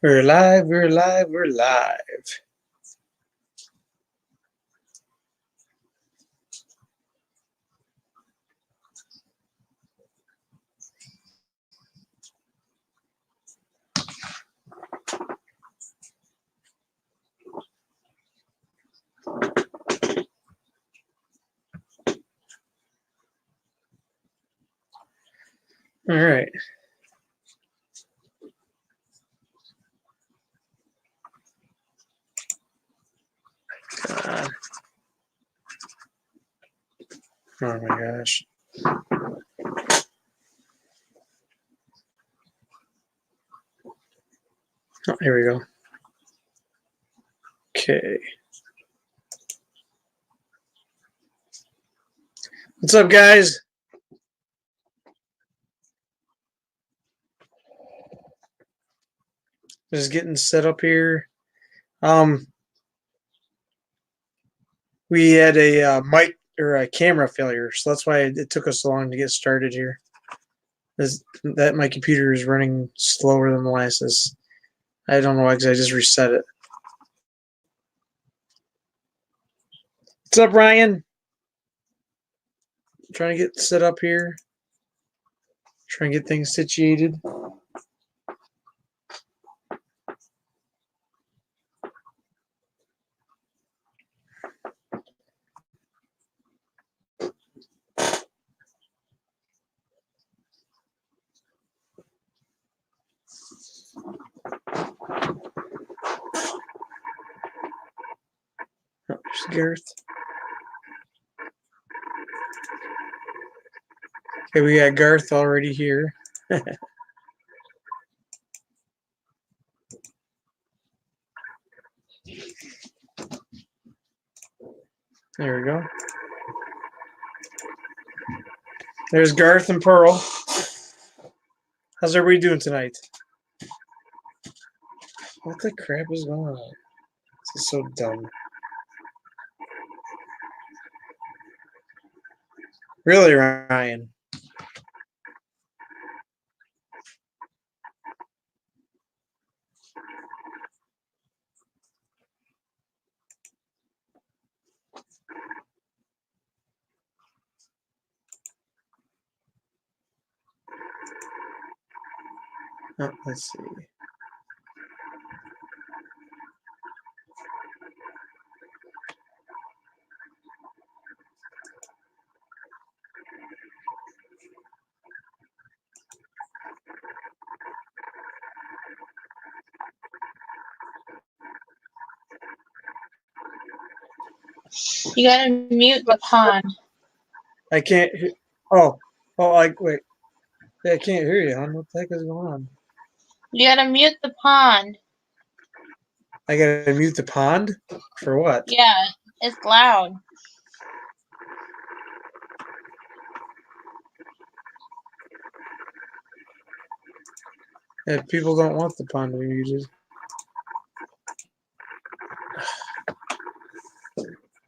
We're live, we're live, we're live. All right. Oh my gosh. Oh, here we go. Okay. What's up, guys? Just getting set up here. We had a mic or a camera failure, so that's why it took us so long to get started here. That my computer is running slower than the last. I don't know why, because I just reset it. What's up, Ryan? I'm trying to get set up here. Trying to get things situated. Oh, there's Gareth. Okay, we got Garth already here. There we go. There's Garth and Pearl. How's everybody doing tonight? What the crap is going on? This is so dumb. Really, Ryan? Oh, let's see. You gotta mute the pond. I can't. Oh, wait. I can't hear you, hon. What the heck is going on? You gotta mute the pond. I gotta mute the pond? For what? Yeah, it's loud. Yeah, people don't want the pond to be muted.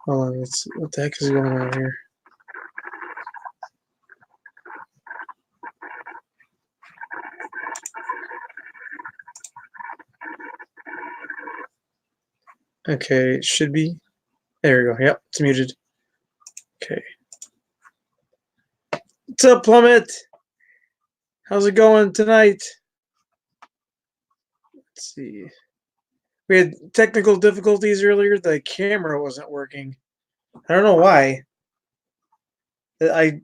Hold on, let's see. What the heck is going on here? Okay, it should be. There we go. Yep, it's muted. Okay. What's up, Plummet? How's it going tonight? Let's see. We had technical difficulties earlier. The camera wasn't working. I don't know why. I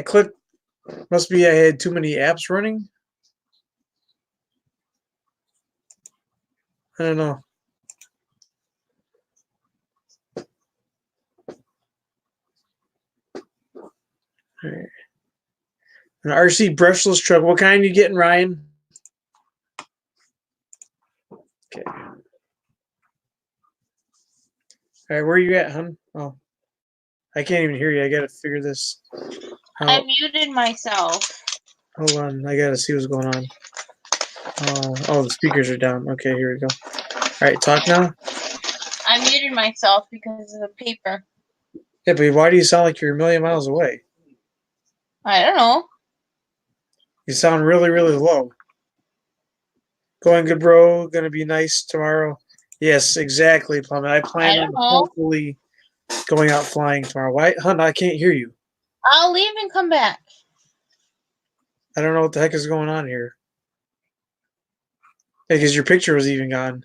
clicked. Must be I had too many apps running. I don't know. All right. An RC brushless truck. What kind are you getting, Ryan? Okay. All right, where are you at, hon? Oh, I can't even hear you. I gotta figure this out. I muted myself. Hold on, I gotta see what's going on. Oh, the speakers are down. Okay, here we go. All right, talk now. I muted myself because of the paper. Yeah, but why do you sound like you're a million miles away? I don't know. You sound really, really low. Going good, bro. Gonna be nice tomorrow. Yes, exactly, Plummet. I I plan don't on know. hopefully going out flying tomorrow. Why, hun? I can't hear you. I'll leave and come back. I don't know what the heck is going on here. Because your picture was even gone.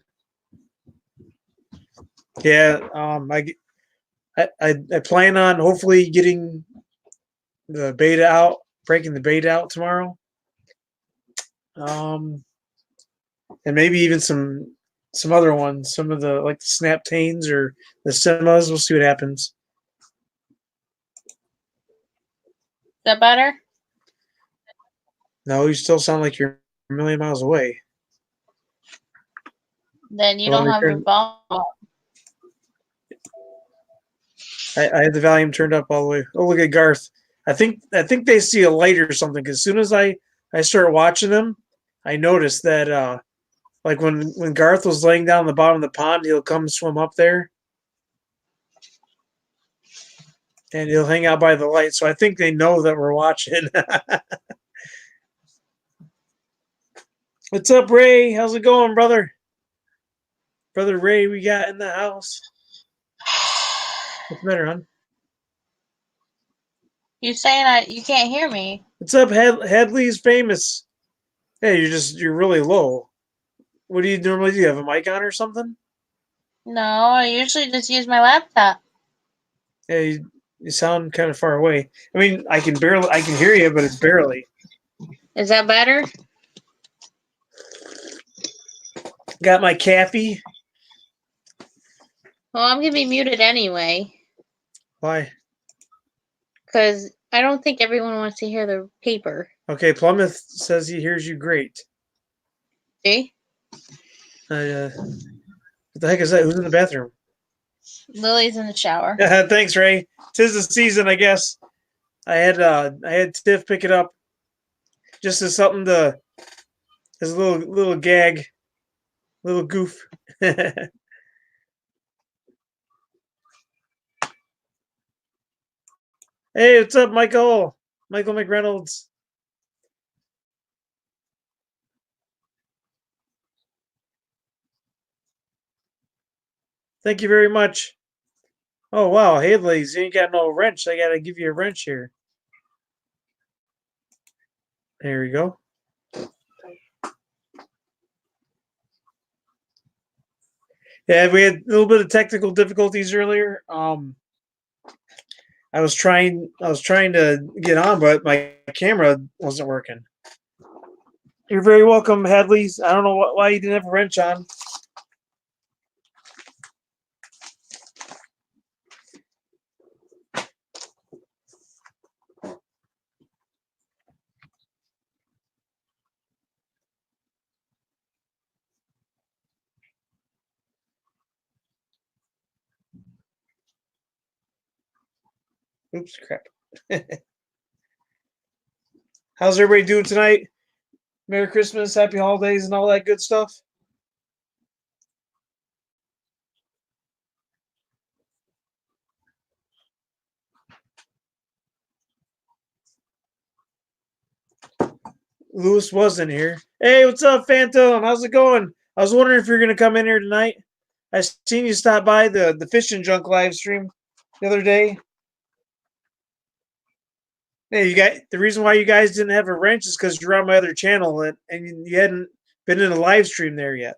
Yeah. I plan on hopefully getting the beta out, breaking the beta out tomorrow. And maybe even some other ones, some of the like the Snaptanes or the Semas. We'll see what happens. Is that better? No, you still sound like you're a million miles away. Then you So let don't me have your turn. volume up. I had the volume turned up all the way. Oh, look at Garth. I think they see a light or something. Because as soon as I start watching them, I noticed that like when Garth was laying down on the bottom of the pond, he'll come swim up there, and he'll hang out by the light. So I think they know that we're watching. What's up, Ray? How's it going, brother? Brother Ray, we got in the house. What's the matter, hon? You saying you can't hear me? What's up, Hadley's famous? Hey, you're really low. What do you normally do? You have a mic on or something? No, I usually just use my laptop. Hey, you sound kind of far away. I mean, I can hear you, but it's barely. Is that better? Got my caffee. Well, I'm gonna be muted anyway. Why? Because I don't think everyone wants to hear the paper. Okay, Plymouth says he hears you great. See? What the heck is that? Who's in the bathroom? Lily's in the shower. Thanks, Ray. 'Tis the season, I guess. I had Tiff pick it up just as something to as a little gag, little goof. Hey, what's up, Michael? Michael McReynolds. Thank you very much. Oh wow, Hadley's, you ain't got no wrench. I gotta give you a wrench here. There we go. Yeah, we had a little bit of technical difficulties earlier. I was trying to get on, but my camera wasn't working. You're very welcome, Hadley's. I don't know why you didn't have a wrench on. Oops, crap. How's everybody doing tonight? Merry Christmas, Happy Holidays, and all that good stuff. Lewis wasn't here. Hey, what's up, Phantom? How's it going? I was wondering if you're gonna come in here tonight. I seen you stop by the fishing junk live stream the other day. Hey, you got the reason why you guys didn't have a wrench is because you're on my other channel and you hadn't been in a live stream there yet.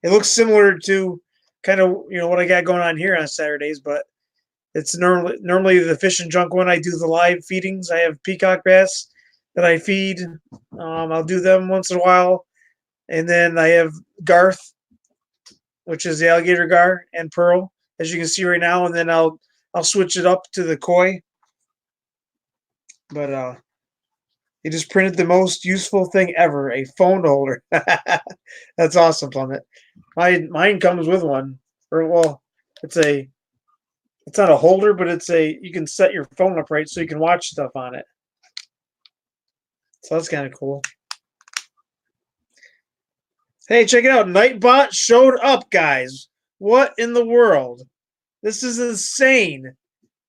It looks similar to kind of what I got going on here on Saturdays, but it's normally the fish and junk one. I do the live feedings. I have peacock bass that I feed. I'll do them once in a while, and then I have Garth, which is the alligator gar, and Pearl, as you can see right now, and then I'll switch it up to the koi. But he just printed the most useful thing ever, a phone holder. That's awesome, Plummet. Mine comes with one. Or well, it's not a holder, but you can set your phone up right so you can watch stuff on it. So that's kind of cool. Hey, check it out. Nightbot showed up, guys. What in the world? This is insane.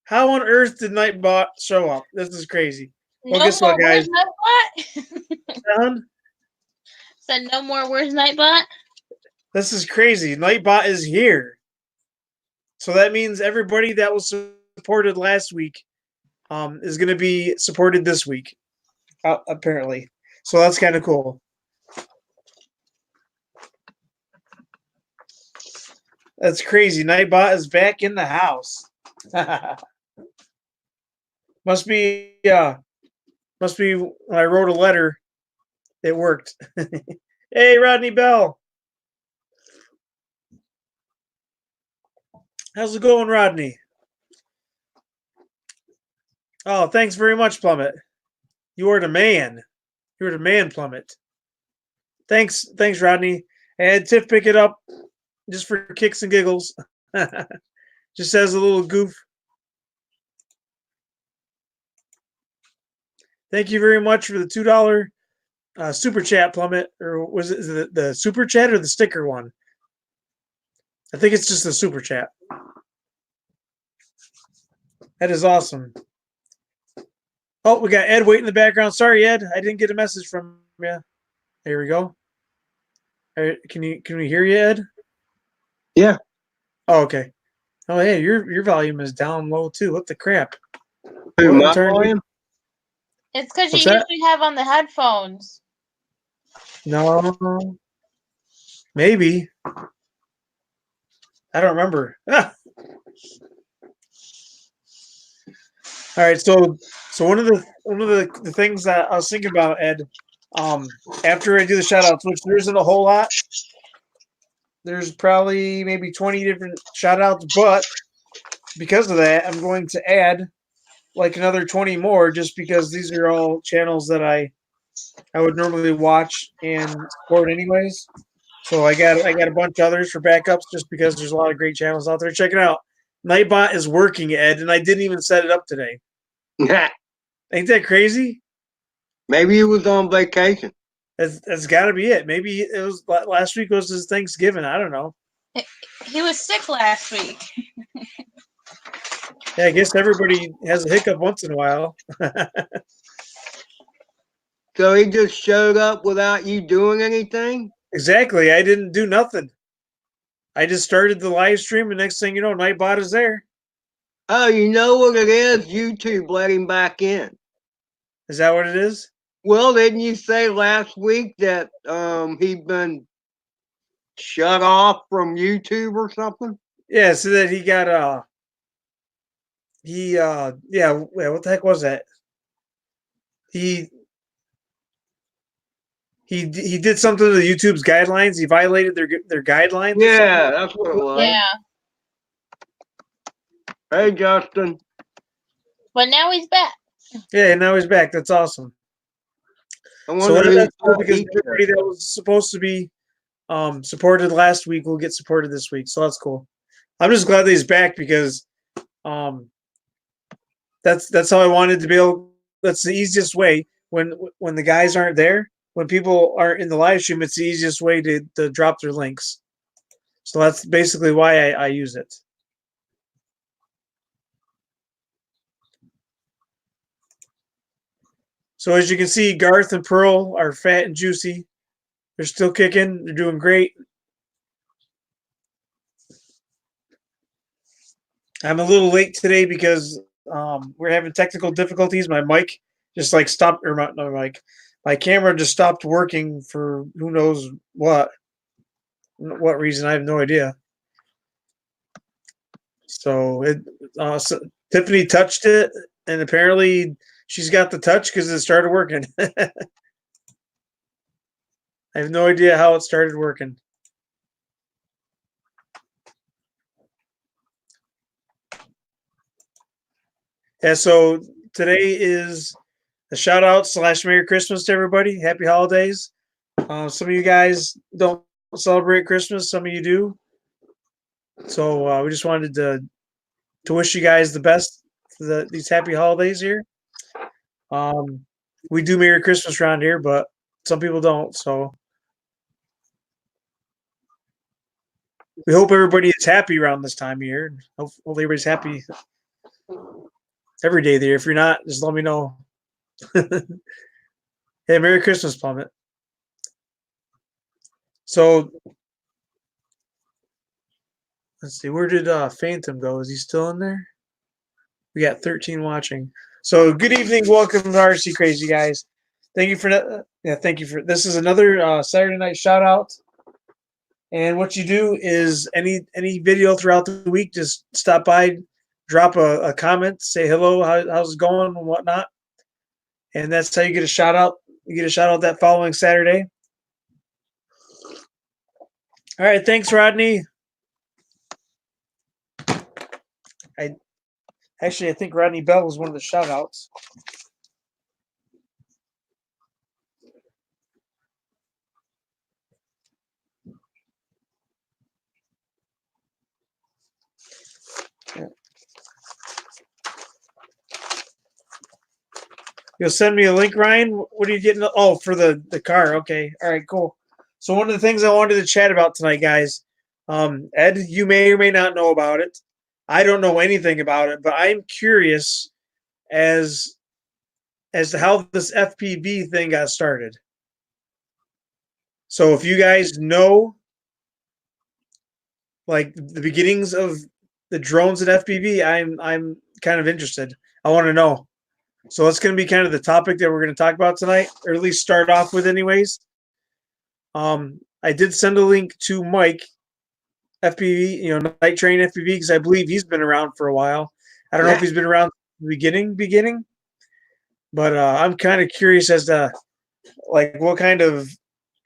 How on earth did Nightbot show up? This is crazy. Well, No guess what, more. guys? Where's my what? John? Said no more. Where's Nightbot? This is crazy. Nightbot is here. So that means everybody that was supported last week is going to be supported this week, apparently. So that's kind of cool. That's crazy. Nightbot is back in the house. Must be when I wrote a letter, it worked. Hey, Rodney Bell. How's it going, Rodney? Oh, thanks very much, Plummet. You are the man. You're the man, Plummet. Thanks, Rodney. I had Tiff pick it up just for kicks and giggles. Just as a little goof. Thank you very much for the $2 super chat, Plummet. Or was it the super chat or the sticker one? I think it's just the super chat. That is awesome. Oh, we got Ed waiting in the background. Sorry, Ed, I didn't get a message from you. There we go. All right, can we hear you, Ed? Yeah. Oh, okay. Oh, hey, your volume is down low too. What the crap? Who, my volume? It's because you What's that? usually have on the headphones. No, maybe. I don't remember. All right, so one of the things that I was thinking about, Ed, after I do the shout outs, which there isn't a whole lot. There's probably maybe 20 different shout outs, but because of that, I'm going to add like another 20 more just because these are all channels that I would normally watch and support anyways. So I got a bunch of others for backups just because there's a lot of great channels out there. Check it out. Nightbot is working, Ed, and I didn't even set it up today. Ain't that crazy? Maybe he was on vacation. That's got to be it. Maybe it was last week was his Thanksgiving. I don't know. He was sick last week. Yeah, I guess everybody has a hiccup once in a while. So he just showed up without you doing anything? Exactly. I didn't do nothing. I just started the live stream, and next thing you know, Nightbot is there. Oh, you know what it is? YouTube let him back in. Is that what it is? Well, didn't you say last week that he'd been shut off from YouTube or something? Yeah, so that he got yeah, what the heck was that? He did something to YouTube's guidelines. He violated their guidelines. Yeah, that's what it was. Yeah. Hey, Justin. But now he's back. Yeah, and now he's back. That's awesome. So that's cool because everybody that was supposed to be supported last week will get supported this week. So that's cool. I'm just glad that he's back because that's how I wanted to be able. That's the easiest way when the guys aren't there. When people aren't in the live stream, it's the easiest way to drop their links. So that's basically why I use it. So as you can see, Garth and Pearl are fat and juicy. They're still kicking. They're doing great. I'm a little late today because we're having technical difficulties. My mic just like stopped, or my camera just stopped working for who knows what reason. I have no idea. So Tiffany touched it, and apparently she's got the touch because it started working. I have no idea how it started working. Yeah, so today is a shout out / Merry Christmas to everybody. Happy holidays. Some of you guys don't celebrate Christmas. Some of you do. So we just wanted to wish you guys the best for these happy holidays here. We do Merry Christmas around here, but some people don't. So we hope everybody is happy around this time of year. Hopefully everybody's happy every day there. If you're not, just let me know. Hey, Merry Christmas, Plummet. So let's see. Where did Phantom go? Is he still in there? We got 13 watching. So good evening. Welcome to RC Crazy, guys. Thank you for that. Yeah, thank you for this. Is another Saturday night shout out. And what you do is any video throughout the week, just stop by, drop a comment, say hello, how's it going, and whatnot. And that's how you get a shout out. You get a shout out that following Saturday. All right, thanks, Rodney. I think Rodney Bell was one of the shout outs. You'll send me a link, Ryan. What are you getting? Oh, for the car. Okay. All right, cool. So one of the things I wanted to chat about tonight, guys, Ed, you may or may not know about it. I don't know anything about it, but I'm curious as to how this FPV thing got started. So if you guys know like the beginnings of the drones at FPV, I'm kind of interested. I want to know. So that's going to be kind of the topic that we're going to talk about tonight, or at least start off with, anyways. I did send a link to Mike FPV, Night Train FPV, because I believe he's been around for a while. I don't know if he's been around the beginning, but I'm kind of curious as to like what kind of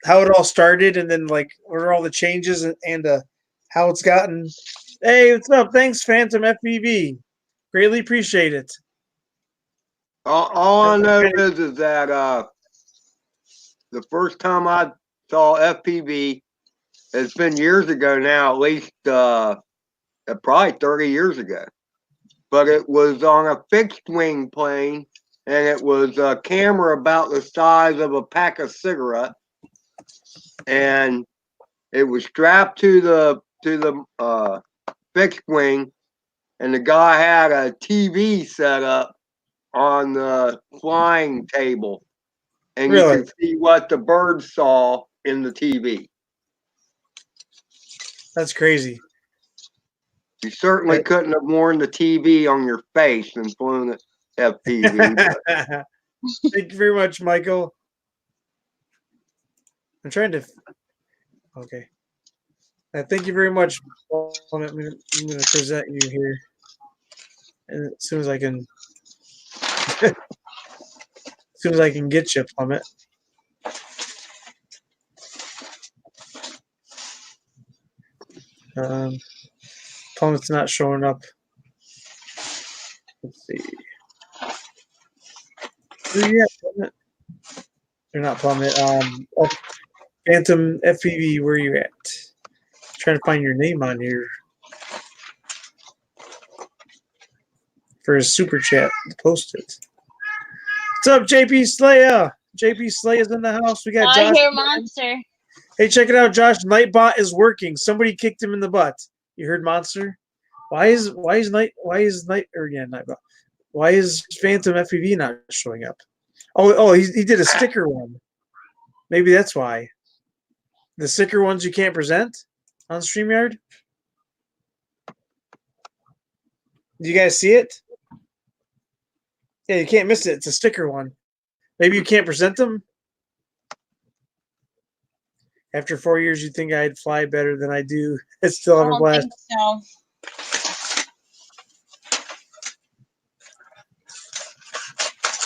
how it all started, and then like what are all the changes and how it's gotten. Hey, what's up? Thanks, Phantom FPV. Greatly appreciate it. All I know is that the first time I saw FPV, it's been years ago now, at least probably 30 years ago. But it was on a fixed wing plane, and it was a camera about the size of a pack of cigarettes, and it was strapped to the fixed wing, and the guy had a TV set up on the flying table, and you could see what the birds saw in the TV. That's crazy. You certainly couldn't have worn the TV on your face and flown at FPV. Thank you very much, Michael. I'm trying to. Okay. Thank you very much. I'm going to present you here, and as soon as I can. As soon as I can get you, Plummet. Plummet's not showing up. Let's see. Where you at, Plummet? You're not Plummet. Phantom FPV, where are you at? Trying to find your name on here for his super chat to post it. What's up, JP Slaya? JP Slaya's in the house. We got Josh. I hear Monster. Hey, check it out, Josh. Nightbot is working. Somebody kicked him in the butt. You heard Monster? Why is Nightbot? Why is Phantom FPV not showing up? Oh, he did a sticker one. Maybe that's why. The sticker ones you can't present on StreamYard. Do you guys see it? Yeah, you can't miss it. It's a sticker one. Maybe you can't present them. After 4 years, you'd think I'd fly better than I do. It's still having a blast. I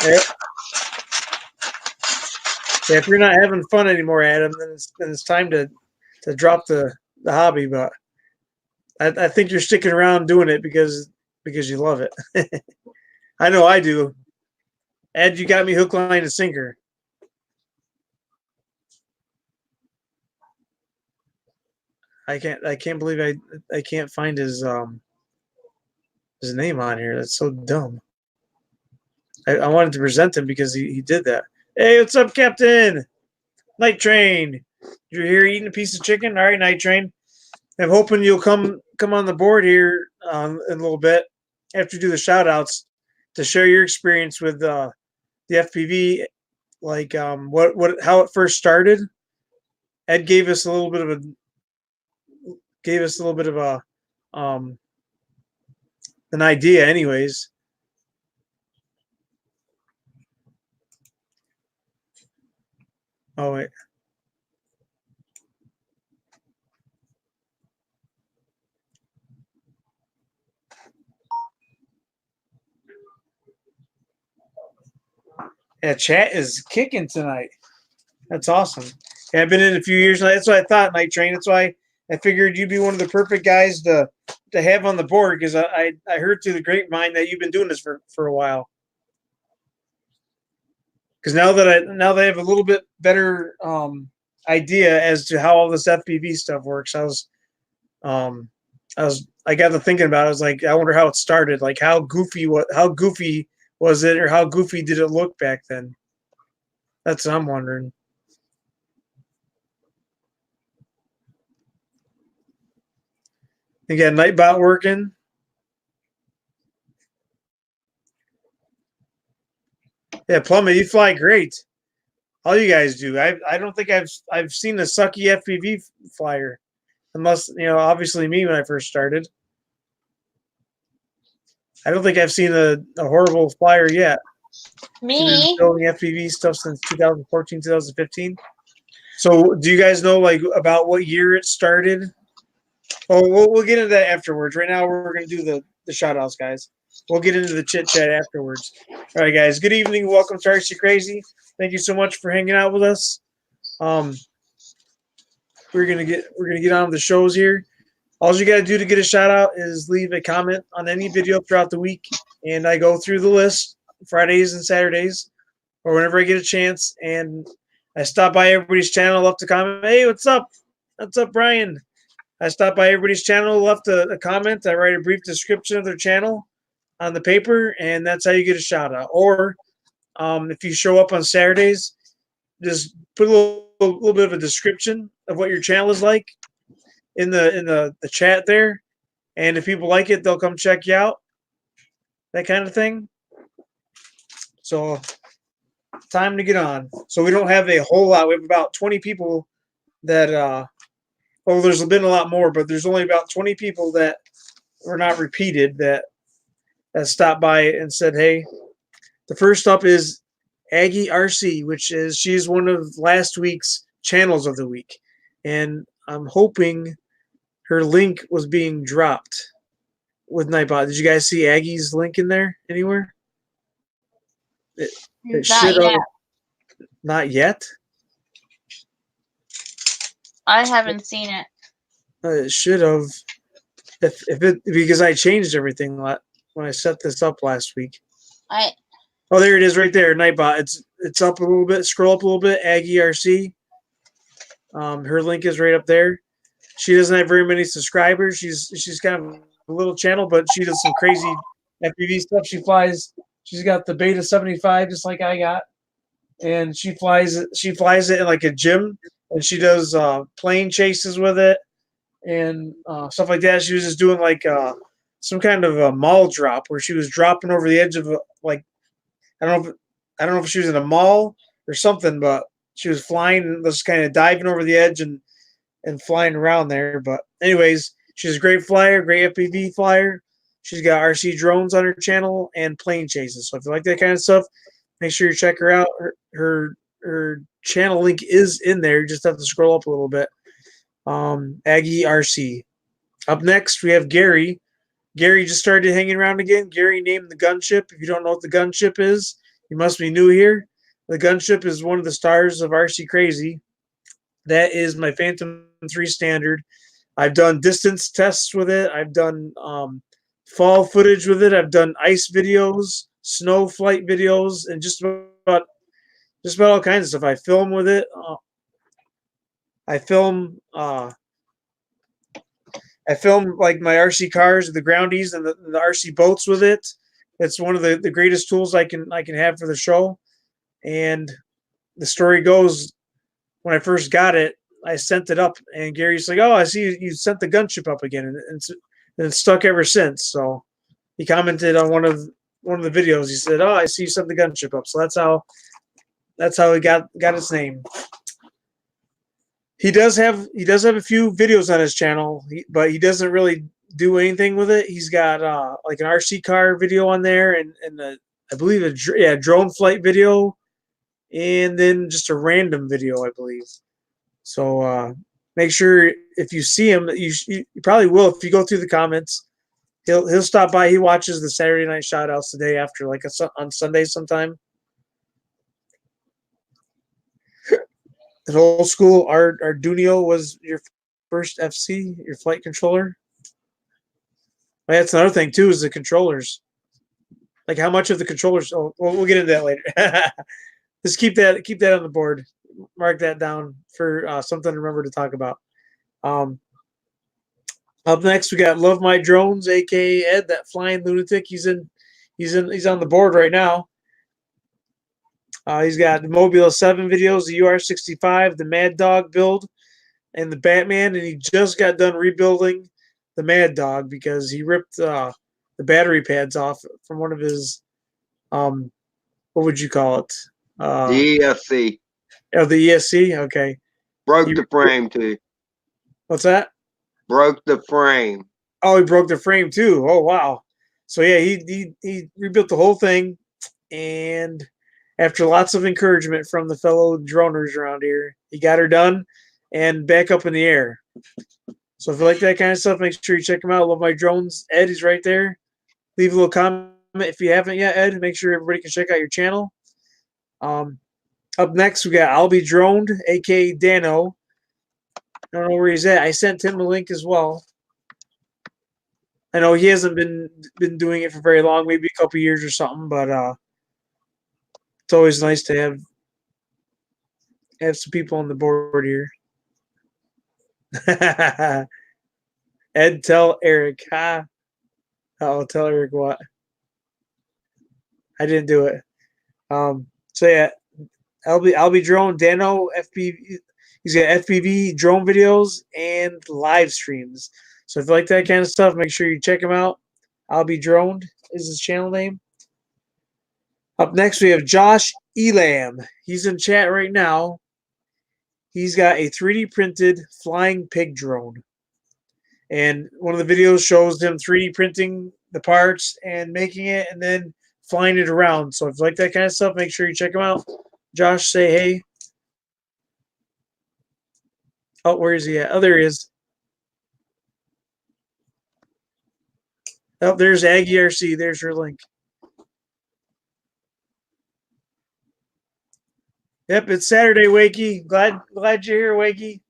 Yeah. Yeah, if you're not having fun anymore, Adam, then it's time to drop the hobby. But I think you're sticking around doing it because you love it. I know I do. Ed, you got me hook, line, and sinker. I can't believe I can't find his name on here. That's so dumb. I wanted to present him because he did that. Hey, what's up, Captain? Night Train. You're here eating a piece of chicken? All right, Night Train. I'm hoping you'll come on the board here in a little bit after you do the shout outs to share your experience with the FPV, like how it first started Ed gave us a little bit of a an idea, anyways. Oh wait. Yeah, chat is kicking tonight. That's awesome. Yeah, I've been in a few years. That's what I thought, Night Train. That's why I figured you'd be one of the perfect guys to have on the board, because I heard through the grapevine that you've been doing this for a while. Because now that I have a little bit better idea as to how all this FPV stuff works, I got to thinking about it. I was like, I wonder how it started. Like how goofy was it, or how goofy did it look back then? That's what I'm wondering. You got Nightbot working. Yeah, Plummet, you fly great. All you guys do. I don't think I've seen a sucky FPV flyer, unless obviously me when I first started. I don't think I've seen a horrible flyer yet. Me? Building FPV stuff since 2014, 2015. So, do you guys know like about what year it started? Oh, we'll get into that afterwards. Right now, we're going to do the shout outs, guys. We'll get into the chit chat afterwards. All right, guys. Good evening. Welcome to CRAY-Z. Thank you so much for hanging out with us. We're gonna get on with the shows here. All you gotta do to get a shout out is leave a comment on any video throughout the week, and I go through the list Fridays and Saturdays, or whenever I get a chance, and I stop by everybody's channel, left a comment. Hey, what's up? What's up, Brian? I stop by everybody's channel, left a comment. I write a brief description of their channel on the paper, and that's how you get a shout out. Or if you show up on Saturdays, just put a little bit of a description of what your channel is like in the chat there, and if people like it, they'll come check you out. That kind of thing. So, time to get on. So we don't have a whole lot. We have about 20 people that. There's been a lot more, but there's only about 20 people that were not repeated that stopped by and said, hey. The first up is Aggie RC, she's one of last week's channels of the week. And I'm hoping her link was being dropped with Nightbot. Did you guys see Aggie's link in there anywhere? It should have. Not yet? I haven't seen it. It should have. Because I changed everything when I set this up last week. Oh, there it is right there, Nightbot. It's up a little bit. Scroll up a little bit, Aggie RC. Her link is right up there. She doesn't have very many subscribers. She's kind of a little channel, but she does some crazy FPV stuff. She's got the Beta 75 just like I got. And she flies it in like a gym, and she does plane chases with it and stuff like that. She was just doing like some kind of a mall drop where she was dropping over the edge of like I don't know if she was in a mall or something, but she was flying and just kind of diving over the edge and flying around there. But anyways, she's a great flyer, great FPV flyer. She's got RC drones on her channel and plane chases. So if you like that kind of stuff, make sure you check her out. Her channel link is in there. You just have to scroll up a little bit. Aggie RC. Up next, we have Gary. Gary just started hanging around again. Gary named the gunship. If you don't know what the gunship is, you must be new here. The gunship is one of the stars of RC CRAY-Z. That is my Phantom 3 standard. I've done distance tests with it. I've done fall footage with it. I've done ice videos, snow flight videos, and just about all kinds of stuff. I film with it. I film like my RC cars, the groundies, and the RC boats with it. It's one of the greatest tools I can have for the show. And the story goes, when I first got it, I sent it up, and Gary's like, "Oh, I see you sent the gunship up again," and it's stuck ever since. So he commented on one of the videos. He said, "Oh, I see you sent the gunship up." So that's how it got its name. He does have a few videos on his channel, but he doesn't really do anything with it. He's got like an RC car video on there, and I believe a drone flight video, and then just a random video, I believe. So make sure if you see him, you probably will if you go through the comments. He'll stop by. He watches the Saturday night shoutouts the day after, like on Sunday sometime. An old school Arduino was your first FC, your flight controller. Well, that's another thing too, is the controllers. Like how much of the controllers? Oh, we'll get into that later. Just keep that on the board. Mark that down for something to remember to talk about. Up next, we got Love My Drones, aka Ed, that flying lunatic. He's on the board right now. He's got the Mobile 7 videos, the UR65, the Mad Dog build, and the Batman, and he just got done rebuilding the Mad Dog because he ripped the battery pads off from one of his what would you call it? The ESC. Oh, the ESC. Okay. Broke the frame too. What's that? Broke the frame. Oh, he broke the frame too. Oh wow. So yeah, he rebuilt the whole thing, and after lots of encouragement from the fellow droners around here, he got her done and back up in the air. So if you like that kind of stuff, make sure you check him out. Love My Drones. Ed is right there. Leave a little comment if you haven't yet, Ed. Make sure everybody can check out your channel. Up next, we got I'll Be Droned, aka Dano. I don't know where he's at. I sent him a link as well. I know he hasn't been doing it for very long, maybe a couple years or something, but it's always nice to have some people on the board here. Ed, tell Eric. Ha. I'll tell Eric what. I didn't do it. So yeah, I'll be drone Dano FPV. He's got FPV drone videos and live streams. So if you like that kind of stuff, make sure you check him out. I'll Be Droned is his channel name. Up next, we have Josh Elam. He's in chat right now. He's got a 3D printed flying pig drone. And one of the videos shows him 3D printing the parts and making it and then flying it around. So if you like that kind of stuff, make sure you check him out. Josh, say hey. Oh, where is he at? Oh, there he is. Oh, there's Aggie RC. There's her link. Yep, it's Saturday, Wakey. Glad you're here, Wakey.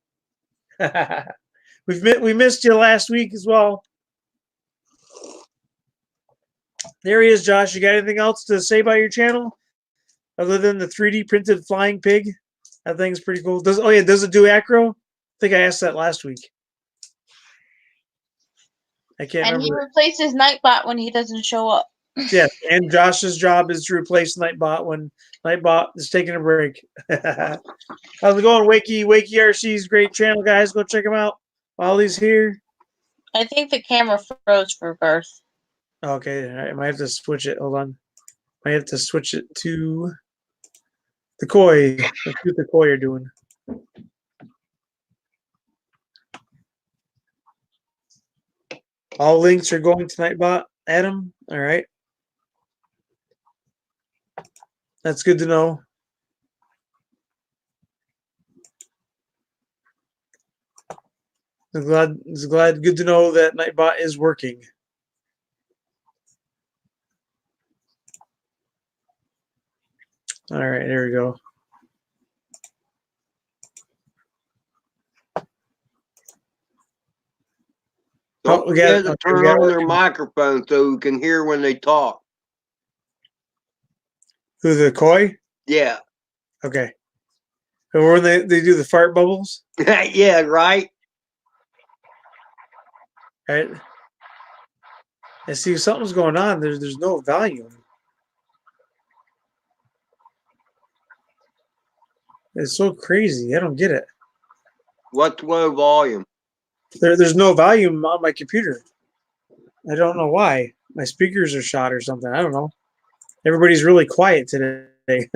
we missed you last week as well. There he is, Josh. You got anything else to say about your channel other than the 3D printed flying pig? That thing's pretty cool. Does it do acro? I think I asked that last week. I can't remember. And he replaces Nightbot when he doesn't show up. Yeah, and Josh's job is to replace Nightbot when Nightbot is taking a break. How's it going, Wakey? Wakey RC's great channel, guys. Go check him out while he's here. I think the camera froze for Garth. Okay, I might have to switch it. Hold on. I have to switch it to the koi. Let's see what the koi are doing. All links are going to Nightbot, Adam. All right. That's good to know. It's glad. Good to know that Nightbot is working. All right, there we go. Don't forget to turn on their microphone so you can hear when they talk. Who, the koi? Yeah. Okay. Or when they do the fart bubbles? Yeah, right. Right. I see something's going on. There's no volume. It's so crazy. I don't get it. What's low volume? There's no volume on my computer. I don't know why. My speakers are shot or something. I don't know. Everybody's really quiet today.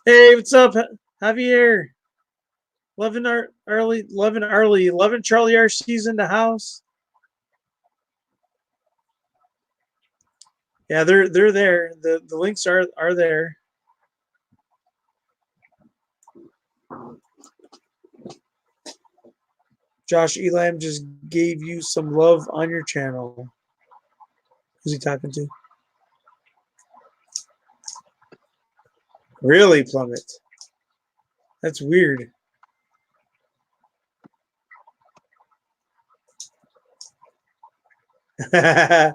Hey, what's up? Javier. Loving Charlie RC's in the house. Yeah, they're there. The links are there. Josh Elam just gave you some love on your channel. Who's he talking to? Really, Plummet? That's weird. I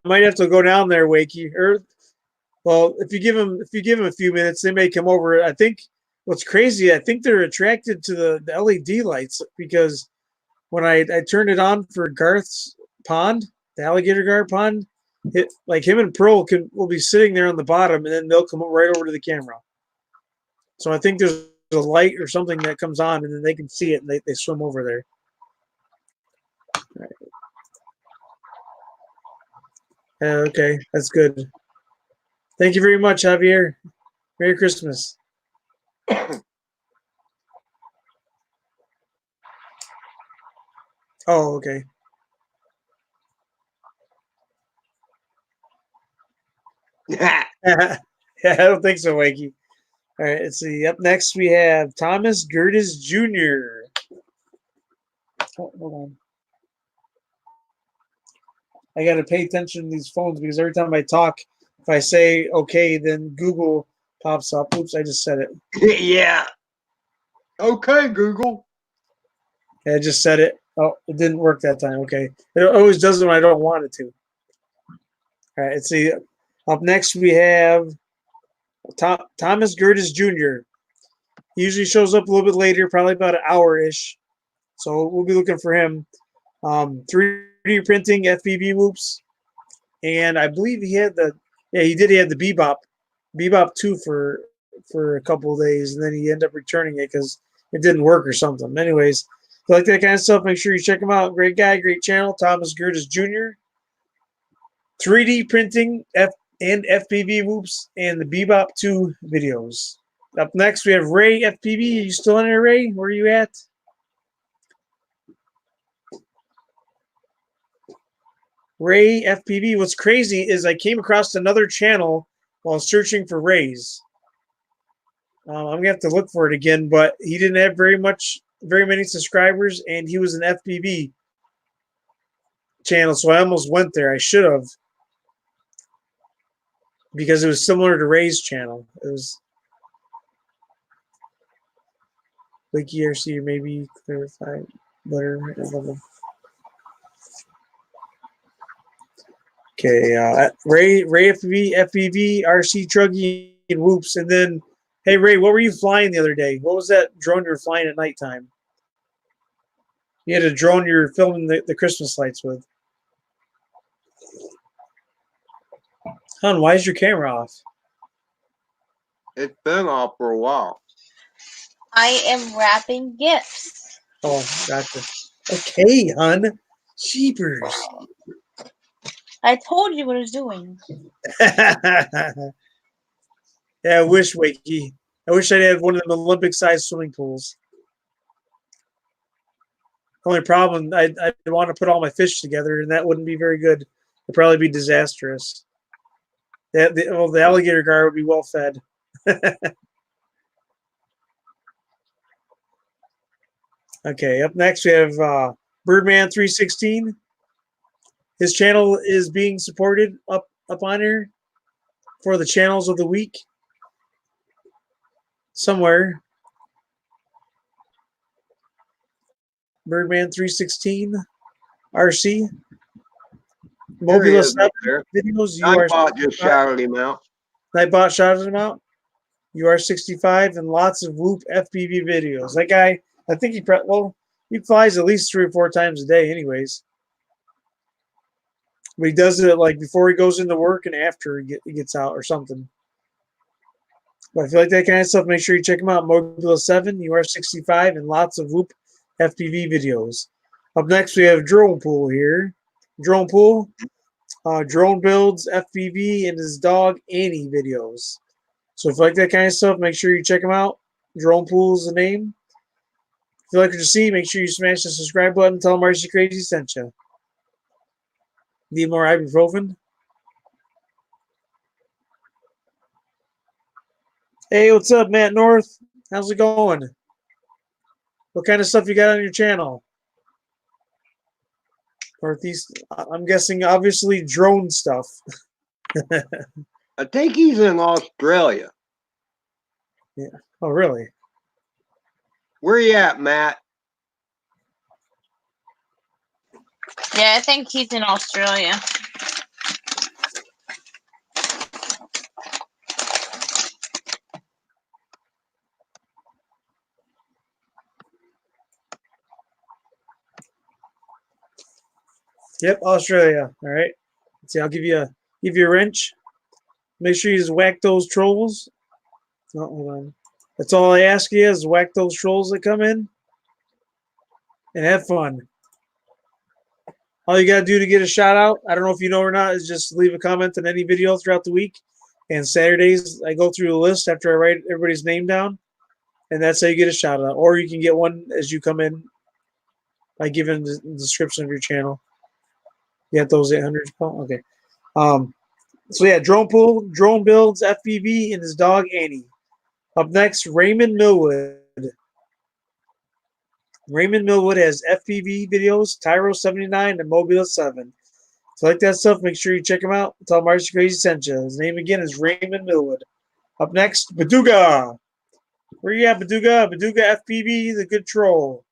might have to go down there, Wakey. Or, well, if you give them a few minutes, they may come over. I think what's crazy, I think they're attracted to the LED lights because when I turned it on for Garth's pond, the alligator gar pond, like him and Pearl will be sitting there on the bottom, and then they'll come right over to the camera. So I think there's a light or something that comes on, and then they can see it, and they swim over there. All right. Okay, that's good. Thank you very much, Javier. Merry Christmas. Oh, okay. Yeah. Yeah, I don't think so, Wakey. All right, let's see. Up next, we have Thomas Gertis Jr. Oh, hold on. I got to pay attention to these phones because every time I talk, if I say okay, then Google pops up. Oops, I just said it. Yeah. Okay, Google. I just said it. Oh, it didn't work that time. Okay. It always does it when I don't want it to. All right, let's see. Up next, we have Thomas Gertis Jr. He usually shows up a little bit later, probably about an hour-ish. So we'll be looking for him. 3D printing, FPV whoops. And I believe he had he had the Bebop 2 for a couple of days, and then he ended up returning it because it didn't work or something. Anyways, if you like that kind of stuff, make sure you check him out. Great guy, great channel, Thomas Gertis Jr. 3D printing and FPV whoops and the Bebop 2 videos. Up next, we have Ray FPV. Are you still in there, Ray? Where are you at? Ray FPV. What's crazy is I came across another channel while searching for CRAY-Z. I'm gonna have to look for it again, but he didn't have very many subscribers, and he was an FPV channel, so I almost went there. I should have, because it was similar to Ray's channel. It was like ERC, maybe clarify better. Okay, Ray FPV, RC Truggy, and Whoops. And then, hey, Ray, what were you flying the other day? What was that drone you were flying at nighttime? You had a drone you were filming the Christmas lights with. Hon, why is your camera off? It's been off for a while. I am wrapping gifts. Oh, gotcha. Okay, hon. Jeepers. I told you what I was doing. Yeah, I wish, Wakey. I wish I'd had one of them Olympic-sized swimming pools. Only problem, I'd want to put all my fish together, and that wouldn't be very good. It'd probably be disastrous. The alligator gar would be well fed. Okay, up next we have Birdman316. His channel is being supported up on here for the channels of the week. Somewhere. Birdman316 RC. Mobula 7 videos. Nightbot just shouted him out. Nightbot shouted him out. UR65 and lots of Whoop FPV videos. That guy, I think he flies at least 3 or 4 times a day anyways. But he does it like before he goes into work and after he gets out or something. But if you like that kind of stuff, make sure you check him out. Mobula 7, UR65, and lots of Whoop FPV videos. Up next, we have Drone Pool here. Drone Pool, drone builds, FPV, and his dog Annie videos. So if you like that kind of stuff, make sure you check them out. Drone Pool is the name. If you like what you see, make sure you smash the subscribe button. Tell them RC-CRAYZ sent you. Need more ibuprofen? Hey, what's up, Matt North? How's it going? What kind of stuff you got on your channel? Northeast, I'm guessing obviously drone stuff. I think he's in Australia. Yeah. Oh, really? Where you at, Matt? Yeah, I think he's in Australia. Yep, Australia. All right. Let's see, I'll give you a wrench. Make sure you just whack those trolls. Oh, hold on. That's all I ask you is whack those trolls that come in and have fun. All you gotta do to get a shout out, I don't know if you know or not, is just leave a comment on any video throughout the week. And Saturdays, I go through the list after I write everybody's name down, and that's how you get a shout out. Or you can get one as you come in by giving the description of your channel. You got those 800s, Paul? Okay. So yeah, Drone Pool, Drone Builds, FPV, and his dog Annie. Up next, Raymond Millwood. Raymond Millwood has FPV videos, Tyro 79, and Mobile 7. If you like that stuff, make sure you check him out. Tell him RC-CRAYZ sent you. His name again is Raymond Millwood. Up next, Baduga. Where you at, Baduga? Baduga FPV, the good troll.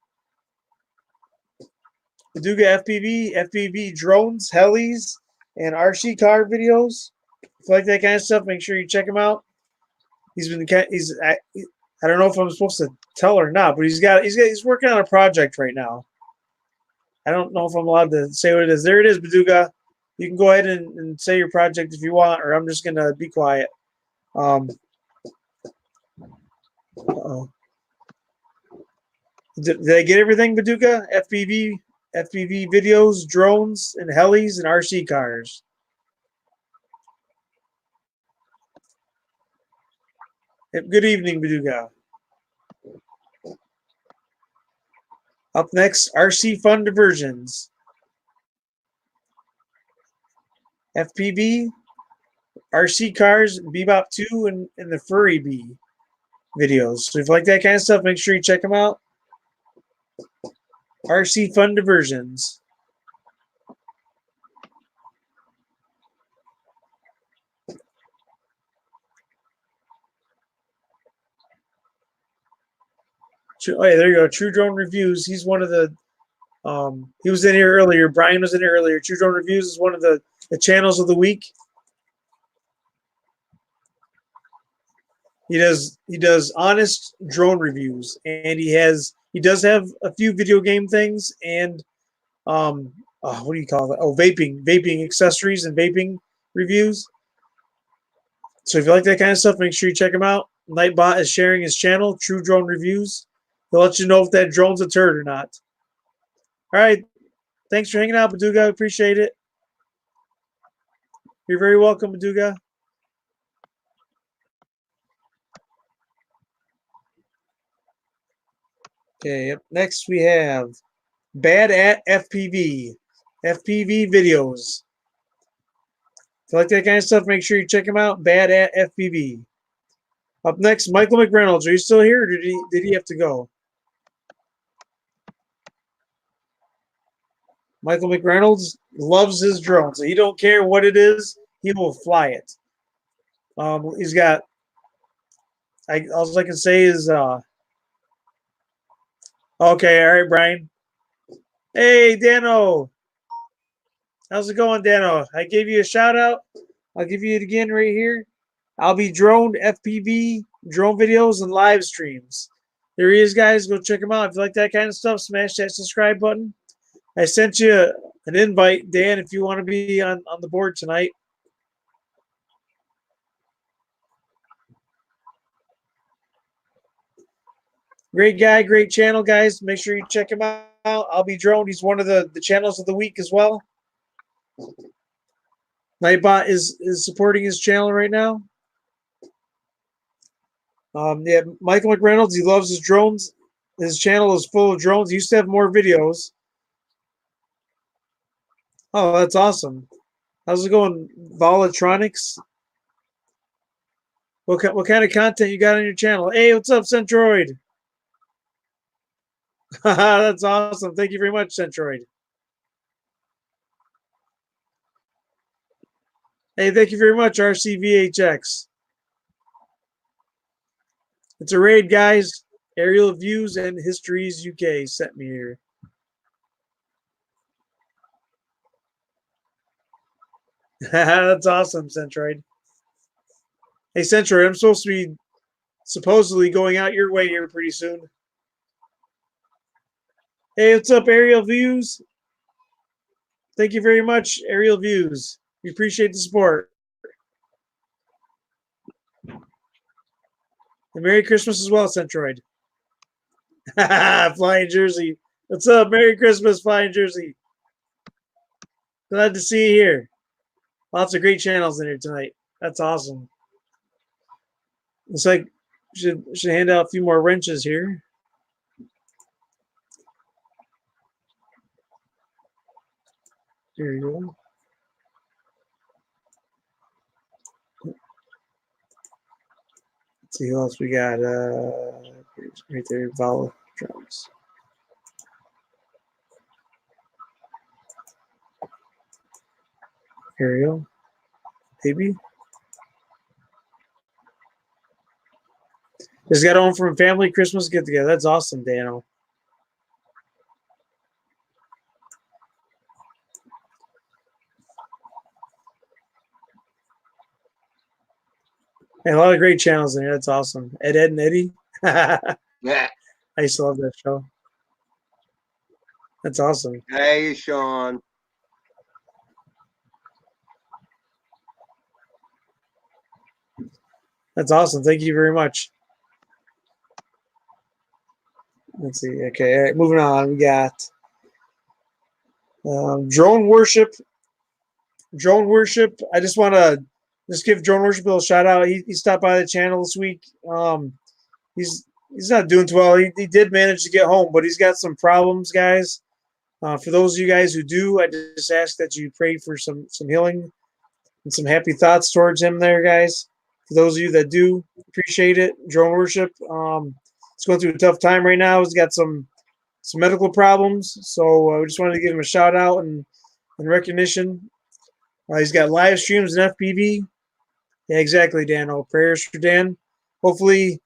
Baduga FPV, FPV drones, helis, and RC car videos. If you like that kind of stuff, make sure you check him out. I don't know if I'm supposed to tell or not, but he's working on a project right now. I don't know if I'm allowed to say what it is. There it is, Baduga. You can go ahead and say your project if you want, or I'm just gonna be quiet. Did I get everything, Baduga? FPV videos, drones, and helis, and RC cars. Good evening, Baduga. Up next, RC Fun Diversions. FPV, RC cars, Bebop 2, and the Furry Bee videos. So if you like that kind of stuff, make sure you check them out. RC Fun Diversions. Oh yeah, there you go. True Drone Reviews. He's one of the he was in here earlier. Brian was in here earlier. True Drone Reviews is one of the channels of the week. He does honest drone reviews, and he does have a few video game things and what do you call it? Oh, vaping accessories and vaping reviews. So if you like that kind of stuff, make sure you check him out. Nightbot is sharing his channel, True Drone Reviews. He'll let you know if that drone's a turd or not. All right. Thanks for hanging out, Baduga. Appreciate it. You're very welcome, Baduga. Okay, up next we have Bad at FPV. FPV videos. If you like that kind of stuff, make sure you check him out. Bad at FPV. Up next, Michael McReynolds. Are you still here, or did he have to go? Michael McReynolds loves his drone, so he don't care what it is, he will fly it. He's got. All I can say is, okay, all right, Brian. Hey, Dano. How's it going, Dano? I gave you a shout out. I'll give you it again right here. I'll be drone FPV, drone videos, and live streams. There he is, guys. Go check him out. If you like that kind of stuff, smash that subscribe button. I sent you an invite, Dan, if you want to be on the board tonight. Great guy, great channel, guys. Make sure you check him out. I'll be drone. He's one of the channels of the week as well. Nightbot is supporting his channel right now. Yeah, Michael McReynolds, he loves his drones. His channel is full of drones. He used to have more videos. Oh, that's awesome. How's it going, Volatronics? What kind of content you got on your channel? Hey, what's up, Centroid? That's awesome. Thank you very much, Centroid. Hey, thank you very much, RCVHX. It's a raid, guys. Aerial Views and Histories UK sent me here. That's awesome, Centroid. Hey, Centroid, I'm supposed to be supposedly going out your way here pretty soon. Hey, what's up, Aerial Views? Thank you very much, Aerial Views. We appreciate the support. And Merry Christmas as well, Centroid. Flying Jersey. What's up? Merry Christmas, Flying Jersey. Glad to see you here. Lots of great channels in here tonight. That's awesome. Looks like should hand out a few more wrenches here. Here you go. Let's see who else we got. Right there, Vala drums. Here we go. Maybe. Just got home from family Christmas get together. That's awesome, Dano. And a lot of great channels in here. That's awesome. Ed and Eddie. Yeah. I used to love that show. That's awesome. Hey, Sean. That's awesome. Thank you very much. Let's see. Okay, all right, moving on. We got drone worship. Drone worship. I just want to give drone worship a little shout out. He stopped by the channel this week. He's not doing too well. He did manage to get home, but he's got some problems, guys. For those of you guys who do, I just ask that you pray for some healing and some happy thoughts towards him there, guys. For those of you that do, appreciate it. Drone worship. He's going through a tough time right now. He's got some medical problems, so we just wanted to give him a shout out and recognition. He's got live streams and FPV. Yeah, exactly, Dan. Prayers for Dan. Hopefully,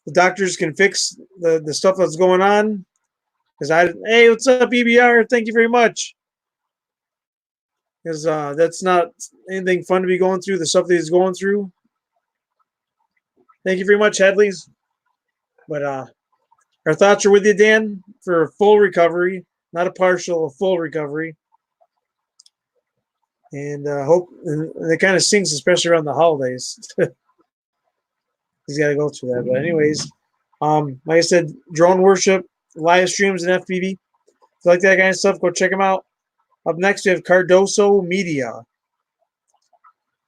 the doctors can fix the stuff that's going on. Hey, what's up, EBR? Thank you very much. Because that's not anything fun to be going through, the stuff that he's going through. Thank you very much, Headleys. But our thoughts are with you, Dan, for a full recovery, not a partial, a full recovery. And hope and it kind of stinks, especially around the holidays. He's got to go through that. But anyways, like I said, drone worship, live streams, and FPV. If you like that kind of stuff, go check them out. Up next, we have Cardoso Media.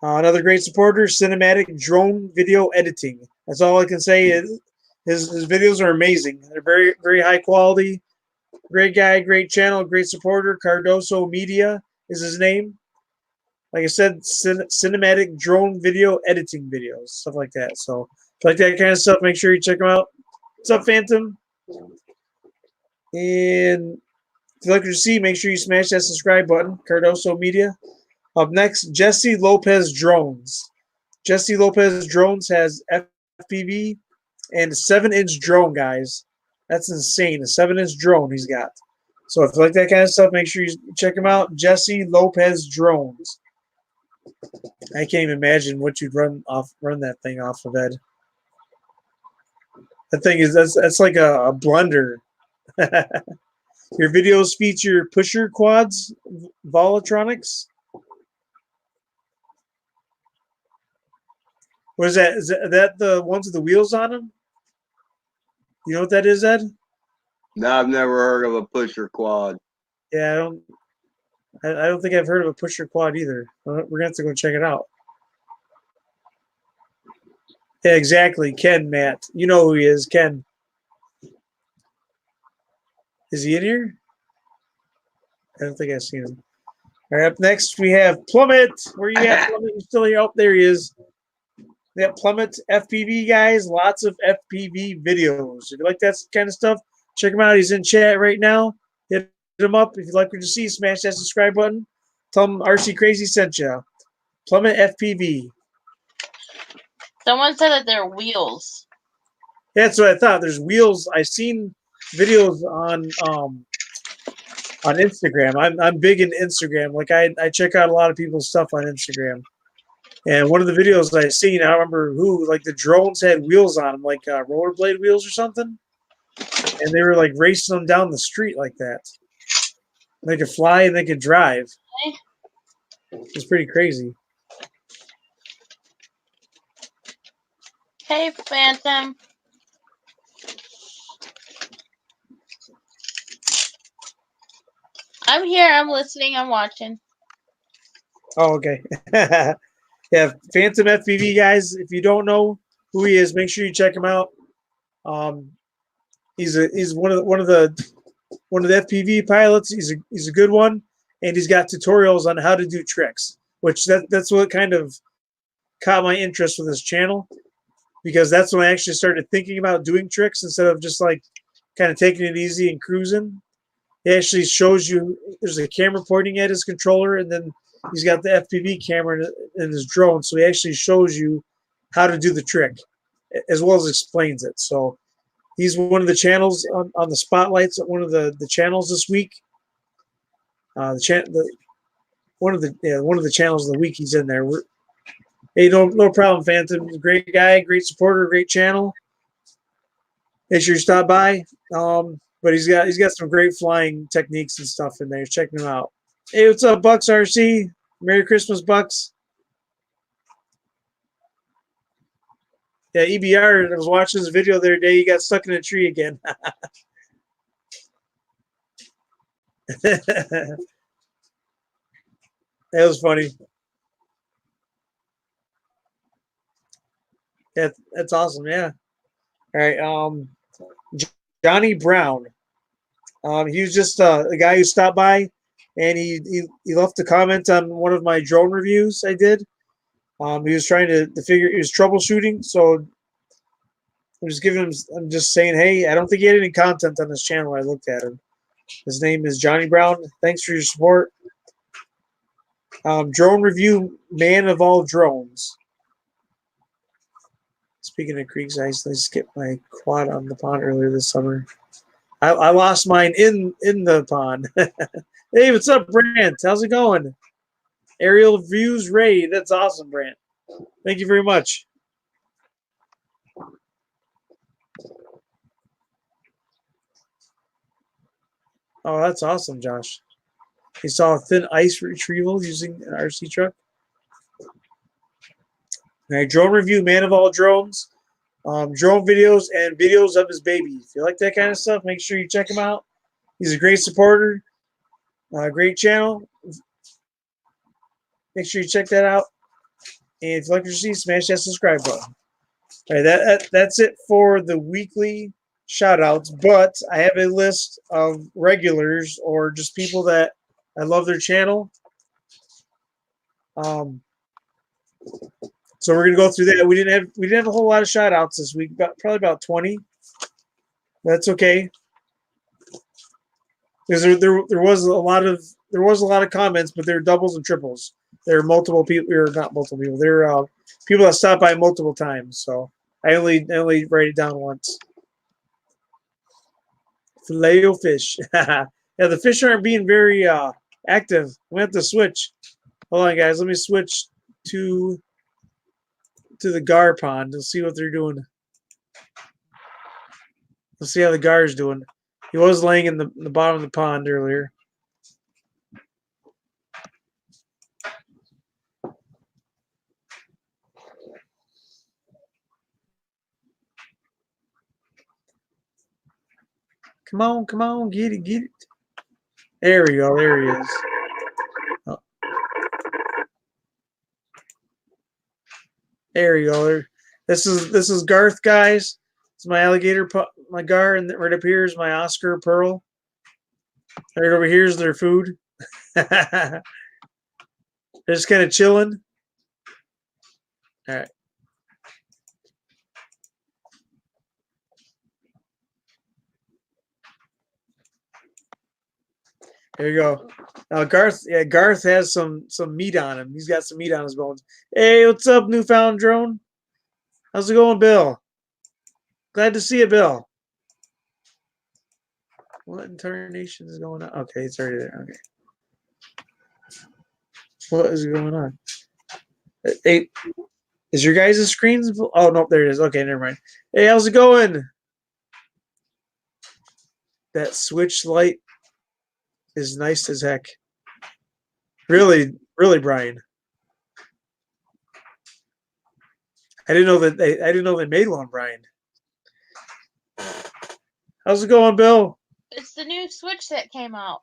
Another great supporter, cinematic drone video editing. That's all I can say. Is his videos are amazing. They're very, very high quality. Great guy, great channel, great supporter. Cardoso Media is his name. Like I said, cinematic drone video editing videos, stuff like that. So if you like that kind of stuff, make sure you check them out. What's up, Phantom? And if you like what you see, make sure you smash that subscribe button. Cardoso Media. Up next, Jesse Lopez Drones. Jesse Lopez Drones has FPV and a 7-inch drone, guys. That's insane. A 7-inch drone he's got. So if you like that kind of stuff, make sure you check him out. Jesse Lopez Drones. I can't even imagine what you'd run that thing off of, Ed. That thing is that's like a blender. Your videos feature pusher quads, Volatronics. What is that? Is that the ones with the wheels on them? You know what that is, Ed? No, I've never heard of a pusher quad. Yeah, I don't think I've heard of a pusher quad either. We're gonna have to go check it out. Yeah, exactly. Ken, Matt. You know who he is. Ken. Is he in here? I don't think I've seen him. All right, up next we have Plummet. Where you at, Plummet? You still here? Oh, there he is. We got Plummet FPV, guys. Lots of FPV videos. If you like that kind of stuff, check him out. He's in chat right now. Hit him up. If you like what you see, smash that subscribe button. Tell him RC CRAYZ sent you. Plummet FPV. Someone said that they're wheels. That's what I thought. There's wheels. I've seen videos on Instagram. I'm big into Instagram. Like I check out a lot of people's stuff on Instagram. And one of the videos I seen, I don't remember who, like the drones had wheels on them, like rollerblade wheels or something. And they were like racing them down the street like that. They could fly and they could drive. It's pretty crazy. Hey, Phantom. I'm here. I'm listening. I'm watching. Oh, okay. Yeah, Phantom FPV, guys. If you don't know who he is, make sure you check him out. He's one of the FPV pilots. He's a good one, and he's got tutorials on how to do tricks. Which that's what kind of caught my interest with his channel, because that's when I actually started thinking about doing tricks instead of just like kind of taking it easy and cruising. He actually shows you there's a camera pointing at his controller, and then he's got the FPV camera in his drone, so he actually shows you how to do the trick as well as explains it. So he's one of the channels on the spotlights at one of the channels this week. One of the channels of the week he's in there. Hey, no problem, Phantom. Great guy, great supporter, great channel. Make sure you stop by. But he's got some great flying techniques and stuff in there. Check him out. Hey, what's up, Bucks RC? Merry Christmas, Bucks. Yeah, EBR, I was watching this video the other day. He got stuck in a tree again. That was funny. That's awesome, yeah. All right, Johnny Brown. He was just a guy who stopped by, and he left a comment on one of my drone reviews I did. He was trying to figure, he was troubleshooting, so I'm just saying, hey, I don't think he had any content on his channel. I looked at him. His name is Johnny Brown. Thanks for your support. Drone review, man of all drones. Speaking of creeks, I skipped my quad on the pond earlier this summer. I lost mine in the pond. Hey, what's up, Brant? How's it going? Aerial views raid. That's awesome, Brant. Thank you very much. Oh, that's awesome, Josh. He saw a thin ice retrieval using an RC truck. All right, drone review, man of all drones. Drone videos and videos of his baby. If you like that kind of stuff, make sure you check him out. He's a great supporter. Great channel. Make sure you check that out. And if you like what you see, smash that subscribe button. All right, that's it for the weekly shout outs, but I have a list of regulars or just people that I love their channel. So we're gonna go through that. We didn't have a whole lot of shout outs this week, probably about 20. That's okay. Because there was a lot of comments, but there are doubles and triples. There are multiple people, or not multiple people. There are people that stop by multiple times. So I only write it down once. Filet fish. Yeah, the fish aren't being very active. We have to switch. Hold on, guys. Let me switch to the gar pond and see what they're doing. Let's see how the gar is doing. He was laying in the bottom of the pond earlier. Come on, get it. There we go. There he is. Oh. There we go. This is Garth, guys. It's my alligator, my Gar, and right up here is my Oscar Pearl. Right over here is their food. They're just kind of chilling. All right. There you go. Now Garth has some meat on him. He's got some meat on his bones. Hey, what's up, newfound drone? How's it going, Bill? Glad to see you, Bill. What in tarnation is going on? Okay, it's already there. Okay. What is going on? Hey, is your guys' screens? Oh, no, there it is. Okay, never mind. Hey, how's it going? That switch light is nice as heck. Really, really, Brian. I didn't know they made one, Brian. How's it going, Bill? It's the new Switch that came out.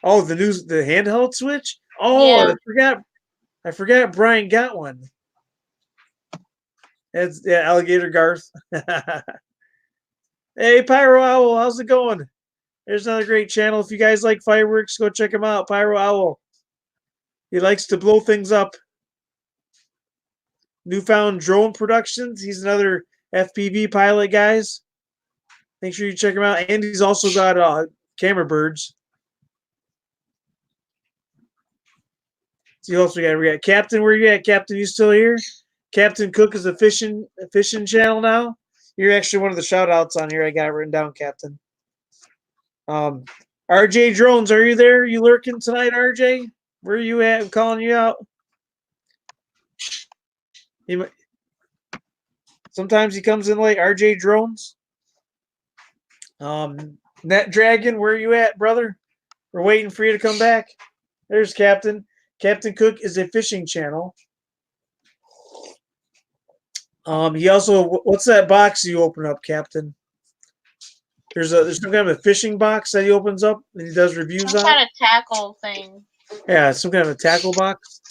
Oh, the handheld switch? Oh, Yeah. I forgot Brian got one. It's Alligator Garth. Hey, Pyro Owl, how's it going? There's another great channel. If you guys like fireworks, go check him out. Pyro Owl. He likes to blow things up. Newfound Drone Productions. He's another FPV pilot, guys. Make sure you check him out. And he's also got camera birds. See who else we got? We got Captain. Where you at, Captain? You still here? Captain Cook is a fishing channel now. You're actually one of the shout outs on here. I got written down, Captain. RJ Drones, are you there? You lurking tonight, RJ? Where are you at? I'm calling you out. Sometimes he comes in late. RJ Drones. Net Dragon, where are you at, brother? We're waiting for you to come back. There's Captain. Captain Cook is a fishing channel. He also, what's that box you open up, Captain? There's some kind of a fishing box that he opens up and he does reviews on. Some kind of tackle thing. Yeah, some kind of a tackle box.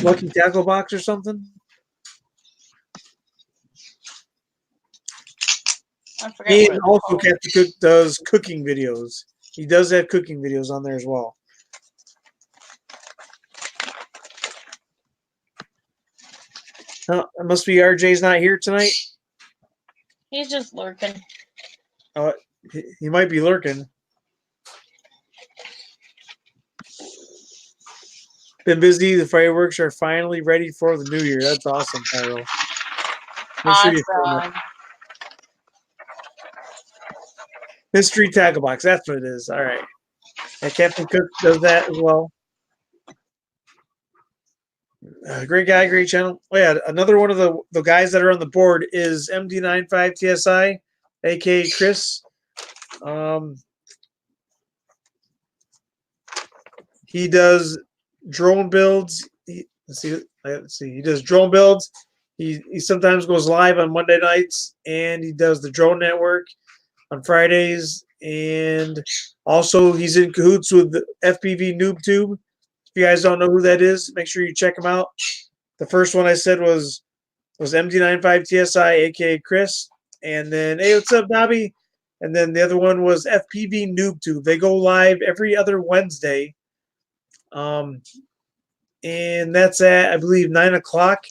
Lucky tackle box or something. I forget. And also Captain Cook does cooking videos. He does have cooking videos on there as well. Oh, it must be RJ's not here tonight. He's just lurking. Oh, he might be lurking. Been busy. The fireworks are finally ready for the new year. That's awesome, Pyro. Make sure you film it. Mystery tackle box. That's what it is. All right. And Captain Cook does that as well. Great guy, great channel. Oh yeah, another one of the guys that are on the board is MD95TSI, aka Chris. He does drone builds. Let's see. He does drone builds. He sometimes goes live on Monday nights, and he does the Drone Network on Fridays. And also, he's in cahoots with the FPV Noob Tube. If you guys don't know who that is, make sure you check him out. The first one I said was MD95TSI, aka Chris. And then, hey, what's up, Nobby? And then the other one was FPV Noob Tube. They go live every other Wednesday. And that's at, I believe, 9 o'clock.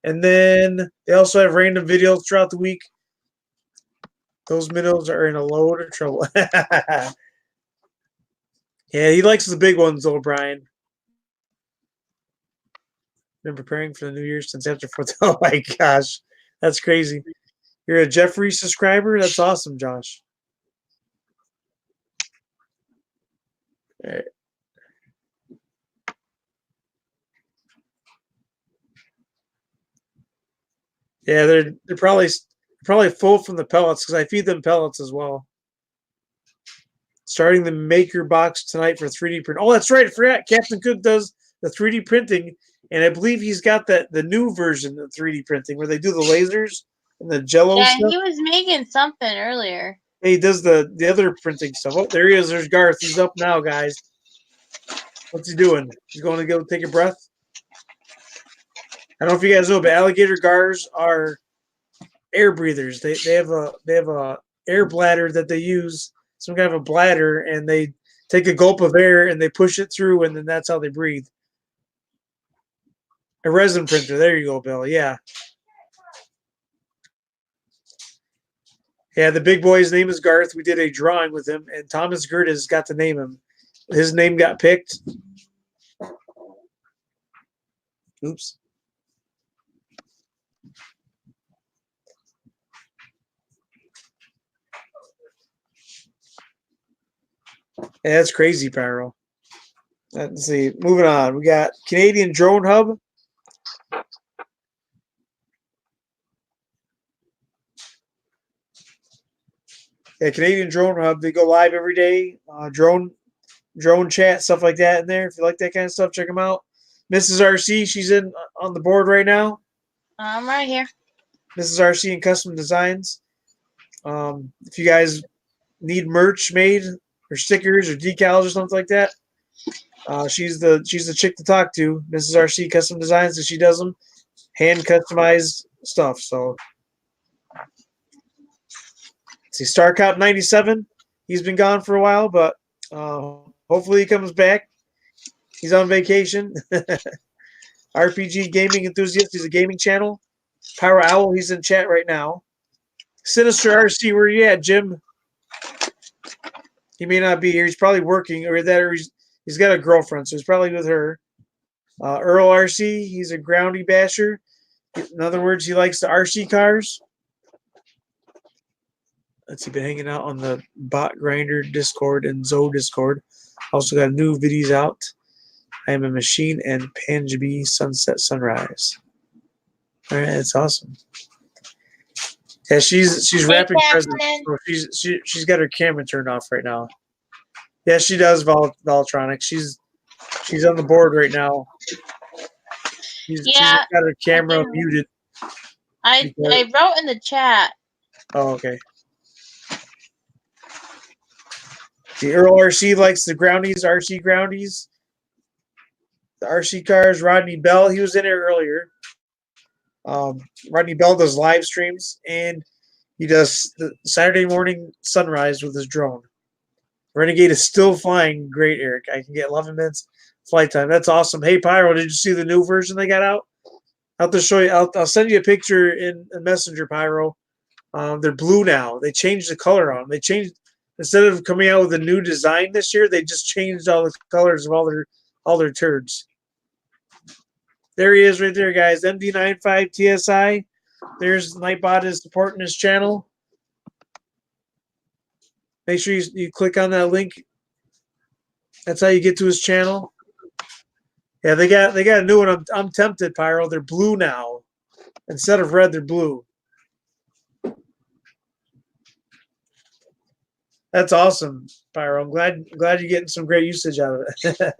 And then they also have random videos throughout the week. Those minnows are in a load of trouble. Yeah, he likes the big ones, though, Brian. Been preparing for the New Year since after 4th. Oh, my gosh. That's crazy. You're a Jeffrey subscriber? That's awesome, Josh. All right. Yeah, they're probably full from the pellets because I feed them pellets as well. Starting the maker box tonight for 3D print. Oh, that's right. I forgot. Captain Cook does the 3D printing, and I believe he's got the new version of 3D printing where they do the lasers and the jello stuff. Yeah, he was making something earlier. He does the other printing stuff. Oh, there he is. There's Garth. He's up now, guys. What's he doing? He's going to go take a breath. I don't know if you guys know, but alligator gars are air breathers. They have a air bladder that they use, some kind of a bladder, and they take a gulp of air and they push it through, and then that's how they breathe. A resin printer. There you go, Bill. Yeah. Yeah, the big boy's name is Garth. We did a drawing with him, and Thomas Gerdes got to name him. His name got picked. Oops. Yeah, that's crazy, Pyro. Let's see. Moving on. We got Canadian Drone Hub. Yeah, Canadian Drone Hub. They go live every day. Drone chat, stuff like that in there. If you like that kind of stuff, check them out. Mrs. RC, she's in on the board right now. I'm right here. Mrs. RC and Custom Designs. If you guys need merch made or stickers or decals or something like that, she's the chick to talk to. Mrs. RC Custom Designs, and she does them hand customized stuff. So, let's see, Star Cop 97. He's been gone for a while, but hopefully he comes back. He's on vacation. RPG Gaming Enthusiast. He's a gaming channel. Power Owl. He's in chat right now. Sinister RC. Where you at, Jim? He may not be here. He's probably working, or he's got a girlfriend, so he's probably with her. Earl RC. He's a groundy basher. In other words, he likes the RC cars. Let's see, been hanging out on the Bot Grinder Discord and Zoe Discord. Also got new videos out. I am a machine and Panjabi Sunset Sunrise. All right, that's awesome. Yeah, she's wrapping presents. So she's got her camera turned off right now. Yeah, she does Voltronic. She's on the board right now. She's got her camera muted. I wrote in the chat. Oh, okay. The Earl RC likes the Groundies, RC Groundies. The RC cars, Rodney Bell, he was in here earlier. Rodney Bell does live streams, and he does the Saturday morning sunrise with his drone. Renegade is still flying great, Eric. I can get 11 minutes flight time. That's awesome. Hey, Pyro, did you see the new version they got out? I'll have to show you. I'll send you a picture in Messenger, Pyro. They're blue now. They changed the color on them. They changed, instead of coming out with a new design this year, they just changed all the colors of all their turds. There he is right there, guys. MD95 TSI. There's Nightbot is supporting his channel. Make sure you click on that link. That's how you get to his channel. Yeah, they got a new one. I'm tempted, Pyro. They're blue now. Instead of red, they're blue. That's awesome, Pyro. I'm glad you're getting some great usage out of it.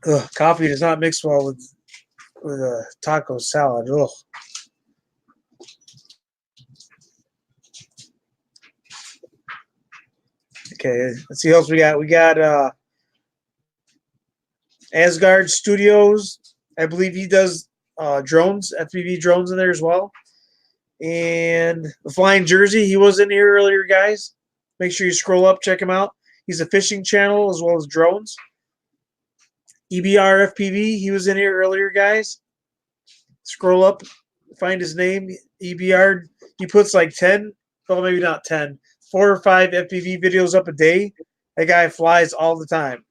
Ugh, coffee does not mix well with a taco salad. Ugh. Okay, let's see what else we got. We got Asgard Studios. I believe he does drones, FPV drones in there as well. And the Flying Jersey, he was in here earlier, guys. Make sure you scroll up, check him out. He's a fishing channel as well as drones. EBR FPV, he was in here earlier, guys. Scroll up, find his name. EBR, he puts like 10, well, maybe not 10, 4 or 5 FPV videos up a day. That guy flies all the time.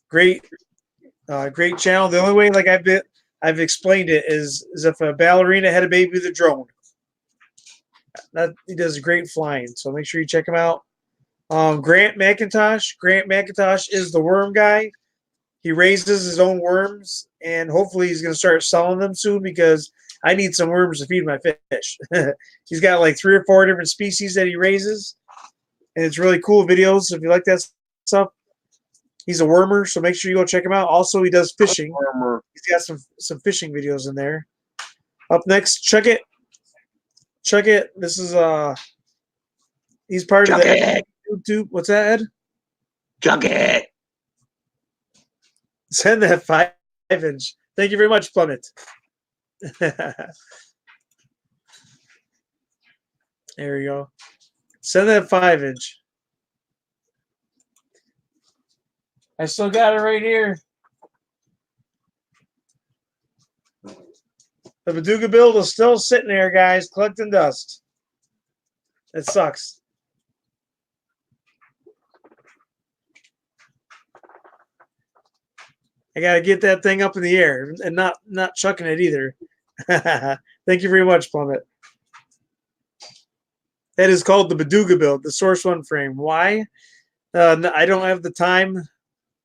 Great channel. The only way, like I've explained it, is if a ballerina had a baby with a drone. He does great flying, so make sure you check him out. Grant McIntosh. Grant McIntosh is the worm guy. He raises his own worms, and hopefully he's going to start selling them soon because I need some worms to feed my fish. He's got like 3 or 4 different species that he raises, and it's really cool videos. So if you like that stuff, he's a wormer, so make sure you go check him out. Also, he does fishing. He's got some fishing videos in there. Up next, Chuck It. Chuck It. This is he's part of the YouTube. What's that, Ed? Chuck It. Send that 5-inch. Thank you very much, Plummet. There we go. Send that 5-inch. I still got it right here. The Paducah build is still sitting there, guys, collecting dust. It sucks. I gotta get that thing up in the air and not chucking it either. Thank you very much, Plummet. That is called the Paducah build, the Source One frame. Why? I don't have the time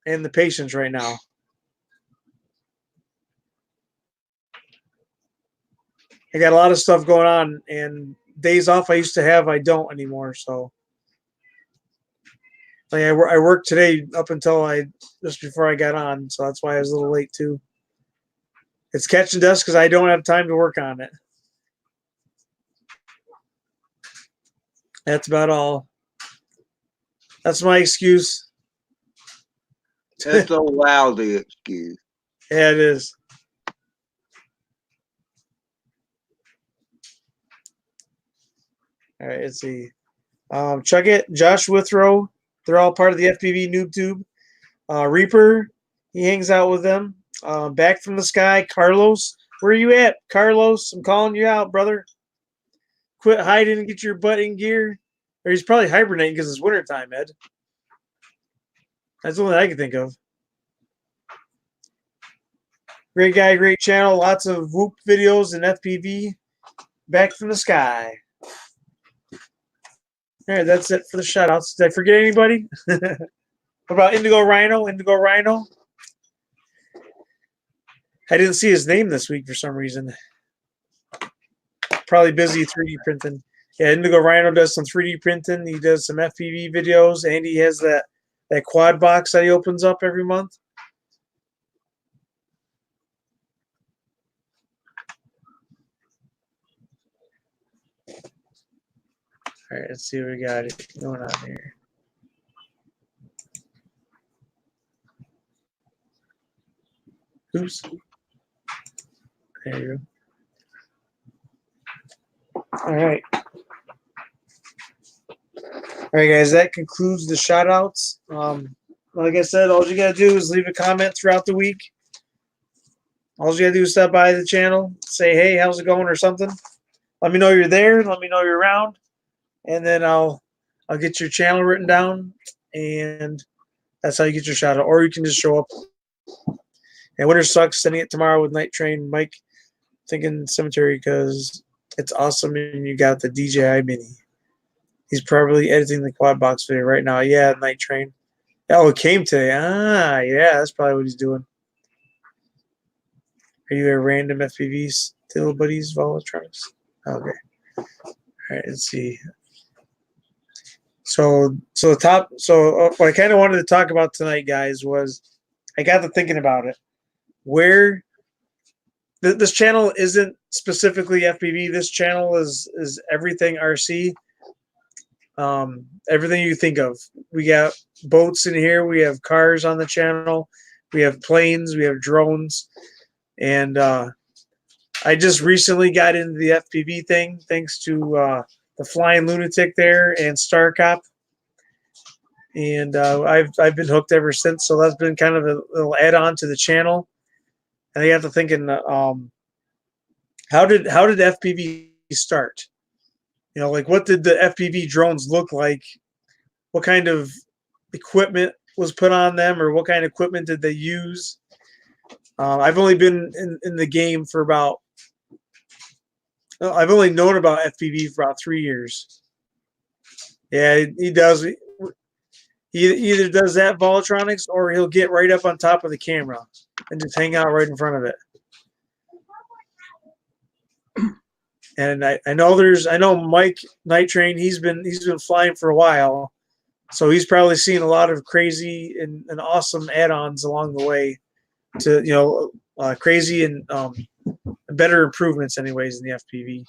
and the patience right now. I got a lot of stuff going on, and days off I used to have, I don't anymore. So, like I worked today up until just before I got on, so that's why I was a little late too. It's catching dust because I don't have time to work on it. That's about all. That's my excuse. That's a lousy excuse. Yeah, it is. All right, let's see. Chuck It, Josh Withrow, they're all part of the FPV Noob Tube. Reaper, he hangs out with them. Back from the Sky, Carlos. Where are you at, Carlos? I'm calling you out, brother. Quit hiding and get your butt in gear. Or he's probably hibernating because it's wintertime, Ed. That's the only I can think of. Great guy, great channel. Lots of Whoop videos and FPV. Back from the Sky. All right, that's it for the shout-outs. Did I forget anybody? What about Indigo Rhino? Indigo Rhino? I didn't see his name this week for some reason. Probably busy 3D printing. Yeah, Indigo Rhino does some 3D printing. He does some FPV videos, and he has that quad box that he opens up every month. All right, let's see what we got going on here. Oops. There you go. All right. All right, guys, that concludes the shout-outs. Like I said, all you got to do is leave a comment throughout the week. All you got to do is stop by the channel, say, hey, how's it going or something. Let me know you're there. Let me know you're around. And then I'll get your channel written down, and that's how you get your shout-out. Or you can just show up. And Winter Sucks, sending it tomorrow with Night Train. Mike, thinking Cemetery because it's awesome and you got the DJI Mini. He's probably editing the quad box video right now. Yeah, Night Train. Oh, it came today. Ah, yeah, that's probably what he's doing. Are you a random FPV still buddies of electronics? Okay. All right, let's see. So what I kind of wanted to talk about tonight, guys, was I got to thinking about it. Where this channel isn't specifically FPV. This channel is everything RC. Everything you think of. We got boats in here. We have cars on the channel. We have planes. We have drones. And I just recently got into the FPV thing thanks to the Flying Lunatic there and StarCop. And I've been hooked ever since. So that's been kind of a little add-on to the channel. And I got to thinking, how did FPV start? You know, like what did the FPV drones look like? What kind of equipment was put on them, or what kind of equipment did they use? I've only been in the game for about. I've only known about FPV for about 3 years. Yeah, he does. He either does that Volatronics, or he'll get right up on top of the camera and just hang out right in front of it. And I know Mike Night Train. He's been flying for a while, so he's probably seen a lot of crazy and awesome add-ons along the way to crazy and better improvements, anyways, in the FPV.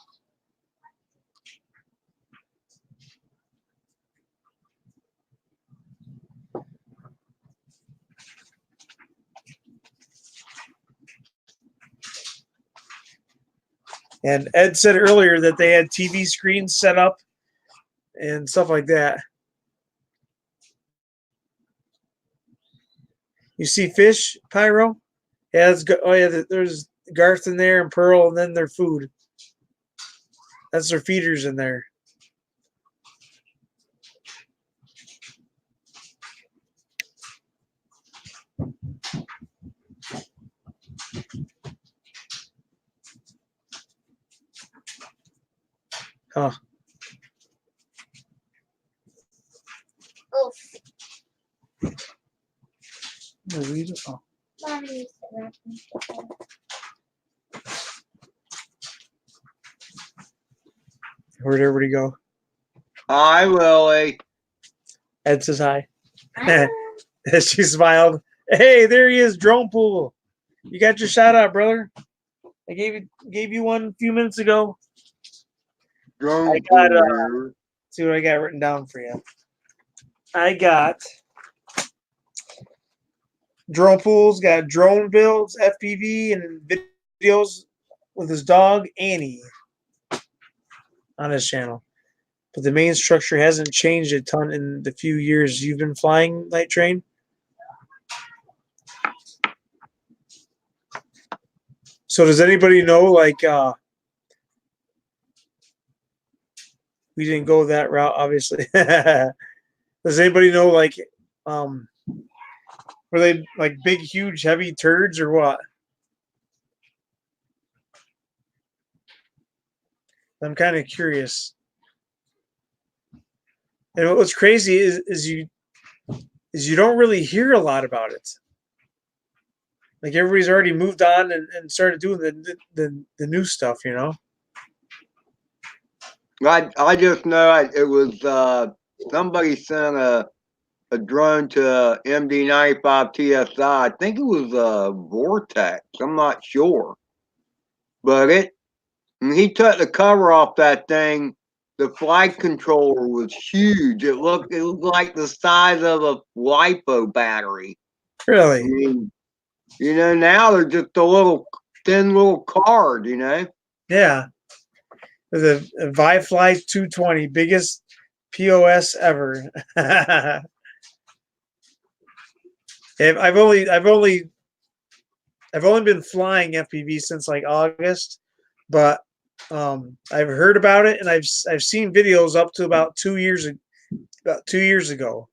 And Ed said earlier that they had TV screens set up and stuff like that. You see fish, Pyro? Yeah, oh yeah, there's Garth in there and Pearl, and then their food. That's their feeders in there. Huh. Oh, Oh. Mommy used to wrap them. Where'd everybody go? Hi, Willie. Ed says hi. Ah, She smiled. Hey, there he is, Drone Pool. You got your shout out, brother. I gave you one a few minutes ago. Drone I got pool. see what I got written down for you. I got Drone Pool's got drone builds, FPV, and videos with his dog Annie on his channel. But the main structure hasn't changed a ton in the few years you've been flying Night Train. So does anybody know, like, we didn't go that route, obviously. Does anybody know, like, were they like big, huge, heavy turds or what? I'm kind of curious. And what's crazy is you don't really hear a lot about it. Like everybody's already moved on and started doing the new stuff, you know. I just know it was somebody sent a drone to MD-95 TSI. I think it was a Vortex. I'm not sure, but when he took the cover off that thing, the flight controller was huge. It looked like the size of a lipo battery. I Really? mean, now they're just a thin little card. Yeah. The Vifly 220, biggest POS ever. I've only been flying FPV since like August, but I've heard about it and I've seen videos up to about 2 years ago.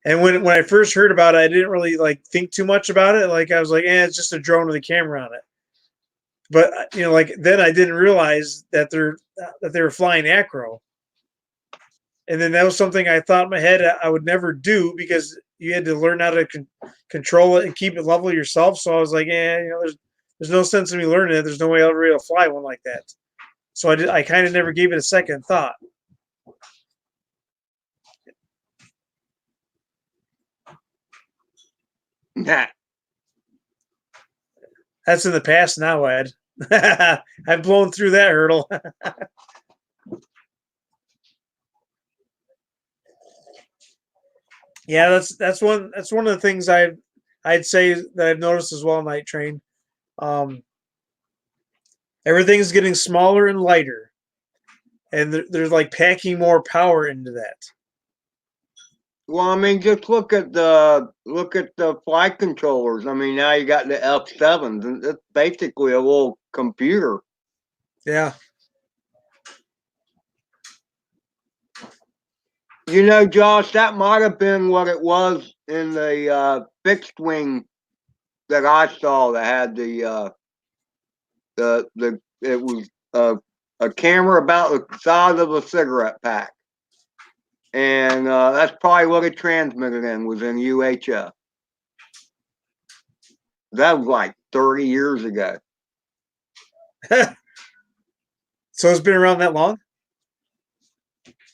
And when I first heard about it, I didn't really like think too much about it. Like I was like, it's just a drone with a camera on it. But like then I didn't realize that they were flying acro. And then that was something I thought in my head I would never do because you had to learn how to control it and keep it level yourself. So I was like, there's no sense in me learning it. There's no way I'll be able to fly one like that. So I kind of never gave it a second thought. Nah. That's in the past now, Ed. I've blown through that hurdle. Yeah, that's one of the things I'd say that I've noticed as well, Night Train. Everything's getting smaller and lighter, and they're like packing more power into that. Well, I mean, just look at the flight controllers. I mean, now you got the F7s, and it's basically a little computer. Yeah. Josh, that might have been what it was in the fixed wing that I saw that had it was a camera about the size of a cigarette pack, and that's probably what it transmitted in was in UHF. That was like 30 years ago. So it's been around that long?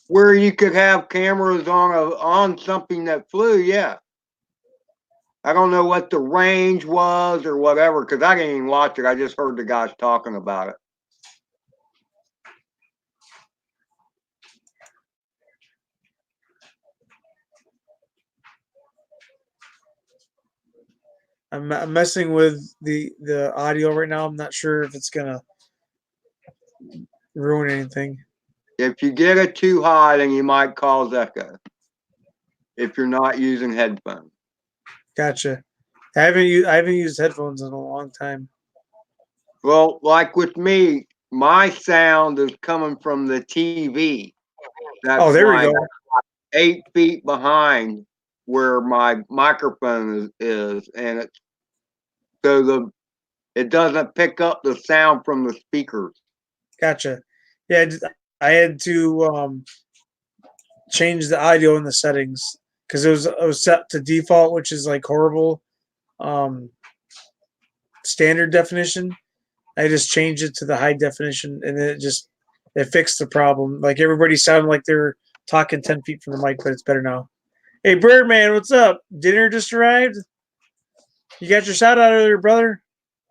Where you could have cameras on something that flew, yeah. I don't know what the range was or whatever, because I didn't even watch it. I just heard the guys talking about it. I'm messing with the audio right now. I'm not sure if it's gonna ruin anything. If you get it too high, then you might cause echo. If you're not using headphones. Gotcha. I haven't used headphones in a long time. Well, like with me, my sound is coming from the TV. Oh, That's there we like go. 8 feet behind where my microphone is, and it's so it doesn't pick up the sound from the speakers. Gotcha. Yeah, I had to change the audio in the settings because it was set to default, which is like horrible um, standard definition. I just changed it to the high definition, and then it fixed the problem. Like everybody sounded like they're talking 10 feet from the mic, but it's better now. Hey, Birdman, what's up? Dinner just arrived. You got your shout out there, brother.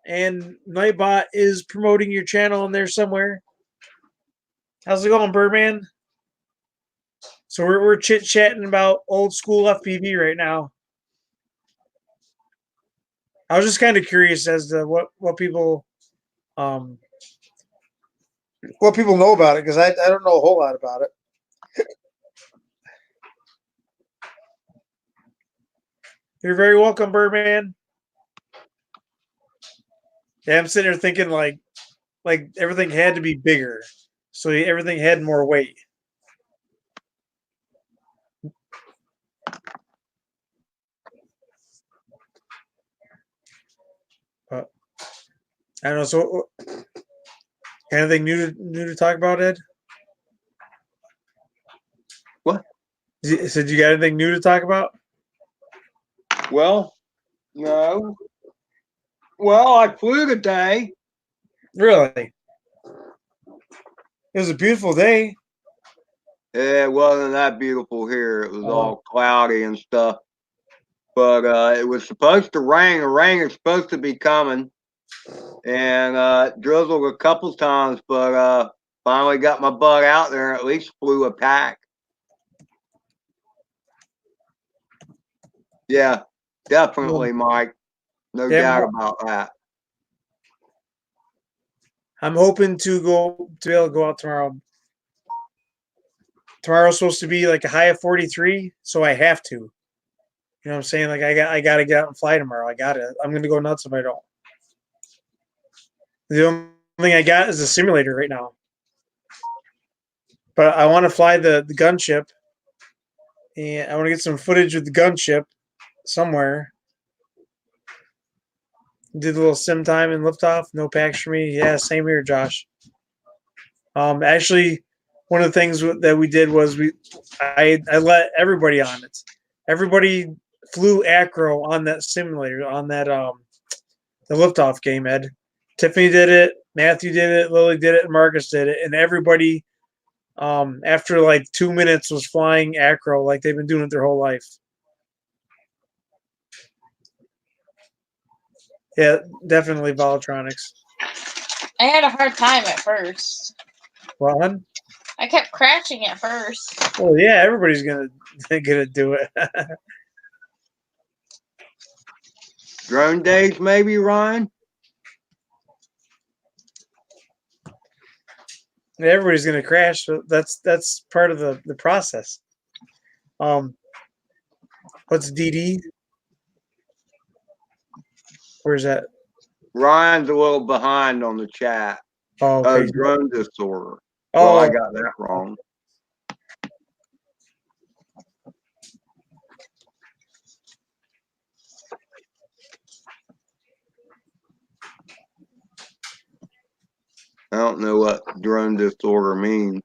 And Nightbot is promoting your channel in there somewhere. How's it going, Birdman? So we're chit chatting about old school FPV right now. I was just kind of curious as to what people know about it because I don't know a whole lot about it. You're very welcome, Birdman. Yeah, I'm sitting there thinking like everything had to be bigger, so everything had more weight. But I don't know. So, anything new to talk about, Ed? What? Said you got anything new to talk about? Well, no. Well, I flew today. Really? It was a beautiful day. It wasn't that beautiful here. It was all cloudy and stuff. But it was supposed to rain. The rain is supposed to be coming. And drizzled a couple times, but finally got my butt out there and at least flew a pack. Yeah, definitely, Mike. No doubt about that. I'm hoping to be able to go out tomorrow. Tomorrow's supposed to be like a high of 43, so I have to. You know what I'm saying? Like I got to get out and fly tomorrow. I got it. I'm gonna go nuts if I don't. The only thing I got is a simulator right now, but I want to fly the gunship, and I want to get some footage with the gunship somewhere. Did a little sim time and liftoff. No packs for me. Yeah, same here, Josh. Actually, one of the things that we did was I let everybody on it. Everybody flew acro on that simulator on that the liftoff game. Ed, Tiffany did it, Matthew did it, Lily did it, and Marcus did it, and everybody after like 2 minutes was flying acro like they've been doing it their whole life. Yeah, definitely Volatronics. I had a hard time at first. What? I kept crashing at first. Well, yeah, everybody's gonna do it. Drone days, maybe, Ryan? Everybody's gonna crash. So that's part of the process. What's DD? Where's that? Ryan's a little behind on the chat. Oh, okay. Drone disorder. Oh, well, I got that wrong. I don't know what drone disorder means.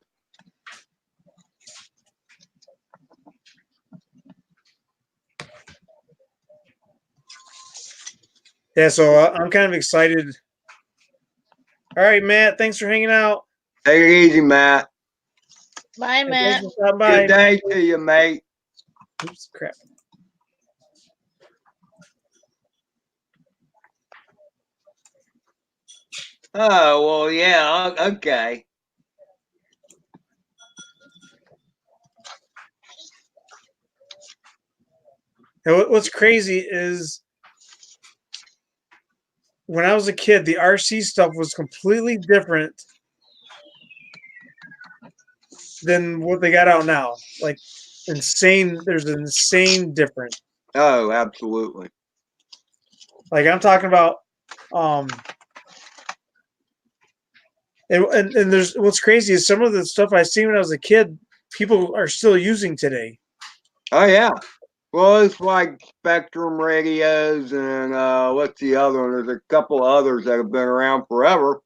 yeah. So I'm kind of excited. All right, Matt. Thanks for hanging out. Take it easy, Matt. Bye, Matt. Good day to you, mate. Oops, crap. Oh, well, yeah, okay. And what's crazy is when I was a kid, the RC stuff was completely different than what they got out now. Like insane. There's an insane difference. Oh, absolutely. Like I'm talking about, and there's what's crazy is some of the stuff I seen when I was a kid, people are still using today. Oh yeah. Well, it's like Spectrum radios and what's the other one? There's a couple others that have been around forever.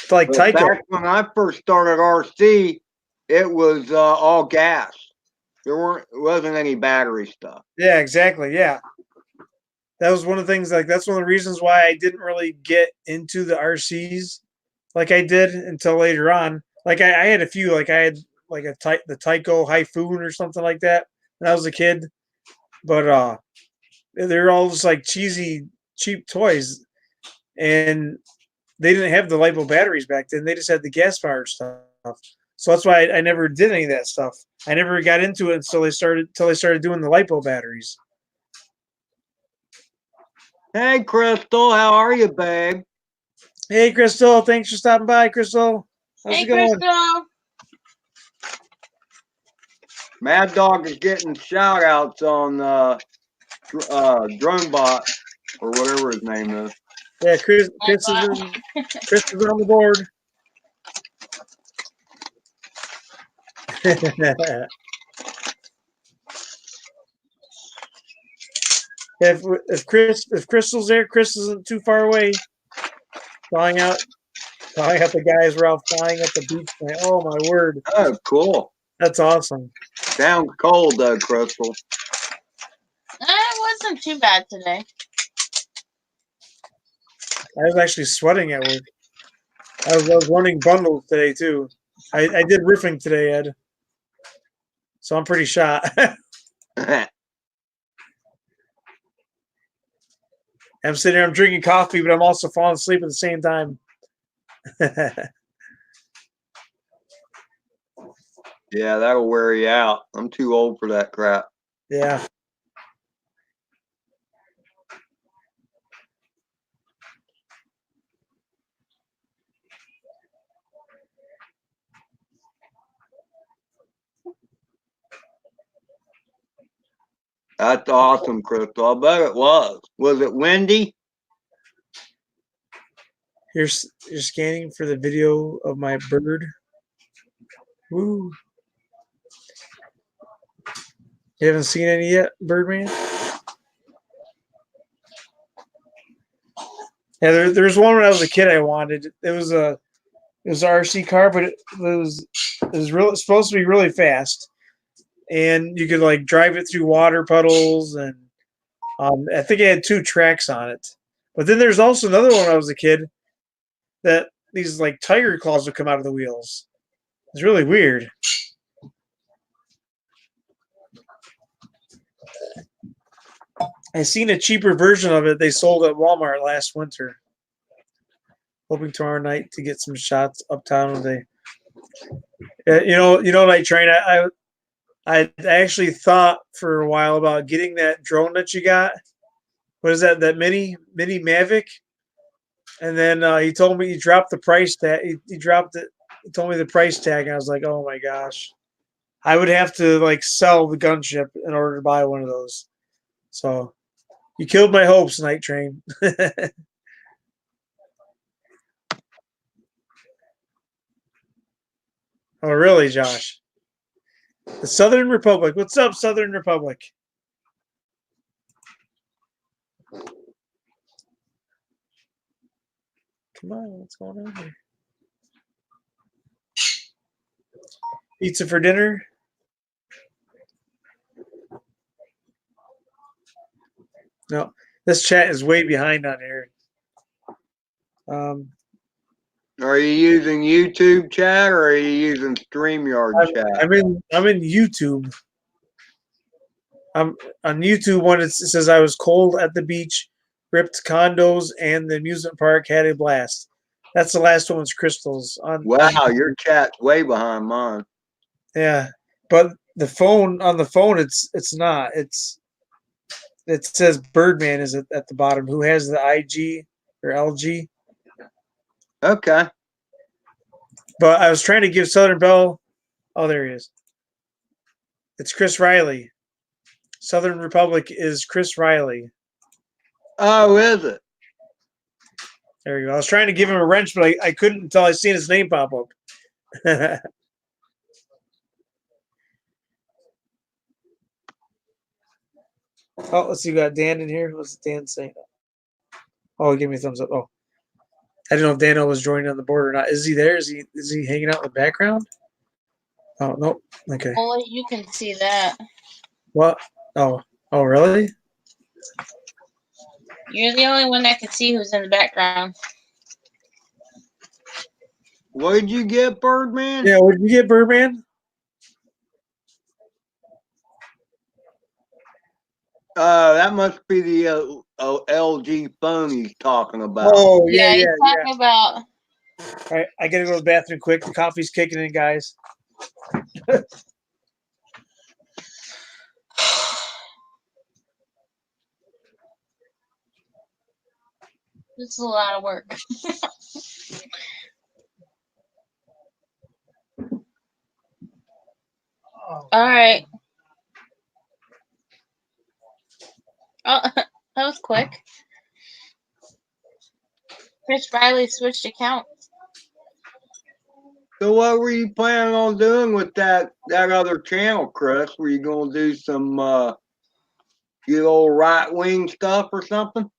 It's like But Tyco. back when I first started RC, it was all gas. Wasn't any battery stuff. Yeah, exactly. Yeah. That was one of the things, like, that's one of the reasons why I didn't really get into the RCs like I did until later on. Like, I had a few, like, I had, like, the Tyco Hyphoon or something like that when I was a kid. But they're all just, like, cheesy, cheap toys. And they didn't have the LiPo batteries back then. They just had the gas-powered stuff. So that's why I never did any of that stuff. I never got into it until they started doing the LiPo batteries. Hey, Crystal, how are you, babe? Hey, Crystal. Thanks for stopping by, Crystal. How's Hey, it going? Crystal. Mad Dog is getting shout outs on DroneBot or whatever his name is. Yeah, Chris is on the board. if Crystal's there, Chris isn't too far away. Flying out the guys were out flying at the beach. Oh my word, Oh, cool. that's awesome. Sounds cold though, Crystal. It wasn't too bad today. I was actually sweating at work. I was running bundles today too. I did roofing today, Ed. So I'm pretty shot. I'm sitting here, I'm drinking coffee, but I'm also falling asleep at the same time. Yeah, that'll wear you out. I'm too old for that crap. Yeah. That's awesome, Crystal. I bet it was. Was it windy? You're scanning for the video of my bird. Woo. You haven't seen any yet, Birdman? Yeah, there's one when I was a kid I wanted. It was an RC car, but it was supposed to be really fast, and you could like drive it through water puddles, and I think it had 2 tracks on it. But then there's also another one when I was a kid that these like tiger claws would come out of the wheels. It's really weird. I seen a cheaper version of it they sold at Walmart last winter. Hoping tomorrow night to get some shots uptown today. You know, Night Train. I actually thought for a while about getting that drone that you got. What is that? That mini Mavic? And then he told me he dropped the price tag. He dropped it. He told me the price tag, and I was like, oh my gosh, I would have to like sell the gunship in order to buy one of those. So you killed my hopes, Night Train. Oh, really, Josh? The Southern Republic. What's up, Southern Republic? Come on, what's going on here? Pizza for dinner? No, this chat is way behind on here. Are you using YouTube chat or are you using StreamYard chat? I'm in YouTube. I'm on YouTube when it says I was cold at the beach, ripped condos, and the amusement park had a blast. That's the last one's Crystals. Wow, your chat's way behind mine. Yeah, but the phone it's not. It says Birdman is at the bottom. Who has the IG? or LG. Okay. But I was trying to give Southern Belle. Oh, there he is. It's Chris Riley. Southern Republic is Chris Riley. Oh, is it? There you go. I was trying to give him a wrench, but I couldn't until I seen his name pop up. Oh, let's see. We got Dan in here. What's Dan saying? Oh, give me a thumbs up. Oh, I didn't know if Daniel was joining on the board or not. Is he there? Is he hanging out in the background? Oh, nope. Okay. Only you can see that. What? Oh, really? You're the only one that can see who's in the background. What did you get, Birdman? Yeah. What did you get, Birdman? That must be the LG phone he's talking about. Oh, Yeah, yeah. he's talking about. All right, I gotta go to the bathroom quick. The coffee's kicking in, guys. This is a lot of work. All right. Oh, that was quick. Chris Riley switched accounts. So what were you planning on doing with that other channel, Chris? Were you gonna do some good old right wing stuff or something?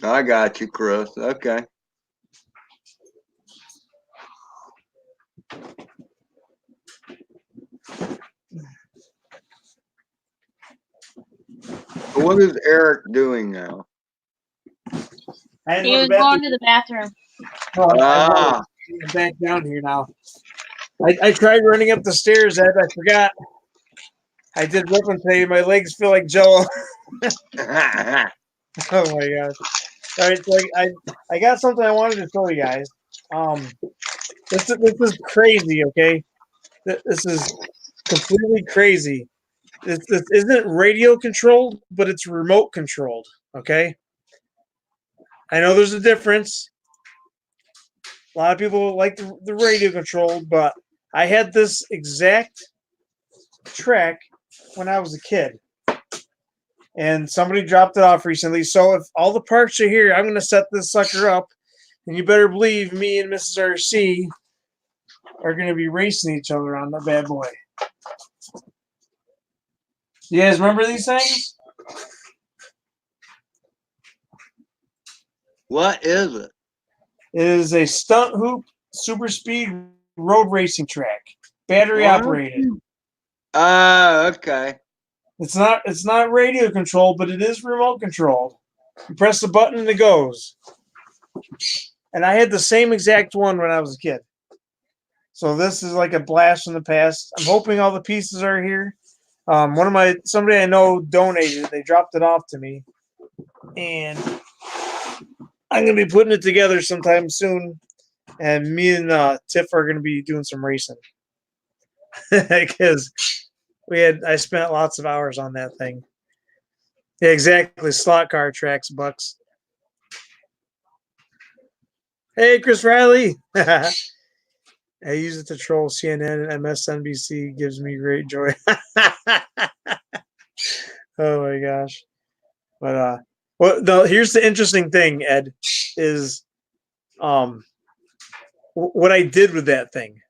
I got you, Chris. Okay. What is Eric doing now? He was going to the bathroom. Ah, I'm back down here now. I tried running up the stairs, Ed. I forgot. I did ripping today. My legs feel like jello. Oh my gosh! All right, so I got something I wanted to show you guys. This is crazy. Okay, this is completely crazy. This isn't radio controlled, but it's remote controlled. Okay, I know there's a difference. A lot of people like the radio controlled, but I had this exact track when I was a kid. And somebody dropped it off recently. So if all the parts are here, I'm going to set this sucker up. And you better believe me and Mrs. RC are going to be racing each other on the bad boy. You guys remember these things? what is it? It is a stunt hoop super speed road racing track. Battery operated. Okay. It's not radio controlled, but it is remote controlled. You press the button and it goes. And I had the same exact one when I was a kid. So this is like a blast from the past. I'm hoping all the pieces are here. Somebody I know donated it. They dropped it off to me. And I'm gonna be putting it together sometime soon. And me and Tiff are gonna be doing some racing. Because I spent lots of hours on that thing. Yeah, exactly. Slot car tracks, bucks. Hey, Chris Riley. I use it to troll CNN and MSNBC. Gives me great joy. Oh my gosh. But here's the interesting thing, Ed, is what I did with that thing.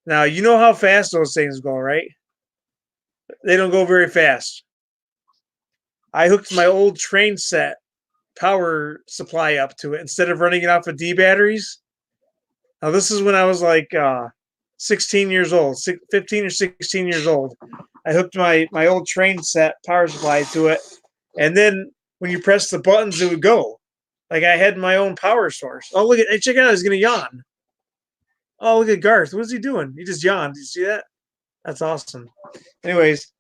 Now you know how fast those things go, right? They don't go very fast. I hooked my old train set power supply up to it instead of running it off of D batteries. Now this is when I was like 16 years old, 15 or 16 years old. I hooked my old train set power supply to it, and then when you press the buttons, it would go. Like I had my own power source. Oh look at! Hey, check it out! He's gonna yawn. Oh look at Garth. What is he doing? He just yawned. Did you see that? That's awesome. Anyways,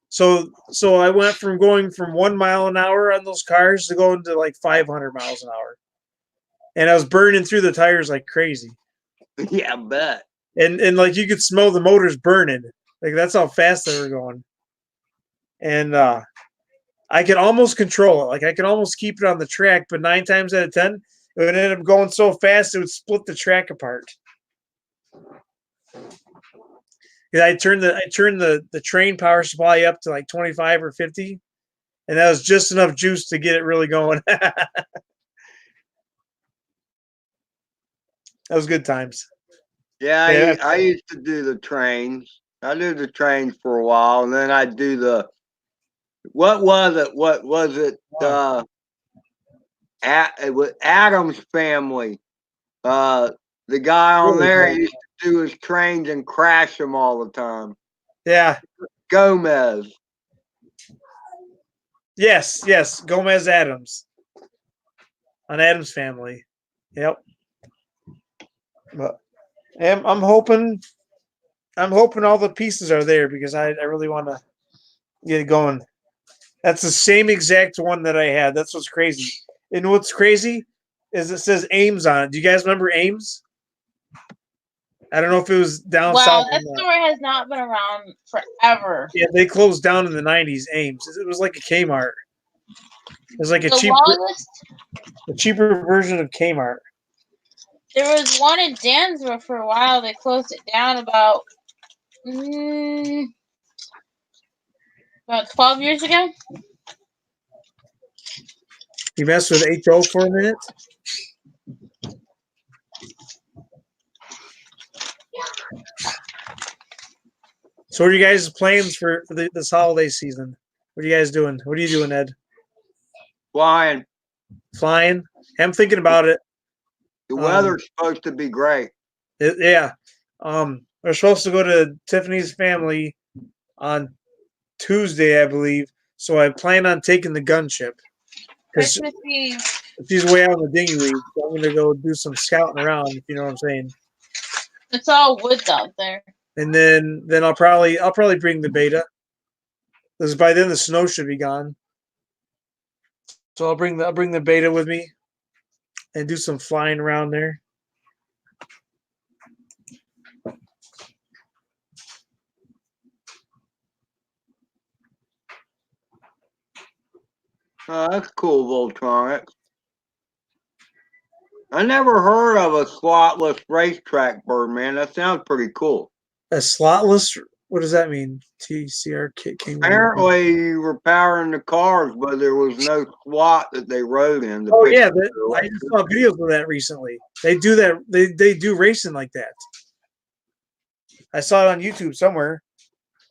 so I went from going from 1 mile an hour on those cars to going to like 500 miles an hour, and I was burning through the tires like crazy. Yeah, I bet. And like you could smell the motors burning. Like that's how fast they were going. And I could almost control it. Like I could almost keep it on the track, but 9 times out of 10, it would end up going so fast it would split the track apart. Yeah, I turned the train power supply up to like 25 or 50, and that was just enough juice to get it really going. That was good times. Yeah, Yeah. I used to do the trains. I did the trains for a while, and then I do the what was it? What was it? It was Adam's Family. The guy on there used to do his trains and crash them all the time. Yeah. Gomez. Yes. Gomez Adams. On Adam's Family. Yep. But I'm hoping all the pieces are there because I really want to get it going. That's the same exact one that I had. That's what's crazy. And what's crazy is it says Ames on it. Do you guys remember Ames? I don't know if it was down south. That store has not been around forever. Yeah, they closed down in the 90s, Ames. It was like a Kmart. It was like a cheaper version of Kmart. There was one in Dansville for a while. They closed it down about 12 years ago. You messed with HO for a minute? So what are you guys' plans for this holiday season? What are you guys doing? What are you doing, Ed? Flying. Flying? I'm thinking about it. The weather's supposed to be great. Yeah. We're supposed to go to Tiffany's family on Tuesday, I believe. So I plan on taking the gunship. Christmas Eve. She's way out in the dinghy league, so I'm gonna go do some scouting around, if you know what I'm saying. It's all woods out there. And then I'll probably bring the beta. Because by then the snow should be gone. So I'll bring the beta with me and do some flying around there. Oh, that's cool, Voltronic. I never heard of a slotless racetrack bird, man. That sounds pretty cool. A slotless? What does that mean? TCRK. Apparently, you were powering the cars, but there was no slot that they rode in. Oh yeah, I just saw videos of that recently. They do that. They do racing like that. I saw it on YouTube somewhere.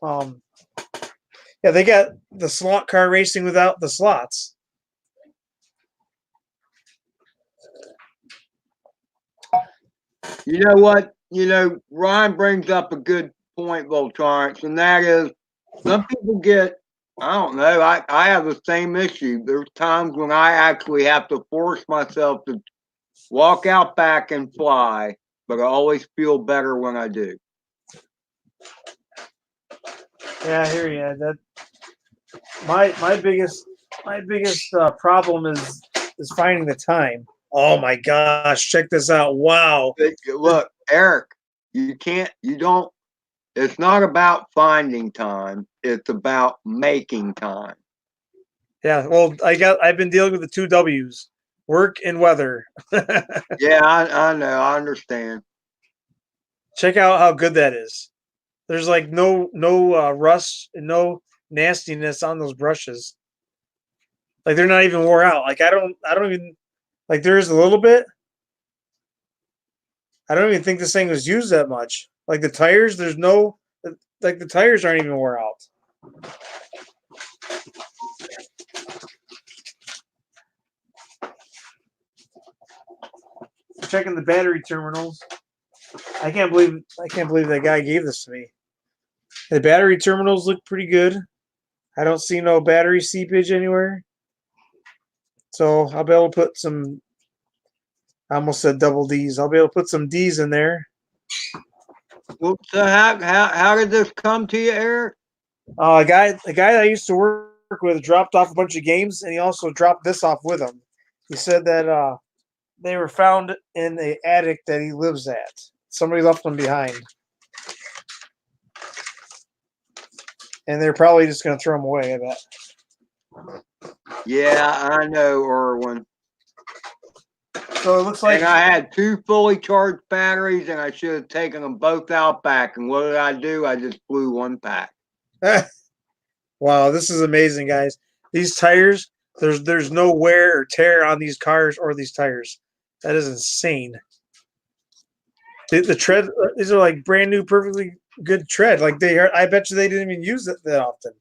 Yeah, they got the slot car racing without the slots. You know what? Ryan brings up a good point, Voltronics, and that is some people get, I don't know, I have the same issue. There's times when I actually have to force myself to walk out back and fly, but I always feel better when I do. Yeah, I hear you. That my biggest problem is finding the time. Oh my gosh, check this out. Wow. Look, Eric, it's not about finding time. It's about making time. Yeah, well, I've been dealing with the 2 W's, work and weather. Yeah, I know. I understand. Check out how good that is. There's like no rust and no nastiness on those brushes. Like they're not even wore out. Like I don't even like there is a little bit. I don't even think this thing was used that much. Like the tires, the tires aren't even wore out. Checking the battery terminals. I can't believe that guy gave this to me. The battery terminals look pretty good. I don't see no battery seepage anywhere. So I'll be able to put some. I almost said double D's. I'll be able to put some D's in there. Well, so how did this come to you, Eric? A guy that I used to work with dropped off a bunch of games, and he also dropped this off with him. He said that they were found in the attic that he lives at. Somebody left them behind, and they're probably just going to throw them away. I bet. Yeah, I know, Irwin. So it looks like And I had 2 fully charged batteries, and I should have taken them both out back. And what did I do? I just blew 1 pack. wow, this is amazing, guys. These tires, there's no wear or tear on these cars or these tires. That is insane. The tread, these are like brand new, perfectly good tread. Like they are, I bet you they didn't even use it that often.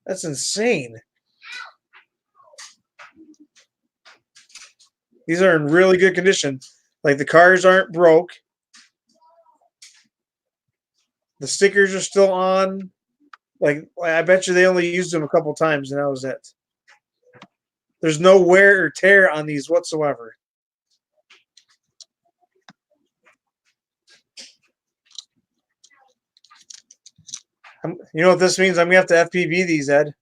That's insane. These are in really good condition. Like the cars aren't broke. The stickers are still on. Like I bet you they only used them a couple times and that was it. There's no wear or tear on these whatsoever. You know what this means? I'm gonna have to FPV these, Ed.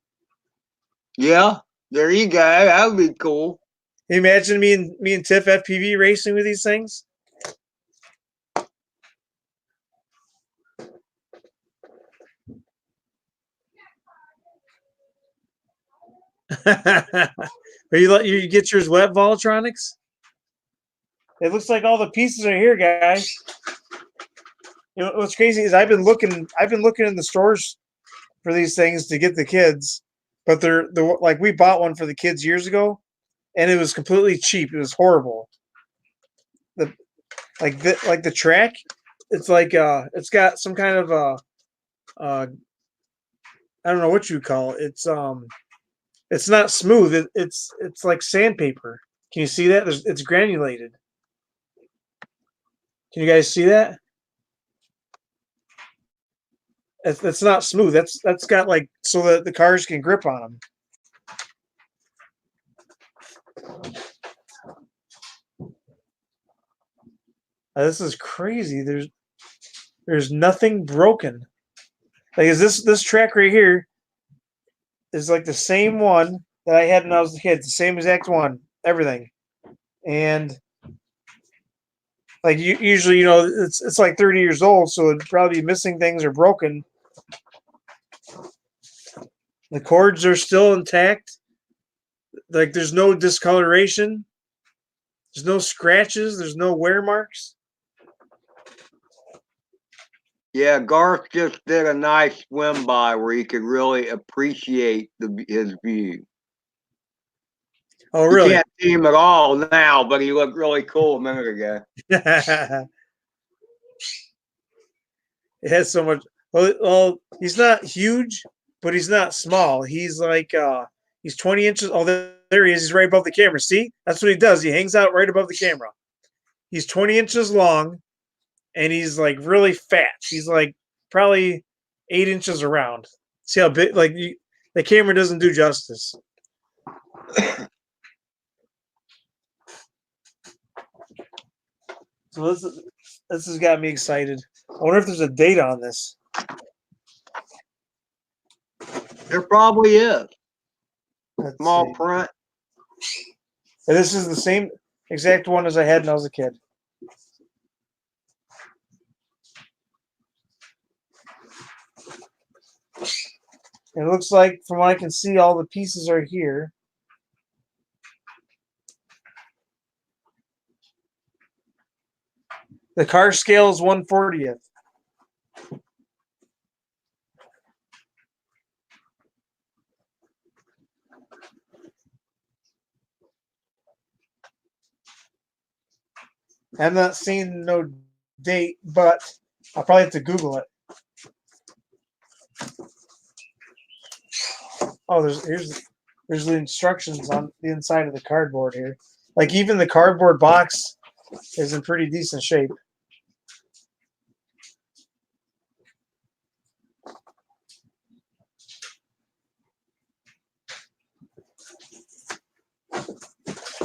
Yeah, there you go. That would be cool. Can you imagine me and Tiff FPV racing with these things? you get yours wet, Voltronics? It looks like all the pieces are here, guys. You know what's crazy is I've been looking in the stores for these things to get the kids, but they're like we bought one for the kids years ago, and it was completely cheap. It was horrible. Like the track, it's like it's got some kind of I don't know what you call it. It's not smooth. It's like sandpaper. Can you see that? It's granulated. Can you guys see that? It's not smooth. That's got like so that the cars can grip on them. This is crazy. There's nothing broken. Like is this track right here is like the same one that I had when I was a kid. The same exact one. Everything. And like usually, you know, it's like 30 years old, so it'd probably be missing things or broken. The cords are still intact. Like there's no discoloration. There's no scratches. There's no wear marks. Yeah, Garth just did a nice swim by where you could really appreciate his view. Oh, You really? can't see him at all now, but he looked really cool a minute ago. It has so much. Well, he's not huge, but he's not small. He's like he's 20 inches. Oh, there he is. He's right above the camera. See, that's what he does. He hangs out right above the camera. He's 20 inches long, and he's like really fat. He's like probably 8 inches around. See how big? Like the camera doesn't do justice. So this has got me excited. I wonder if there's a date on this. There probably is. Let's Small see. print. And this is the same exact one as I had when I was a kid. It looks like, from what I can see, all the pieces are here. The car scale is 1/40th. I'm not seeing no date, but I'll probably have to Google it. Oh, there's the instructions on the inside of the cardboard here. Like even the cardboard box is in pretty decent shape.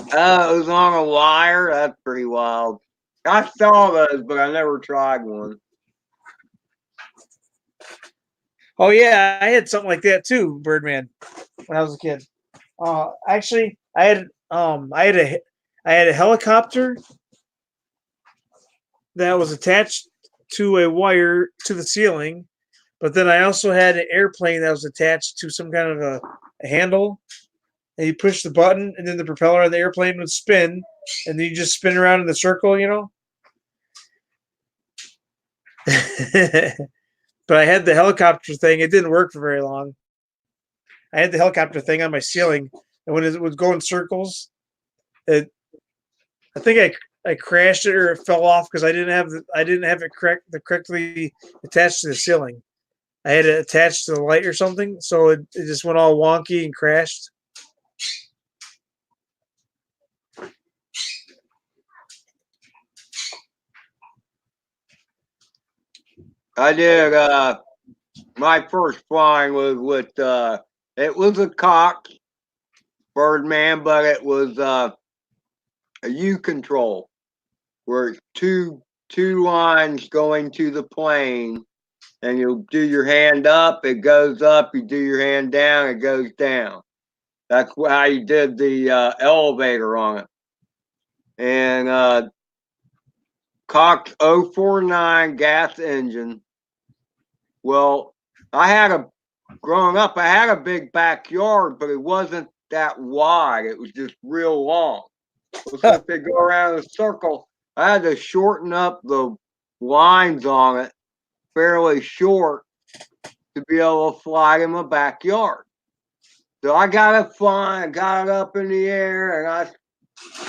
It was on a wire. That's pretty wild. I saw those, but I never tried one. Oh yeah, I had something like that too, Birdman, when I was a kid. Actually, I had a helicopter that was attached to a wire to the ceiling, but then I also had an airplane that was attached to some kind of a handle, and you push the button, and then the propeller on the airplane would spin, and then you just spin around in the circle, you know. But I had the helicopter thing. It didn't work for very long. I had the helicopter thing on my ceiling, and when it would go in circles, I think I crashed it or it fell off because I didn't have it correctly attached to the ceiling. I had it attached to the light or something, so it just went all wonky and crashed. I did. My first flying was with. It was a Cox Birdman, but it was a U control where it's two lines going to the plane, and you do your hand up, it goes up. You do your hand down, it goes down. That's how you did the elevator on it. And Cox 049 gas engine. Well, growing up, I had a big backyard, but it wasn't that wide. It was just real long. So if they go around in a circle, I had to shorten up the lines on it fairly short to be able to fly in my backyard. So I got it flying, got it up in the air, and I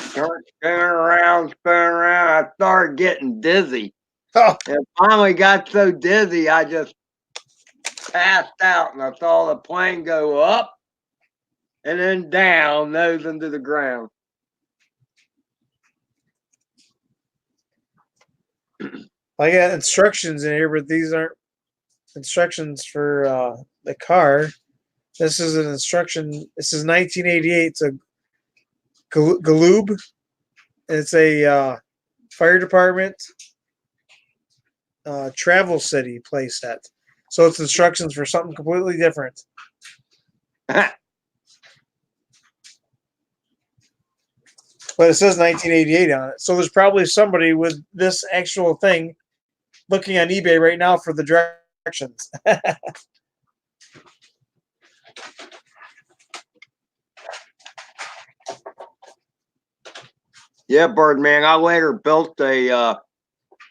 started spinning around. I started getting dizzy. Oh. And finally got so dizzy, I just passed out, and I saw the plane go up and then down, nose into the ground. I got instructions in here, but these aren't instructions for the car. This is an instruction. This is 1988. It's a Galoob. It's a fire department travel city playset. So it's instructions for something completely different. But it says 1988 on it. So there's probably somebody with this actual thing looking on eBay right now for the directions. Yeah, Birdman. I later built a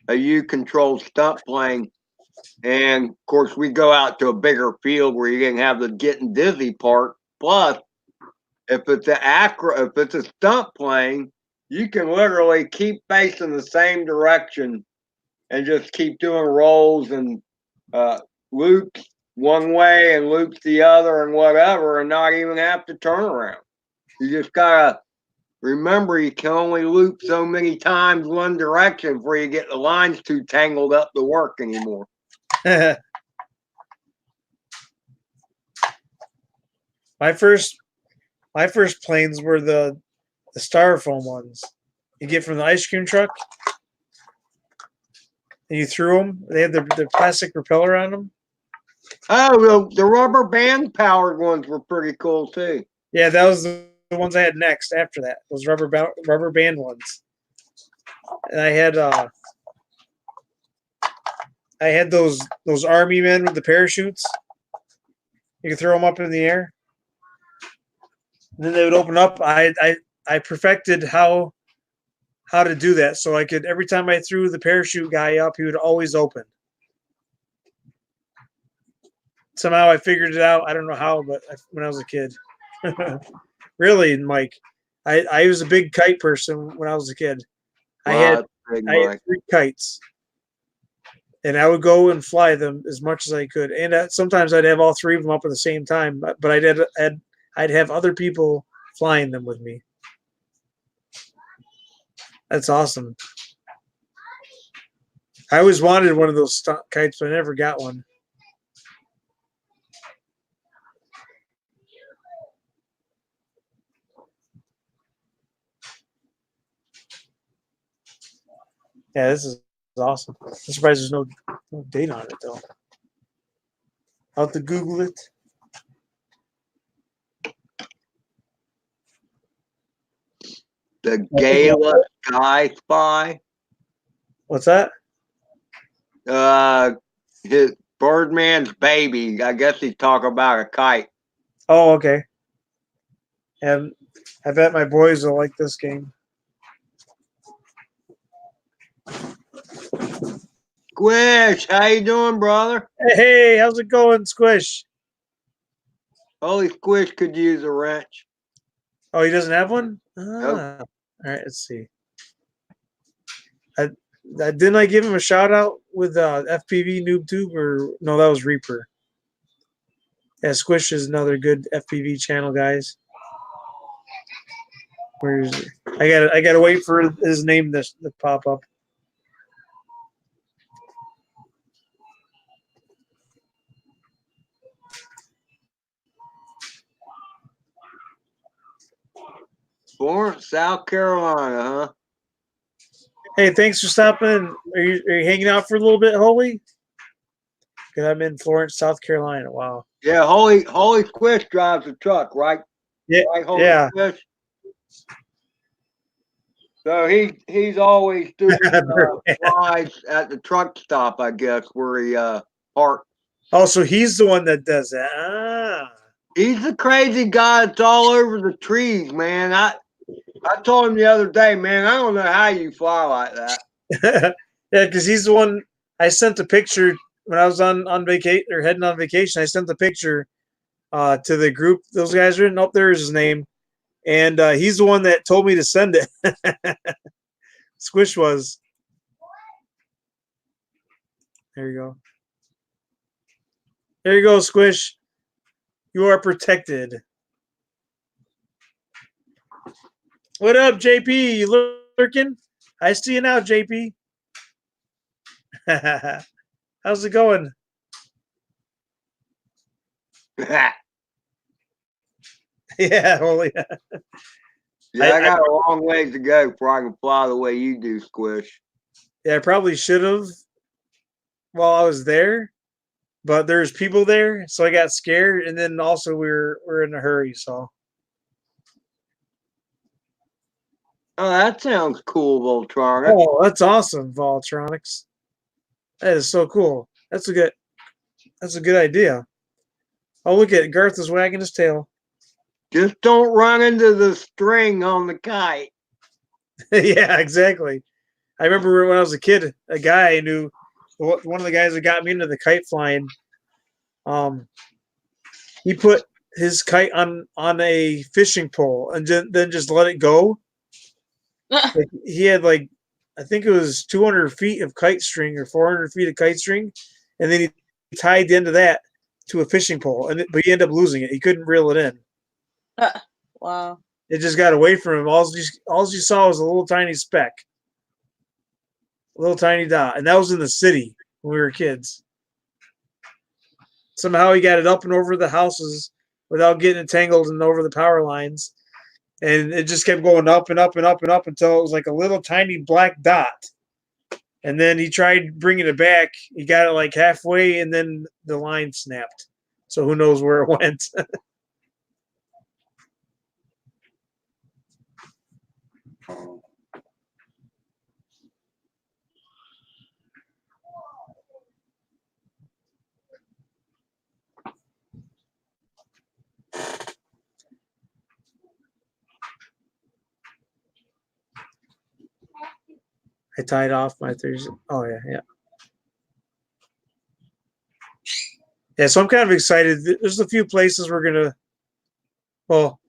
U-controlled stunt plane, and of course we go out to a bigger field where you can have the getting dizzy part. Plus, if it's a stunt plane, you can literally keep facing the same direction and just keep doing rolls and loops one way and loops the other and whatever, and not even have to turn around. You just gotta remember you can only loop so many times one direction before you get the lines too tangled up to work anymore. My first planes were the styrofoam ones you get from the ice cream truck, and you threw them. They had the plastic propeller on them. Oh, the rubber band powered ones were pretty cool too. Yeah, that was the ones I had next after that. Those rubber band ones. And I had those army men with the parachutes. You could throw them up in the air. And then they would open up. I perfected how to do that, so I could, every time I threw the parachute guy up, he would always open. Somehow I figured it out. I don't know how, but when I was a kid. Really, Mike, I was a big kite person when I was a kid. I had 3 kites, and I would go and fly them as much as I could. And sometimes I'd have all 3 of them up at the same time, but I'd have other people flying them with me. That's awesome. I always wanted one of those kites, but I never got one. Yeah, this is awesome. I'm surprised there's no date on it though. I'll have to Google it. The Gala Sky Spy. What's that? His Birdman's baby. I guess he's talking about a kite. Oh, okay. And I bet my boys will like this game. Squish, how you doing, brother? Hey, how's it going, Squish? Holy Squish could use a wrench. Oh, he doesn't have one? Nope. All right, let's see. Didn't I give him a shout out with FPV NoobTube or no? That was Reaper. Yeah, Squish is another good FPV channel, guys. Where's it? I gotta wait for his name to pop up. Florence, South Carolina, huh? Hey, thanks for stopping. Are you hanging out for a little bit, Holy? Because I'm in Florence, South Carolina. Wow. Yeah, Holy Squish drives the truck, right? Yeah, Right, Holy yeah. Squish. So he's always doing rides at the truck stop, I guess, where he parked. Oh, so he's the one that does that. Ah. He's the crazy guy that's all over the trees, man. I told him the other day, man, I don't know how you fly like that. Yeah, because he's the one I sent a picture when I was on vacation or heading on vacation. I sent the picture to the group. Those guys written up there is his name, and he's the one that told me to send it. Squish was. There you go. There you go, Squish. You are protected. What up, JP? You lurking? I see you now, JP. How's it going? Yeah, holy. Yeah, I got a long ways to go before I can fly the way you do, Squish. Yeah, I probably should have while I was there, but there's people there, so I got scared, and then also we're in a hurry, so. Oh, that sounds cool, Voltronic. Oh, that's awesome, Voltronics. That is so cool. That's a good idea. Oh, look at Garth is wagging his tail. Just don't run into the string on the kite. Yeah, exactly. I remember when I was a kid, a guy I knew, one of the guys that got me into the kite flying. He put his kite on a fishing pole and then just let it go. Like he had I think it was 200 feet of kite string or 400 feet of kite string, and then he tied the end of that to a fishing pole, but he ended up losing it. He couldn't reel it in. Wow. It just got away from him. All you saw was a little tiny speck, a little tiny dot, and that was in the city when we were kids. Somehow he got it up and over the houses without getting entangled and over the power lines. And it just kept going up and up and up and up until it was like a little tiny black dot. And then he tried bringing it back. He got it like halfway, and then the line snapped. So who knows where it went? I tied off my Thursday. Oh yeah, yeah. Yeah, so I'm kind of excited. There's a few places we're gonna. Well,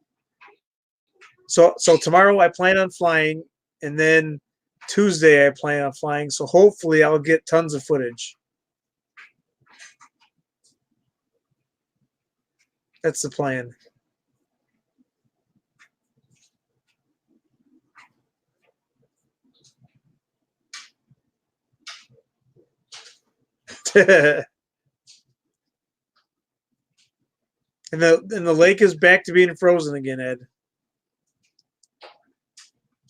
so tomorrow I plan on flying, and then Tuesday I plan on flying. So hopefully I'll get tons of footage. That's the plan. And the lake is back to being frozen again, Ed.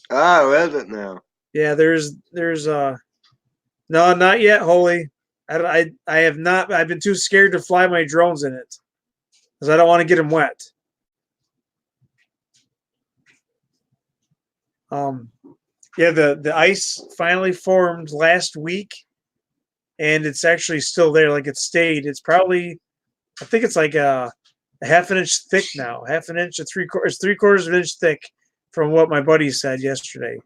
Oh, is it now? Yeah, there's no, not yet, Holy. I have not. I've been too scared to fly my drones in it because I don't want to get them wet. Yeah, the ice finally formed last week, and it's actually still there. Like it stayed. It's probably, I think it's like a half an inch thick now. Half an inch to three-quarters of an inch thick, from what my buddy said yesterday.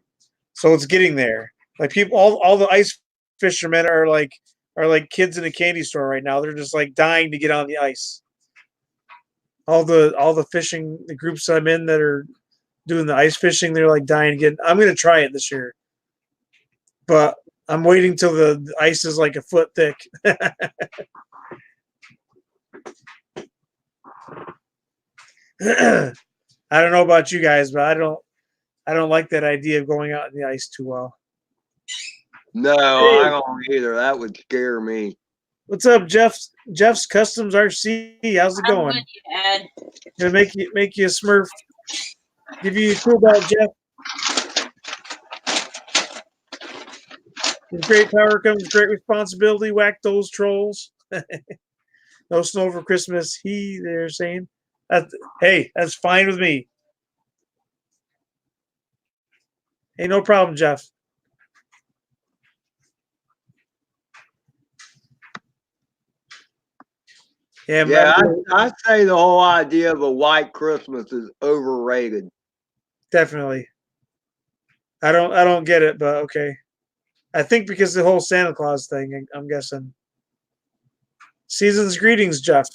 So it's getting there. Like people, all the ice fishermen are like kids in a candy store right now. They're just like dying to get on the ice. All the fishing the groups I'm in that are doing the ice fishing, they're like dying to get. I'm gonna try it this year, but I'm waiting till the ice is like a foot thick. I don't know about you guys, but I don't like that idea of going out in the ice too well. No, I don't either. That would scare me. What's up, Jeff? Jeff's Customs RC. How's it going? Good, Ed. Gonna make you a Smurf. Give you a cool belt, Jeff. With great power comes great responsibility. Whack those trolls. No snow for Christmas. They're saying. Hey, that's fine with me. Hey, no problem, Jeff. Yeah, I say the whole idea of a white Christmas is overrated. Definitely. I don't get it, but okay. I think because the whole Santa Claus thing, I'm guessing. Season's greetings, Jeff.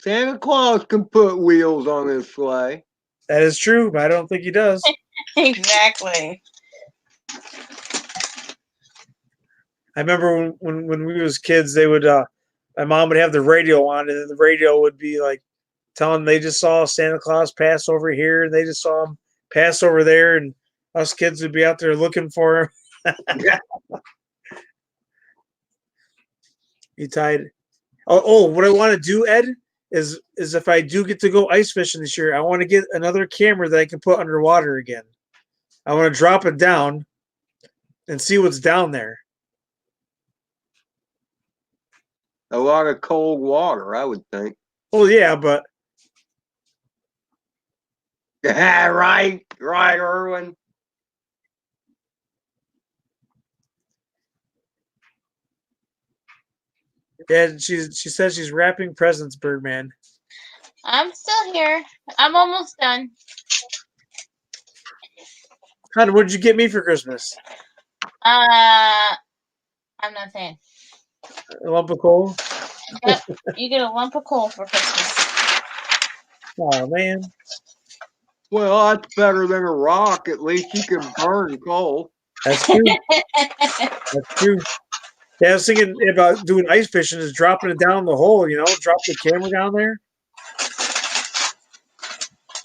Santa Claus can put wheels on his sleigh. That is true, but I don't think he does. Exactly. I remember when we was kids, they would my mom would have the radio on, and the radio would be like telling they just saw Santa Claus pass over here, and they just saw him pass over there, and us kids would be out there looking for him. You tied. Oh, what I want to do, Ed, is if I do get to go ice fishing this year, I want to get another camera that I can put underwater again. I want to drop it down and see what's down there. A lot of cold water, I would think. Oh yeah, but Yeah, right, Erwin. yeah, she says she's wrapping presents, Birdman. I'm still here. I'm almost done. Hon, what did you get me for Christmas? I'm not saying. A lump of coal? Yep, you get a lump of coal for Christmas. Oh man. Well, that's better than a rock. At least you can burn coal. That's true. That's true. Yeah, I was thinking about doing ice fishing, is dropping it down the hole, drop the camera down there.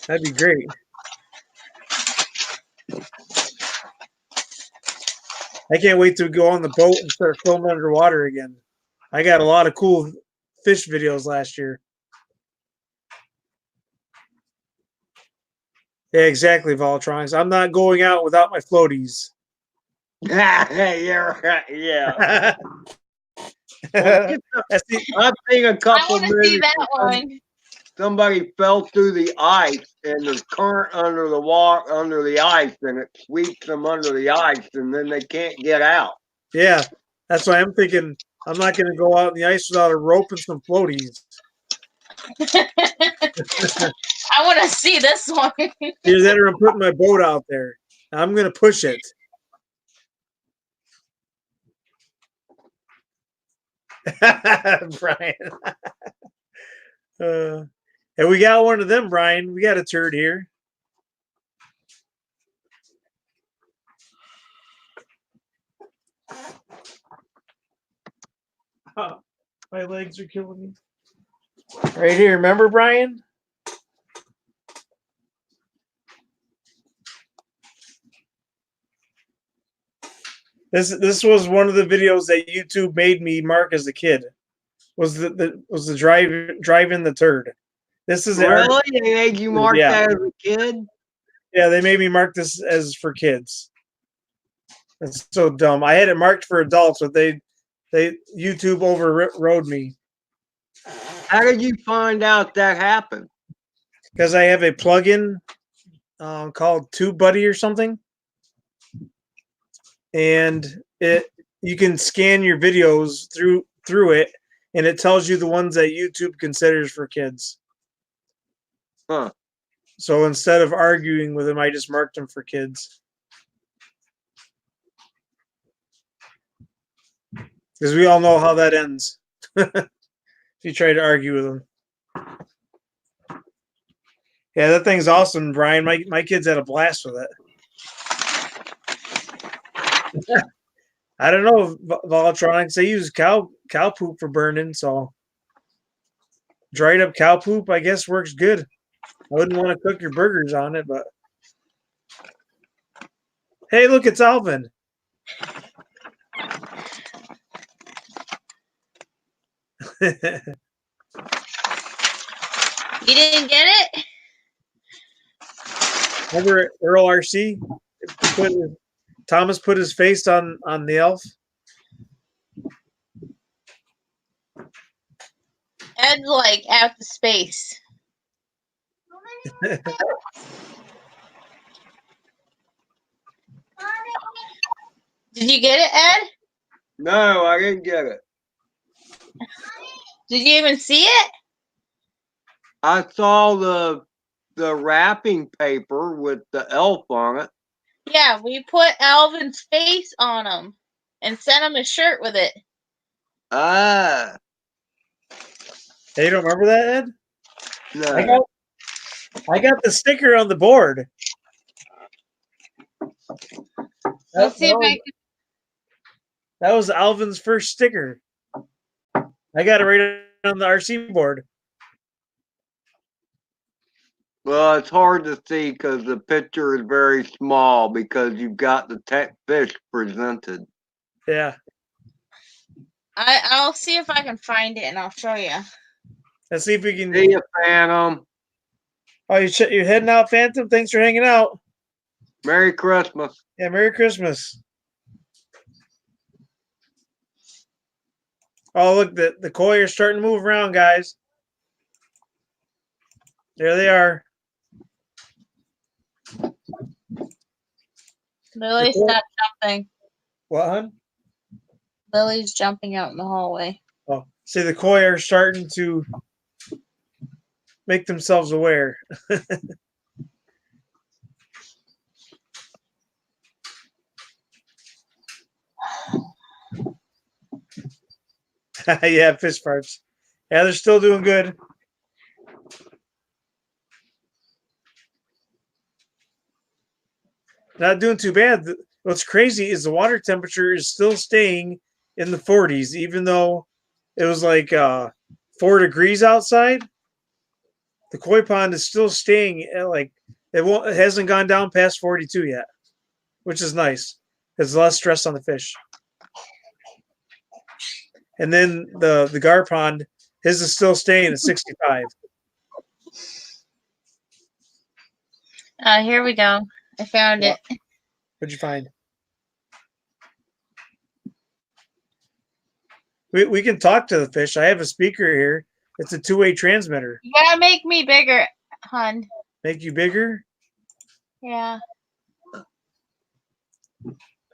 That'd be great. I can't wait to go on the boat and start filming underwater again. I got a lot of cool fish videos last year. Yeah, exactly, Voltronics. I'm not going out without my floaties. Yeah. I've seen a couple I want to see that one. Somebody fell through the ice, and there's current under the water, under the ice, and it sweeps them under the ice, and then they can't get out. Yeah, that's why I'm thinking I'm not going to go out in the ice without a rope and some floaties. I want to see this one. Either that or I'm putting my boat out there. I'm going to push it. Brian. And we got one of them, Brian. We got a turd here. Oh, my legs are killing me. Right here. Remember, Brian? This was one of the videos that YouTube made me mark as a kid. Was the driving the turd. This is Really? They made you mark Yeah. that as a kid? Yeah, they made me mark this as for kids. It's so dumb. I had it marked for adults, but they YouTube overrode me How did you find out that happened? because I have a plugin called TubeBuddy or something, and you can scan your videos through it, and it tells you the ones that YouTube considers for kids. Huh. So instead of arguing with them, I just marked them for kids. Because we all know how that ends. If you try to argue with them. Yeah, that thing's awesome, Brian. My kids had a blast with it. I don't know, Volatronix. They use cow poop for burning, so dried up cow poop, I guess, works good. I wouldn't want to cook your burgers on it, but hey, look, it's Alvin. You didn't get it? Remember Earl RC? Thomas put his face on the elf. Ed's like out to space. Did you get it, Ed? No, I didn't get it. Did you even see it? I saw the wrapping paper with the elf on it. Yeah, we put Alvin's face on him and sent him a shirt with it. Ah, Hey, you don't remember that, Ed? no. I got the sticker on the board. Let's see if I can. That was Alvin's first sticker. I got it right on the RC board. Well, it's hard to see because the picture is very small because you've got the tech fish presented. Yeah. I'll see if I can find it and I'll show you. Let's see if we can. See you, Phantom. Oh, you're heading out, Phantom? Thanks for hanging out. Merry Christmas. Yeah, Merry Christmas. Oh, look, the koi are starting to move around, guys. There they are. Lily, stop jumping. What, hon? Lily's jumping out in the hallway. Oh, see, the koi are starting to make themselves aware. Yeah, fish farts. Yeah, they're still doing good. Not doing too bad. What's crazy is the water temperature is still staying in the 40s, even though it was like 4 degrees outside. The koi pond is still staying at like it hasn't gone down past 42 yet, which is nice. There's less stress on the fish. And then the gar pond, his is still staying at 65. Here we go. I found it. What'd you find? We can talk to the fish. I have a speaker here. It's a two-way transmitter. You gotta make me bigger, hun. Make you bigger? Yeah.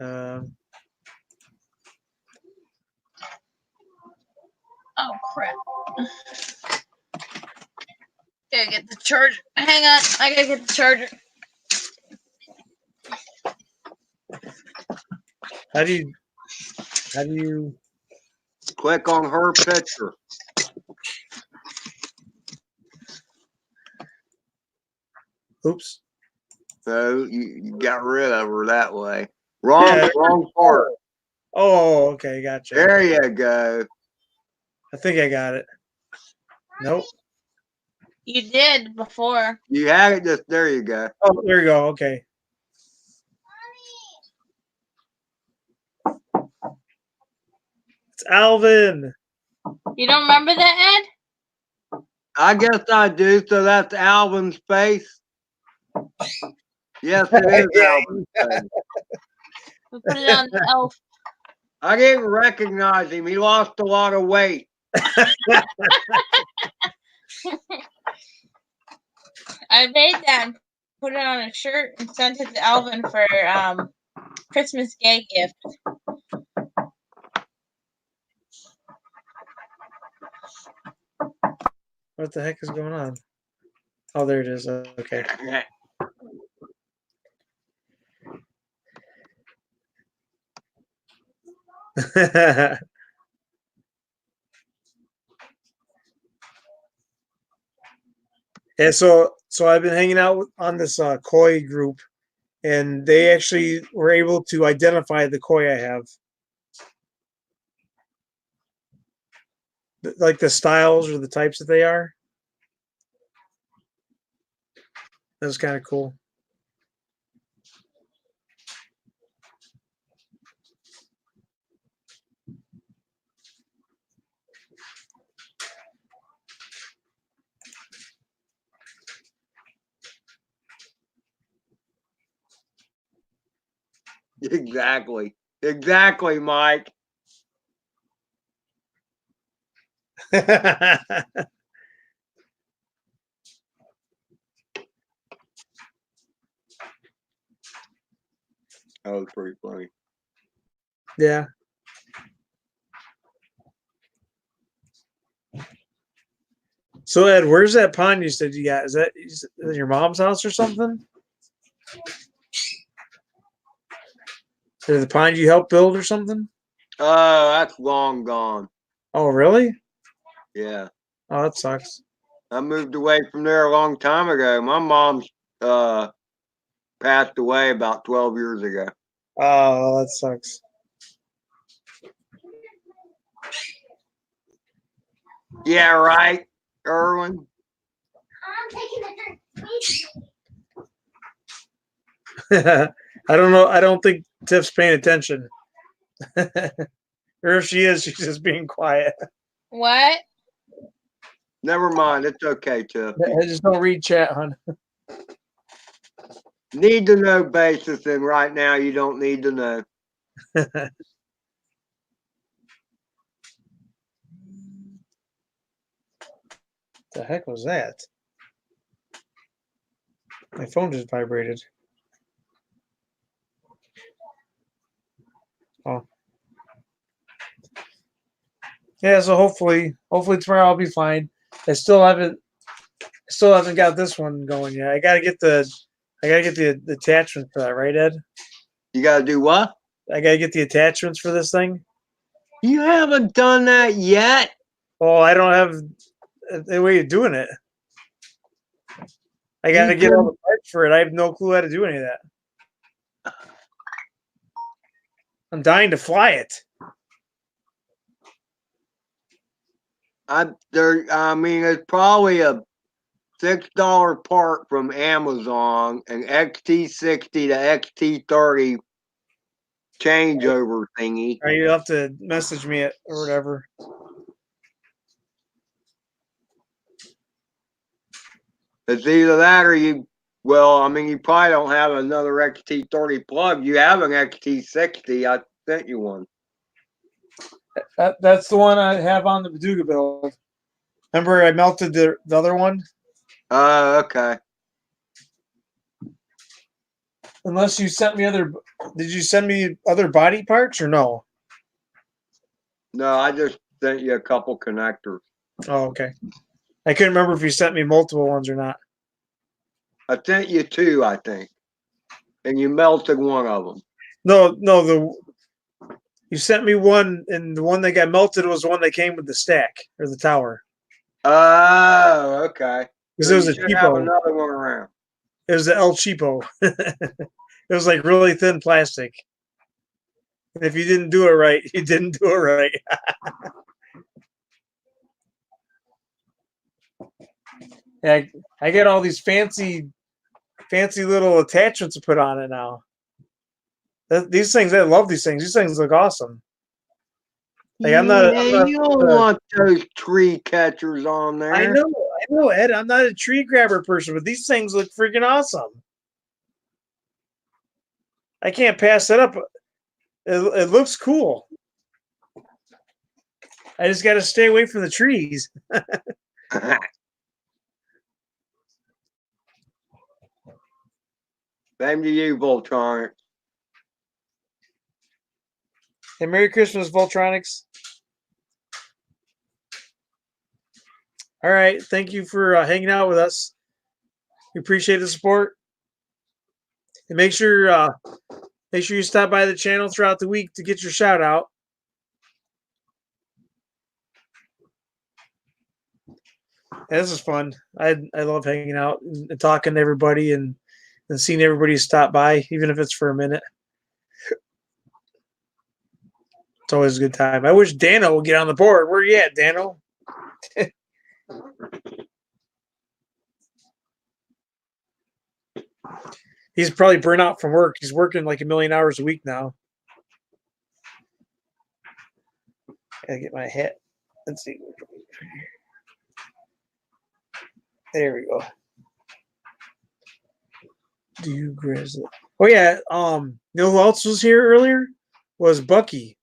Oh crap. Gotta get the charger. Hang on, I gotta get the charger. How do you Click on her picture. oops. So you got rid of her that way. Wrong part. Oh, okay, gotcha. There you go. I think I got it. Nope. You did before. You had it just there you go. Oh, there you go. Okay. It's Alvin. You don't remember that, Ed? I guess I do. So that's Alvin's face. Yes, it is Yeah. Alvin's face. We put it on the elf. I didn't recognize him. He lost a lot of weight. I made that and put it on a shirt and sent it to Alvin for Christmas gay gift. What the heck is going on? Oh, there it is. Okay. Yeah, so I've been hanging out on this koi group, and they actually were able to identify the koi I have, like the styles or the types that they are. That was kind of cool. Exactly. Exactly, Mike. That was pretty funny. Yeah. So Ed, where's that pond you said you got? Is that your mom's house or something? Is the pond you helped build or something? Oh, that's long gone. Oh, really? Yeah. Oh, that sucks. I moved away from there a long time ago. My mom's passed away about 12 years ago. Oh, that sucks. Yeah, right, Erwin. I don't know. I don't think Tiff's paying attention. Or if she is, she's just being quiet. What? Never mind. It's okay, Tiff. I just don't read chat, hon. Need to know basis, and right now you don't need to know. The heck was that? My phone just vibrated. Oh. Yeah, so hopefully tomorrow I'll be fine. I still haven't got this one going yet. I gotta get the attachment for that, right, Ed? You got to do what? I gotta get the attachments for this thing. You haven't done that yet? Well, I don't have a way of doing it. I gotta get all the parts for it. I have no clue how to do any of that. I'm dying to fly it. I mean, it's probably a $6 part from Amazon, an XT60 to XT30 changeover thingy. Or you have to message me it or whatever. It's either that or you. Well, I mean, you probably don't have another XT30 plug. You have an XT60. I sent you one. That's the one I have on the Baduga build. Remember, I melted the other one. Oh, okay. Unless you sent me other. Did you send me other body parts or no? No, I just sent you a couple connectors. Oh, okay. I couldn't remember if you sent me multiple ones or not. I sent you two, I think, and you melted one of them. No, you sent me one, and the one that got melted was the one that came with the stack or the tower. Oh, okay. Because So it was you a should have cheapo. another one around. It was the El Cheapo. It was like really thin plastic. And if you didn't do it right, you didn't do it right. Yeah, I get all these fancy little attachments to put on it now. These things, I love these things. These things look awesome. Like I'm Yeah, not you don't want those tree catchers on there. I know, Ed. I'm not a tree grabber person, but these things look freaking awesome. I can't pass that up. It looks cool. I just got to stay away from the trees. Same to you, Voltronic. Hey, Merry Christmas, Voltronics. All right. Thank you for hanging out with us. We appreciate the support. And make sure you stop by the channel throughout the week to get your shout out. Yeah, this is fun. I love hanging out and talking to everybody and seeing everybody stop by, even if it's for a minute. It's always a good time. I wish Dano would get on the board. Where you at, Dano? He's probably burnt out from work. He's working like 1 million hours a week now. Gotta get my hat. Let's see. There we go. Do you grizzly? Oh yeah. You know who else was here earlier? Was Bucky.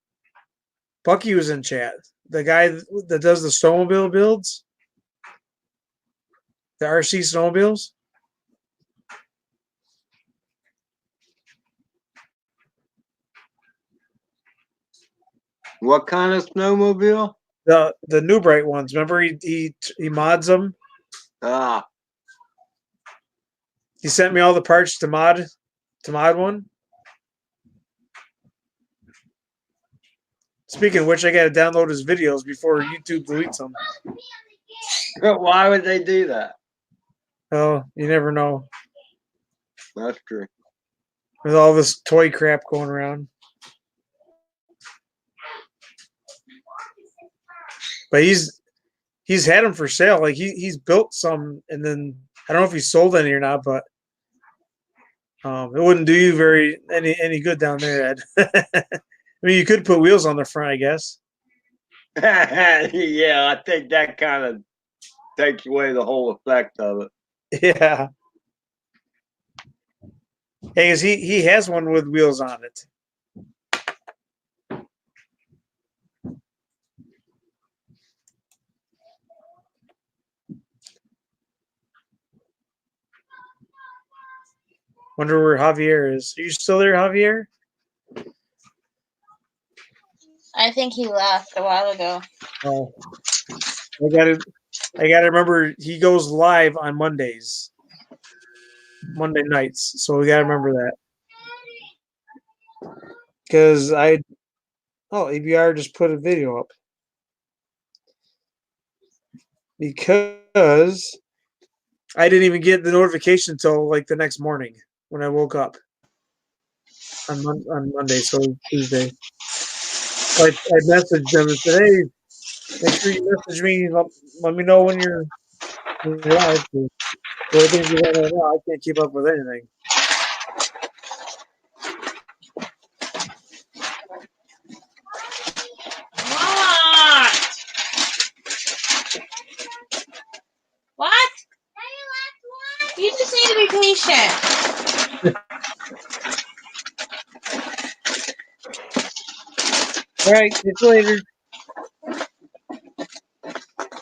Bucky was in chat. The guy that does the snowmobile builds, the RC snowmobiles. What kind of snowmobile? The New Bright ones. Remember he mods them. Ah, He sent me all the parts to mod one. Speaking of which, I got to download his videos before YouTube deletes them. why would they do that? Oh, you never know. That's true. With all this toy crap going around. But he's had them for sale. Like he's built some, and then I don't know if he sold any or not, but it wouldn't do you any good down there, Ed. I mean, you could put wheels on the front, I guess. Yeah, I think that kind of takes away the whole effect of it. Yeah. Hey, he has one with wheels on it. Wonder where Javier is. Are you still there, Javier? I think he left a while ago. Oh, I gotta remember he goes live on Mondays, Monday nights. So we gotta remember that. Because ABR just put a video up. Because I didn't even get the notification until like the next morning when I woke up on Monday, so Tuesday. I messaged them and said, "Hey, make sure you message me. Let me know when you're live." So I think I can't keep up with anything. What? You just need to be patient. All right, see you later.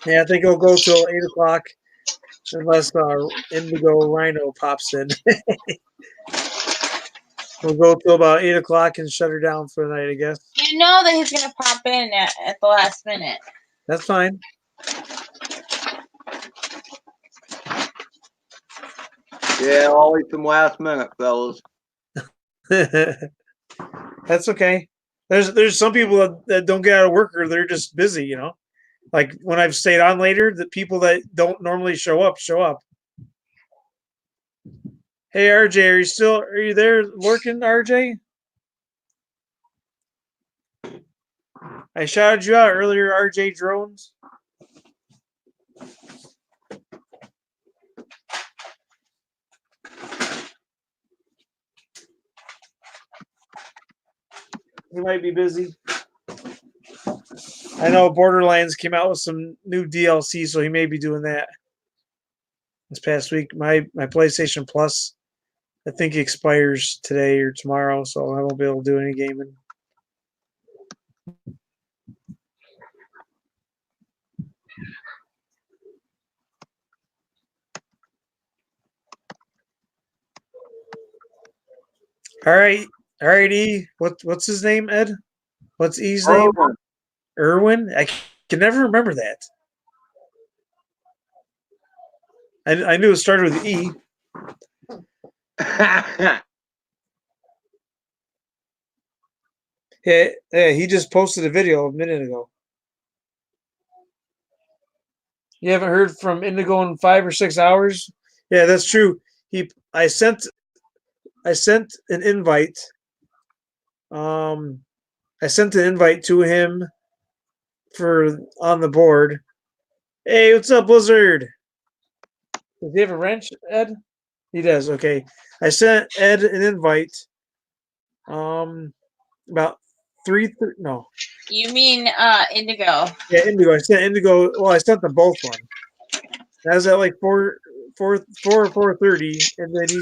Yeah, I think it'll go till 8 o'clock, unless Indigo Rhino pops in. We'll go till about 8 o'clock and shut her down for the night, I guess. You know that he's gonna pop in at the last minute. That's fine. Yeah, always some last minute, fellas. That's okay. There's some people that don't get out of work or they're just busy, you know. Like when I've stayed on later, the people that don't normally show up. Hey RJ, are you there lurking, RJ? I shouted you out earlier, RJ Drones. You might be busy. I know Borderlands came out with some new DLC, so he may be doing that this past week. My PlayStation Plus, I think, expires today or tomorrow, so I won't be able to do any gaming. All right, E. What's his name, Ed? What's E's name? Irwin. I can never remember that. I knew it started with E. Yeah, he just posted a video a minute ago. You haven't heard from Indigo in 5 or 6 hours? Yeah, that's true. I sent an invite. I sent an invite to him for on the board. Hey, what's up, Blizzard? Does he have a wrench, Ed? He does. Okay, I sent Ed an invite. About no. You mean Indigo? Yeah, Indigo. I sent Indigo. Well, I sent them both one. That was at like 4:30, and then he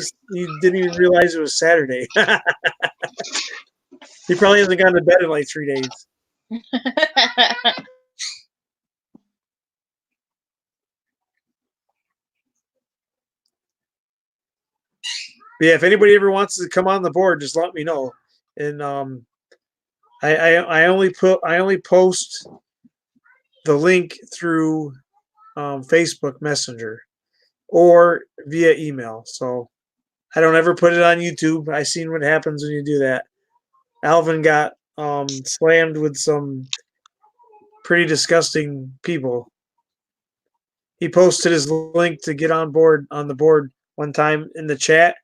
didn't even realize it was Saturday. He probably hasn't gone to bed in like 3 days. But yeah, if anybody ever wants to come on the board, just let me know. And I only post the link through Facebook Messenger or via email. So I don't ever put it on YouTube. I seen what happens when you do that. Alvin got slammed with some pretty disgusting people. He posted his link to get on the board one time in the chat,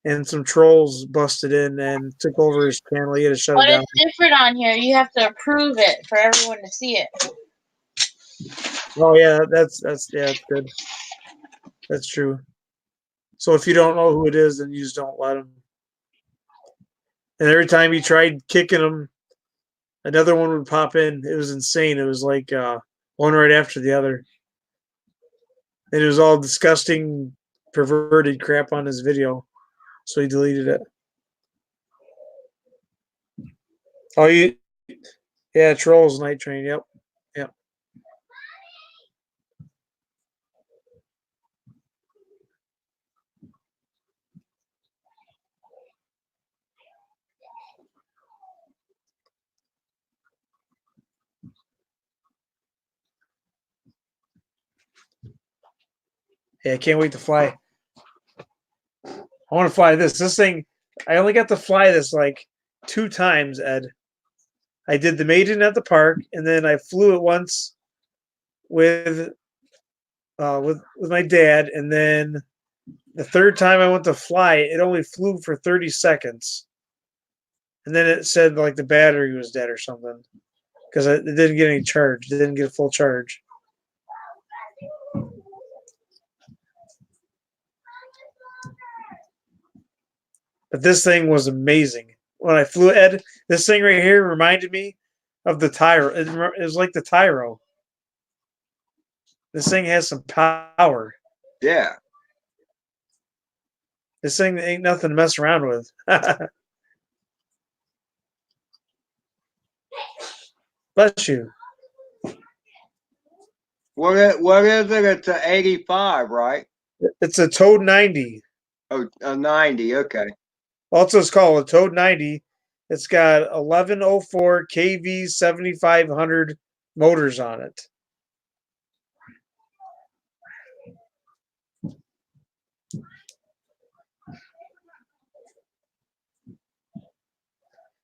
and some trolls busted in and took over his channel. He had to shut it down. It's different on here. You have to approve it for everyone to see it. Oh yeah, that's good. That's true. So if you don't know who it is, then you just don't let him. And every time he tried kicking him, another one would pop in. It was insane. It was like one right after the other. And it was all disgusting, perverted crap on his video. So he deleted it. Oh, yeah, Trolls Night Train. Yep. Yeah, I can't wait to fly. I want to fly this. This thing, I only got to fly this like 2 times, Ed. I did the maiden at the park, and then I flew it once with my dad, and then the third time I went to fly, it only flew for 30 seconds. And then it said like the battery was dead or something because it didn't get any charge. It didn't get a full charge. But this thing was amazing. When I flew, Ed, this thing right here reminded me of the Tyro. It was like the Tyro. This thing has some power. Yeah. This thing ain't nothing to mess around with. Bless you. What is it? It's an 85, right? It's a Toad 90. Oh, a 90. Okay. Also, it's called a Toad 90. It's got 1104 kV 7500 motors on it.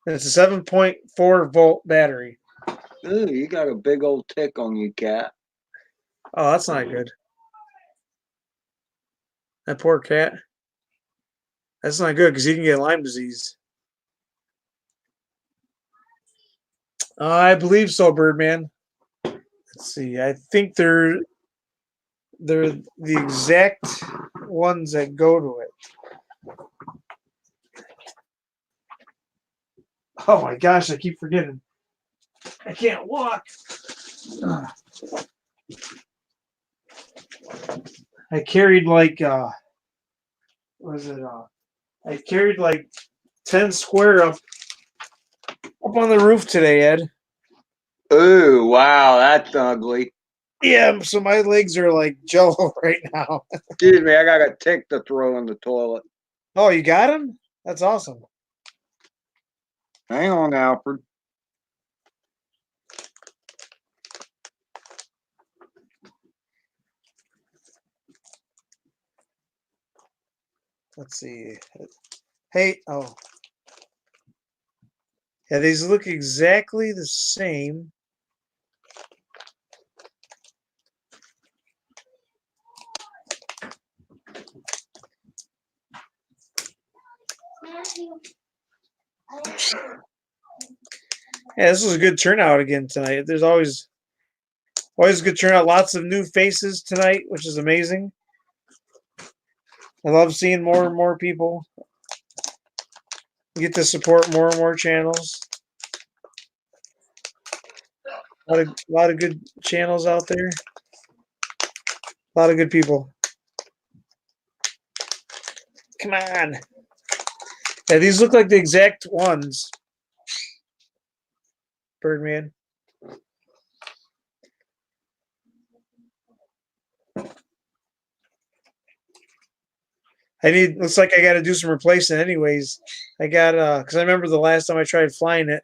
And it's a 7.4 volt battery. Ooh, you got a big old tick on you, cat. Oh, that's not good. That poor cat. That's not good because he can get Lyme disease. I believe so, Birdman. Let's see. I think they're the exact ones that go to it. Oh my gosh, I keep forgetting. I can't walk. I carried like what was it? I carried like 10 square up on the roof today, Ed. Ooh, wow, that's ugly. Yeah, so my legs are like jello right now. Excuse me, I got a tick to throw in the toilet. Oh, you got him? That's awesome. Hang on, Alfred. Let's see. Hey, oh. Yeah, these look exactly the same. Yeah, this was a good turnout again tonight. There's always a good turnout. Lots of new faces tonight, which is amazing. I love seeing more and more people get to support more and more channels. A lot of good channels out there. A lot of good people. Come on. Yeah, these look like the exact ones. Birdman. Looks like I got to do some replacing anyways. I got, because I remember the last time I tried flying it,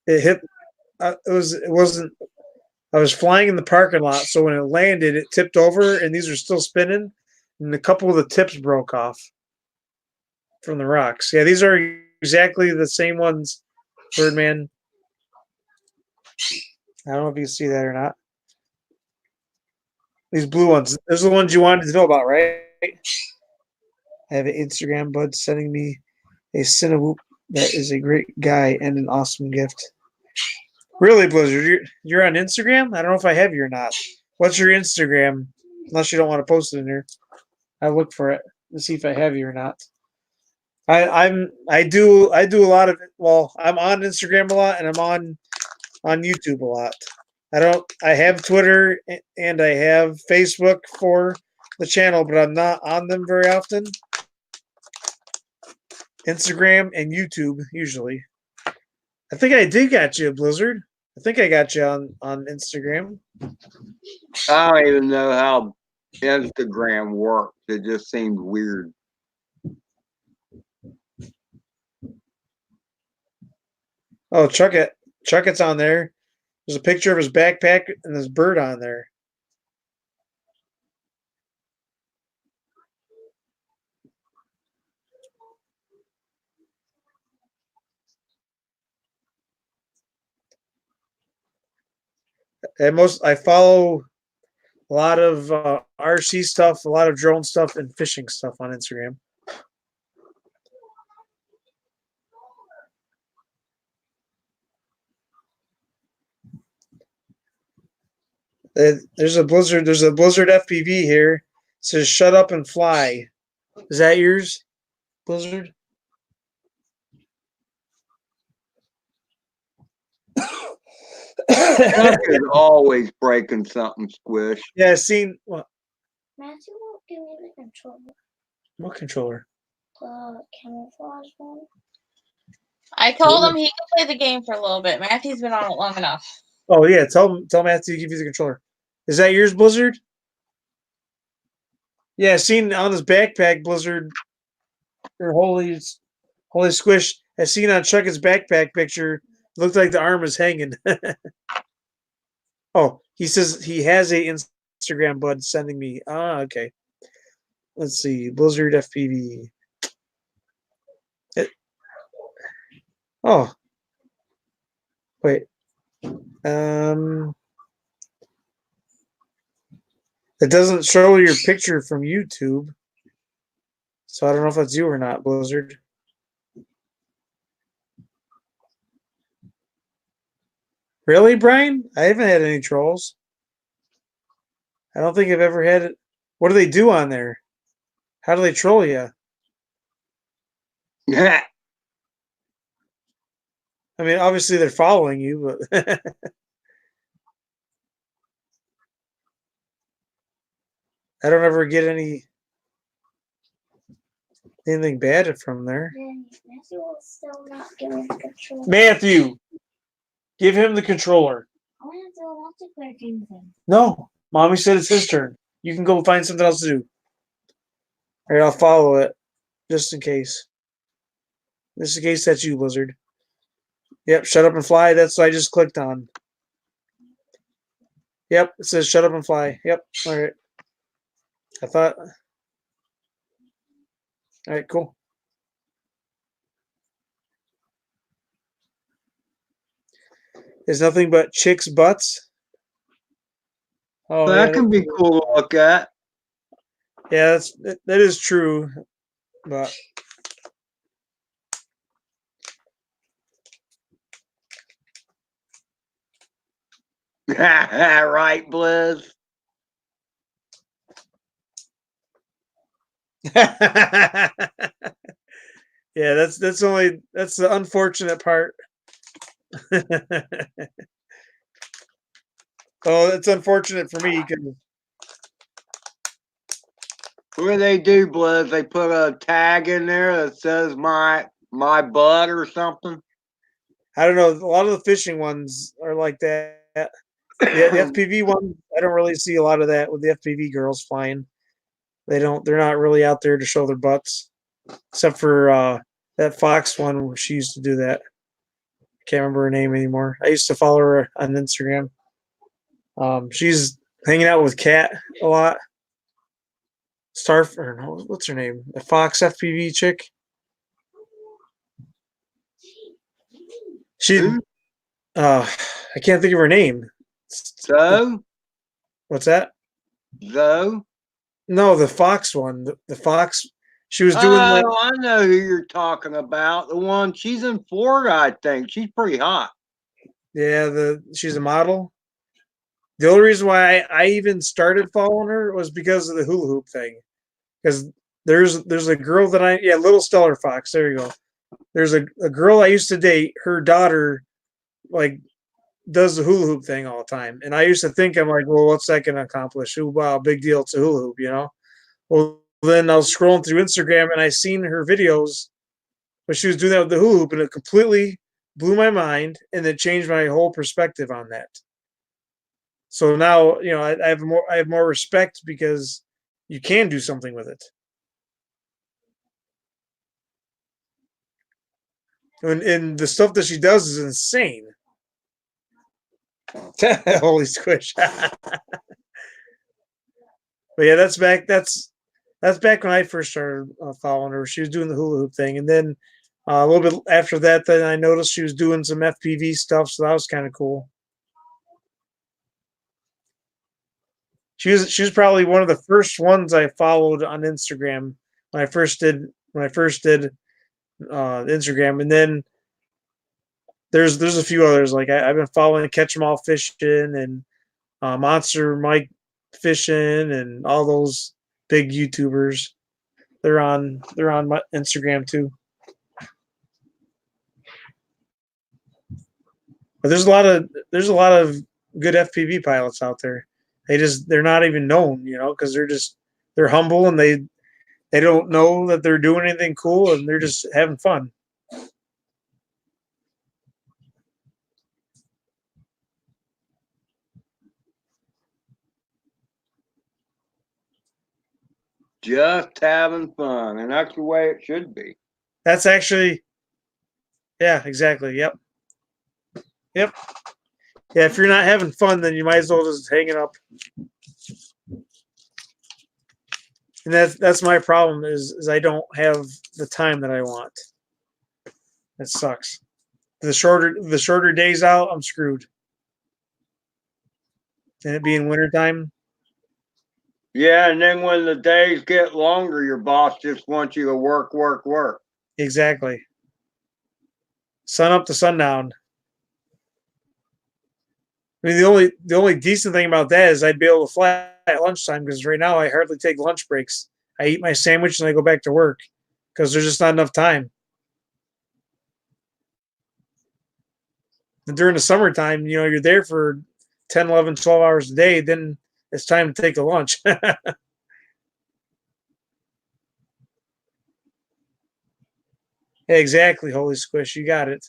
it hit, it wasn't, I was flying in the parking lot. So when it landed, it tipped over and these are still spinning and a couple of the tips broke off from the rocks. Yeah, these are exactly the same ones, Birdman. I don't know if you can see that or not. These blue ones. Those are the ones you wanted to know about, right? I have an Instagram bud sending me a Cinewoop that is a great guy and an awesome gift. Really, Blizzard? You're on Instagram? I don't know if I have you or not. What's your Instagram? Unless you don't want to post it in here. I look for it to see if I have you or not. I do a lot of it. Well, I'm on Instagram a lot and I'm on YouTube a lot. I have Twitter and I have Facebook for the channel, but I'm not on them very often. Instagram and YouTube usually. I think I did got you, Blizzard. I think I got you on Instagram. I don't even know how Instagram works. It just seemed weird. Oh, Chucket's on there. There's a picture of his backpack and this bird on there. I follow a lot of RC stuff, a lot of drone stuff, and fishing stuff on Instagram. There's a Blizzard FPV here. It says "Shut up and fly." Is that yours, Blizzard? Chuck is always breaking something, Squish. Yeah, I've seen what? Matthew won't give me the controller. What controller? The camouflage one. I told him he could play the game for a little bit. Matthew's been on it long enough. Oh yeah, tell Matthew to give you the controller. Is that yours, Blizzard? Yeah, seen on his backpack, Blizzard. Or holy squish! I seen on Chuck's backpack picture. Looked like the arm was hanging. Oh, he says he has a Instagram bud sending me. Ah, okay. Let's see, Blizzard FPV. Oh, wait. It doesn't show your picture from YouTube, so I don't know if that's you or not, Blizzard. Really, Brian? I haven't had any trolls. I don't think I've ever had it. What do they do on there? How do they troll you? I I mean, obviously they're following you, but I don't ever get anything bad from there. Then Matthew will still not give me the controller. Matthew, give him the controller. I want to do a multiplayer game with him. No, mommy said it's his turn. You can go find something else to do. All right, I'll follow it, just in case. Just in case that's you, Blizzard. Yep, shut up and fly. That's what I just clicked on. Yep, it says shut up and fly. Yep, all right. I thought. All right, cool. There's nothing but chicks' butts. Oh, That yeah, can be cool to look at. yeah, that is true, but Right, Blizz? yeah, that's the unfortunate part. Oh, it's unfortunate for me because What do they do, Blizz? They put a tag in there that says my butt or something? I don't know. A lot of the fishing ones are like that. The FPV one, I don't really see a lot of that with the FPV girls flying. They're not really out there to show their butts, except for that Fox one where she used to do that. Can't remember her name anymore. I used to follow her on Instagram. She's hanging out with Kat a lot. Or no, what's her name? The Fox FPV chick. She, Who? I can't think of her name. So? What's that? So? No, the Fox one. The Fox. She was doing like. Oh, I know who you're talking about. The one, she's in Florida, I think. She's pretty hot. Yeah, she's a model. The only reason why I even started following her was because of the hula hoop thing. Because there's a girl that Little Stellar Fox. There you go. There's a girl I used to date. Her daughter, like, does the hula hoop thing all the time, and I used to think, I'm like, well, what's that going to accomplish? Oh, wow, big deal. It's a hula hoop, you know. Well, then I was scrolling through Instagram and I seen her videos, but she was doing that with the hula hoop, and it completely blew my mind, and it changed my whole perspective on that. So now, I have more respect because you can do something with it. And the stuff that she does is insane. Holy squish. But yeah, that's back when I first started following her. She was doing the hula hoop thing, and then a little bit after that, then I noticed she was doing some FPV stuff, so that was kind of cool. She was probably one of the first ones I followed on Instagram when I first did Instagram, and then there's a few others. Like I've been following Catch 'em All Fishing and Monster Mike Fishing and all those big YouTubers. They're on my Instagram too. But there's a lot of good FPV pilots out there. They're not even known, because they're humble and they don't know that they're doing anything cool and they're just having fun. Just having fun, and that's the way it should be. That's actually, yeah, exactly. Yep. Yeah, if you're not having fun, then you might as well just hang it up. And that's my problem is I don't have the time that I want. It sucks. The shorter days out, I'm screwed. And it being wintertime. Yeah, and then when the days get longer, your boss just wants you to work, work, work. Exactly. Sun up to sundown. I mean, the only decent thing about that is I'd be able to fly at lunchtime, because right now I hardly take lunch breaks. I eat my sandwich and I go back to work because there's just not enough time. And during the summertime, you're there for 10, 11, 12 hours a day. Then it's time to take a lunch. Yeah, exactly. Holy squish. You got it.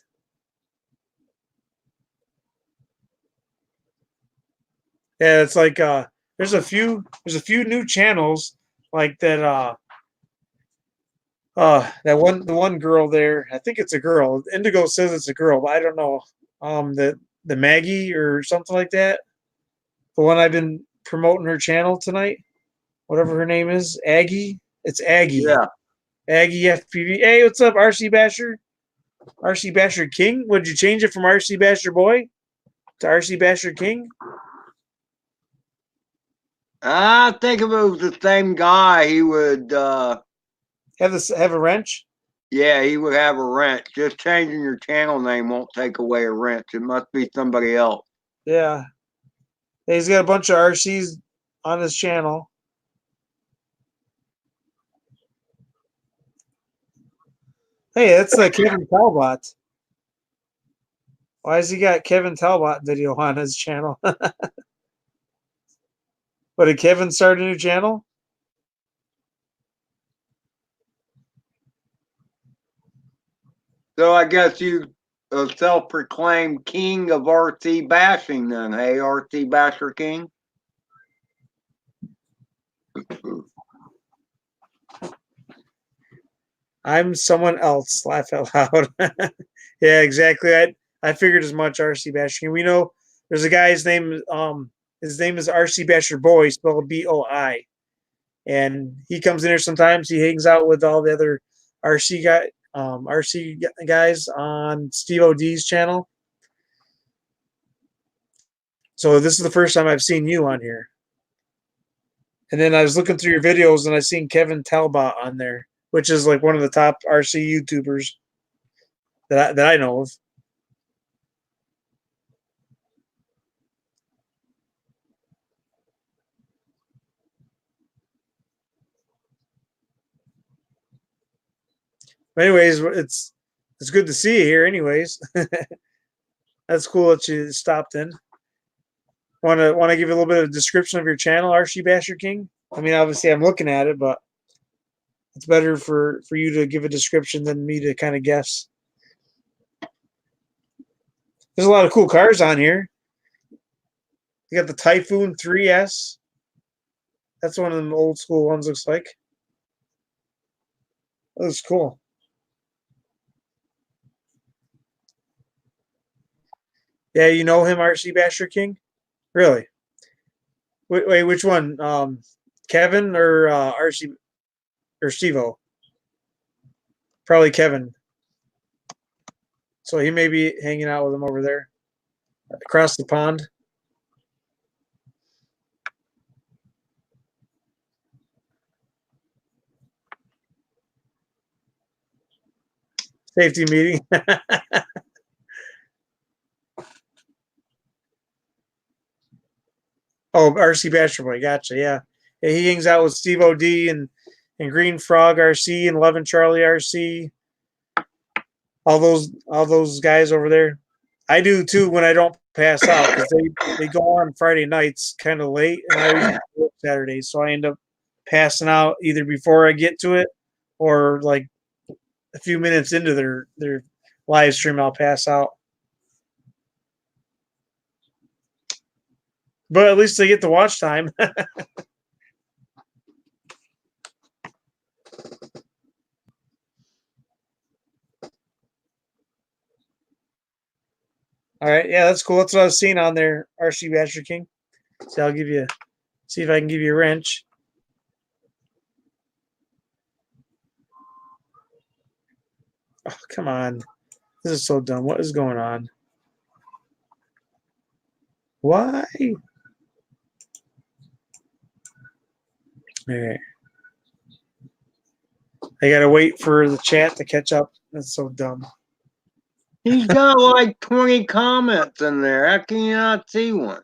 Yeah, it's like there's a few new channels like that the one girl there, I think it's a girl. Indigo says it's a girl, but I don't know. The Maggie or something like that. The one I've been promoting her channel tonight, whatever her name is, Aggie. It's Aggie. Yeah. Aggie FPV. Hey, what's up, RC Basher? RC Basher King? Would you change it from RC Basher Boy to RC Basher King? I think if it was the same guy, he would, Have a wrench? yeah, he would have a wrench. Just changing your channel name won't take away a wrench. It must be somebody else. Yeah. He's got a bunch of RCs on his channel. Hey, that's Kevin Talbot. Why has he got Kevin Talbot video on his channel? But did Kevin start a new channel? So I guess you a self-proclaimed king of RC bashing then, hey, RC Basher King? I'm someone else. Laugh out loud. Yeah, exactly. I figured as much. RC Basher. We know there's a guy. His name is RC Basher Boy, spelled BOI, and he comes in here sometimes. He hangs out with all the other RC guys on Steve OD's channel. So this is the first time I've seen you on here. And then I was looking through your videos and I seen Kevin Talbot on there, which is like one of the top RC YouTubers that I know of. But anyways, it's good to see you here. Anyways, that's cool that you stopped in. Want to give you a little bit of a description of your channel, RC Basher King? I mean, obviously I'm looking at it, but it's better for you to give a description than me to kind of guess. There's a lot of cool cars on here. You got the Typhoon 3S. That's one of them old school ones, looks like. That looks cool. Yeah, you know him, RC Basher King? Really? Wait, which one? Kevin or RC or Stevo? Probably Kevin. So he may be hanging out with him over there across the pond. Safety meeting. Oh, RC Basher Boy, gotcha. Yeah, he hangs out with Steve OD and Green Frog RC and Levin Charlie RC. All those guys over there. I do too when I don't pass out because they go on Friday nights kind of late, and I always work Saturdays, so I end up passing out either before I get to it or like a few minutes into their live stream. I'll pass out, but at least they get the watch time. All right, yeah, that's cool. That's what I was seeing on there, RC Basher King. So I'll see if I can give you a wrench. Oh, come on. This is so dumb. What is going on? Why? All right. I gotta wait for the chat to catch up. That's so dumb. He's got like 20 comments in there. How can you not see one?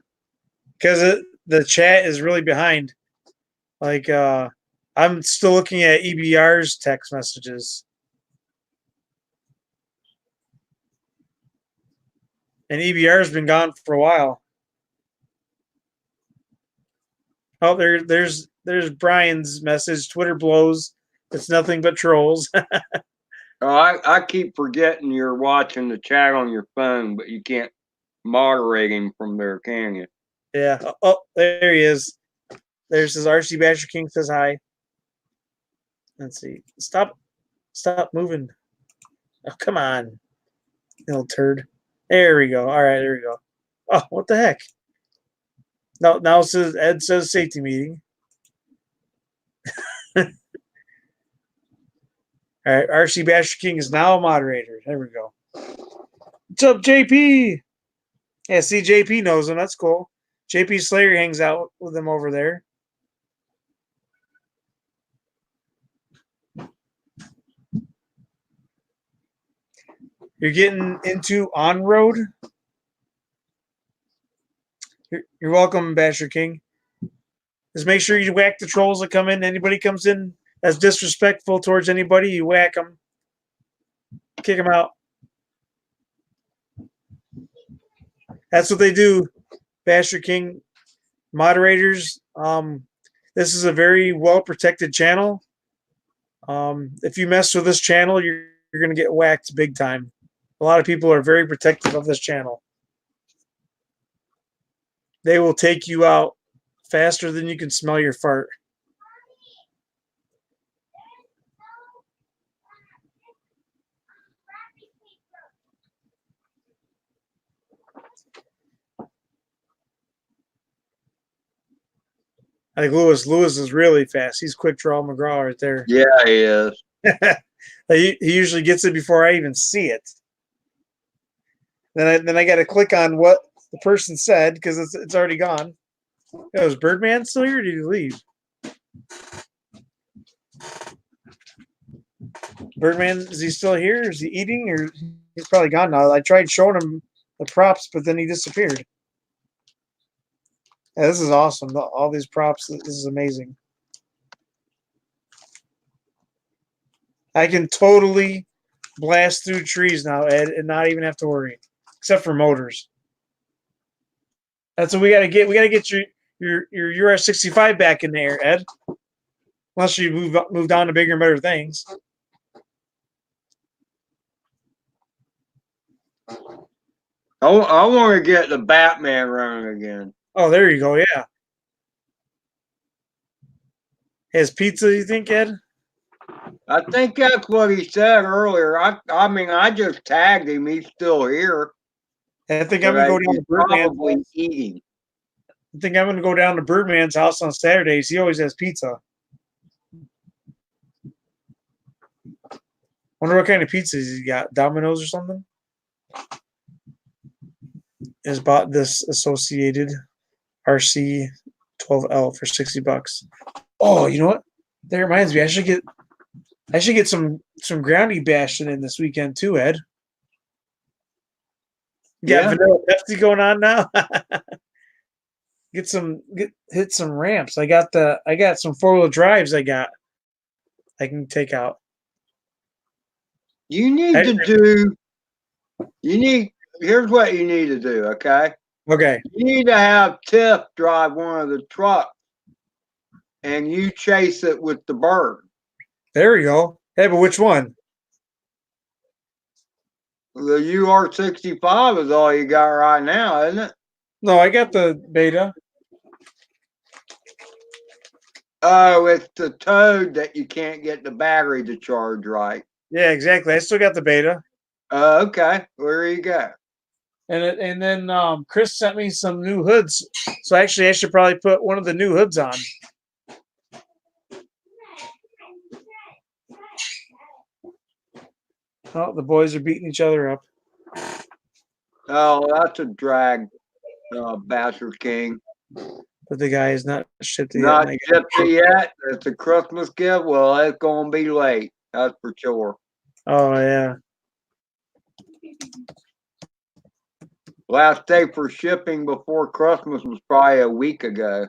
Because the chat is really behind. Like I'm still looking at EBR's text messages. And EBR's been gone for a while. Oh, there's Brian's message. Twitter blows. It's nothing but trolls. Oh, I keep forgetting you're watching the chat on your phone, but you can't moderate him from there, can you? Yeah. Oh, there he is. There's his RC Basher King says hi. Let's see. Stop moving. Oh, come on, little turd. There we go. All right, there we go. Oh, what the heck? No, now it says Ed says safety meeting. All right, RC Basher King is now a moderator. There we go. What's up, JP? Yeah, see, JP knows him. That's cool. JP Slayer hangs out with him over there. You're getting into on road. You're welcome, Basher King. Just make sure you whack the trolls that come in. Anybody comes in that's disrespectful towards anybody, you whack them. Kick them out. That's what they do, Basher King moderators. This is a very well protected channel. If you mess with this channel, you're going to get whacked big time. A lot of people are very protective of this channel. They will take you out faster than you can smell your fart. I think Lewis is really fast. He's quick draw McGraw right there. Yeah, he is. he usually gets it before I even see it. Then I got to click on what the person said because it's already gone. Oh, is Birdman still here or did he leave? Birdman, is he still here? Is he eating or he's probably gone now? I tried showing him the props, but then he disappeared. Yeah, this is awesome. All these props, this is amazing. I can totally blast through trees now, Ed, and not even have to worry, except for motors. That's what we got to get. We got to get your UR65 back in there, Ed. Unless you move down to bigger and better things. I want to get the Batman running again. Oh, there you go. Yeah. His pizza, you think, Ed? I think that's what he said earlier. I mean, I just tagged him. He's still here. I think I'm gonna go down to Birdman's. Probably eating. I think I'm gonna go down to Birdman's house on Saturdays. He always has pizza. Wonder what kind of pizzas he got. Domino's or something? Has bought this Associated RC 12L for $60. Oh, you know what? That reminds me. I should get some groundy bashing in this weekend too, Ed. You got vanilla Pepsi going on now. hit some ramps. I got some 4-wheel drives. I can take out. You need here's what you need to do, okay? Okay. You need to have Tiff drive one of the trucks and you chase it with the bird. There we go. Hey, but which one? The UR65 is all you got right now, isn't it? No, I got the beta. Oh, it's the Toad that you can't get the battery to charge right. Yeah, exactly. I still got the beta. Okay. There you go. And then Chris sent me some new hoods. So actually, I should probably put one of the new hoods on. Oh, the boys are beating each other up. Oh, that's a drag, Basher King. But the guy is not shipped it Not yet. shipped it yet. It's a Christmas gift. Well, it's going to be late. That's for sure. Oh, yeah. Last day for shipping before Christmas was probably a week ago.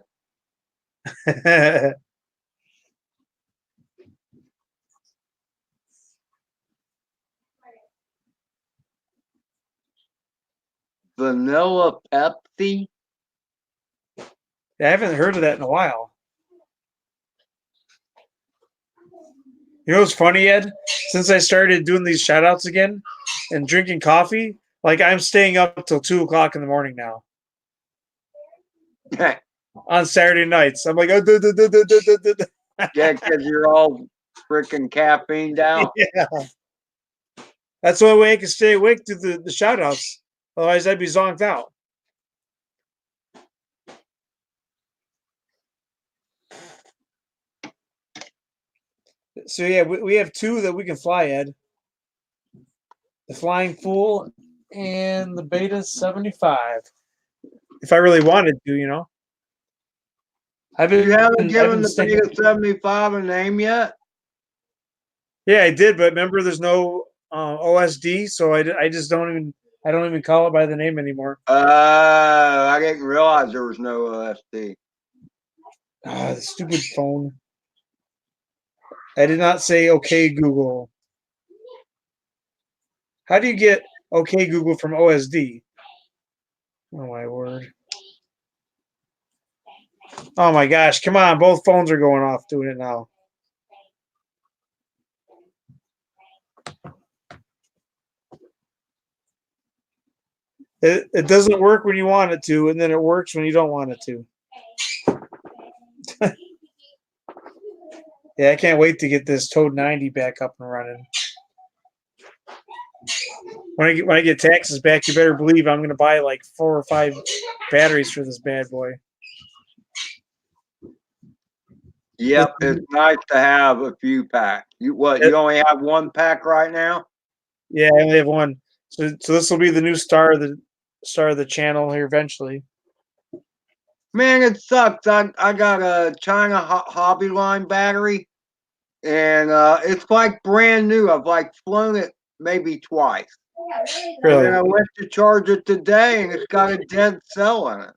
Vanilla Pepsi? Yeah, I haven't heard of that in a while. You know what's funny, Ed? Since I started doing these shout outs again and drinking coffee, like I'm staying up till 2 o'clock in the morning now on Saturday nights. I'm like, oh, Yeah, because you're all freaking caffeined out. yeah. That's the only way I can stay awake through the shout outs. Otherwise, I'd be zonked out. So, yeah, we have two that we can fly, Ed. The Flying Fool and the Beta 75. If I really wanted to, you know. You haven't given the staying- Beta 75 a name yet? Yeah, I did, but remember, there's no OSD, so I just don't even call it by the name anymore. I didn't realize there was no OSD. Ah, the stupid phone. I did not say okay Google. How do you get okay Google from OSD? Oh my word. Oh my gosh, come on, both phones are going off doing it now. It doesn't work when you want it to, and then it works when you don't want it to. Yeah, I can't wait to get this Toad 90 back up and running. When I get taxes back, you better believe I'm going to buy like 4 or 5 batteries for this bad boy. Yep, it's nice to have a few packs. You only have one pack right now? Yeah, I only have one. So this will be the new star of the channel here eventually. Man, it sucks. I got a China Hobby Line battery, and it's like brand new. I've like flown it maybe twice. Really? And then I went to charge it today, and it's got a dead cell in it.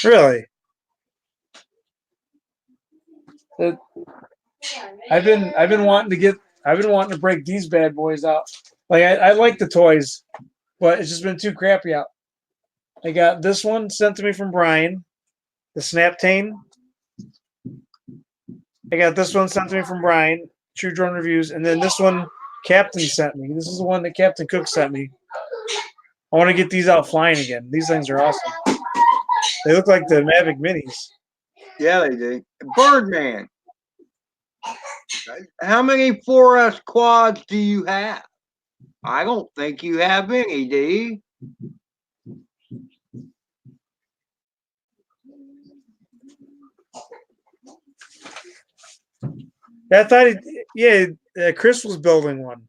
Really? I've been wanting to break these bad boys out. Like I like the toys, but it's just been too crappy out. I got this one sent to me from Brian, the Snaptane. I got this one sent to me from Brian, True Drone Reviews, and then this one Captain sent me. This is the one that Captain Cook sent me. I want to get these out flying again. These things are awesome. They look like the Mavic Minis. Yeah, they do. Birdman, how many 4S quads do you have? I don't think you have any, do you? I thought, Chris was building one.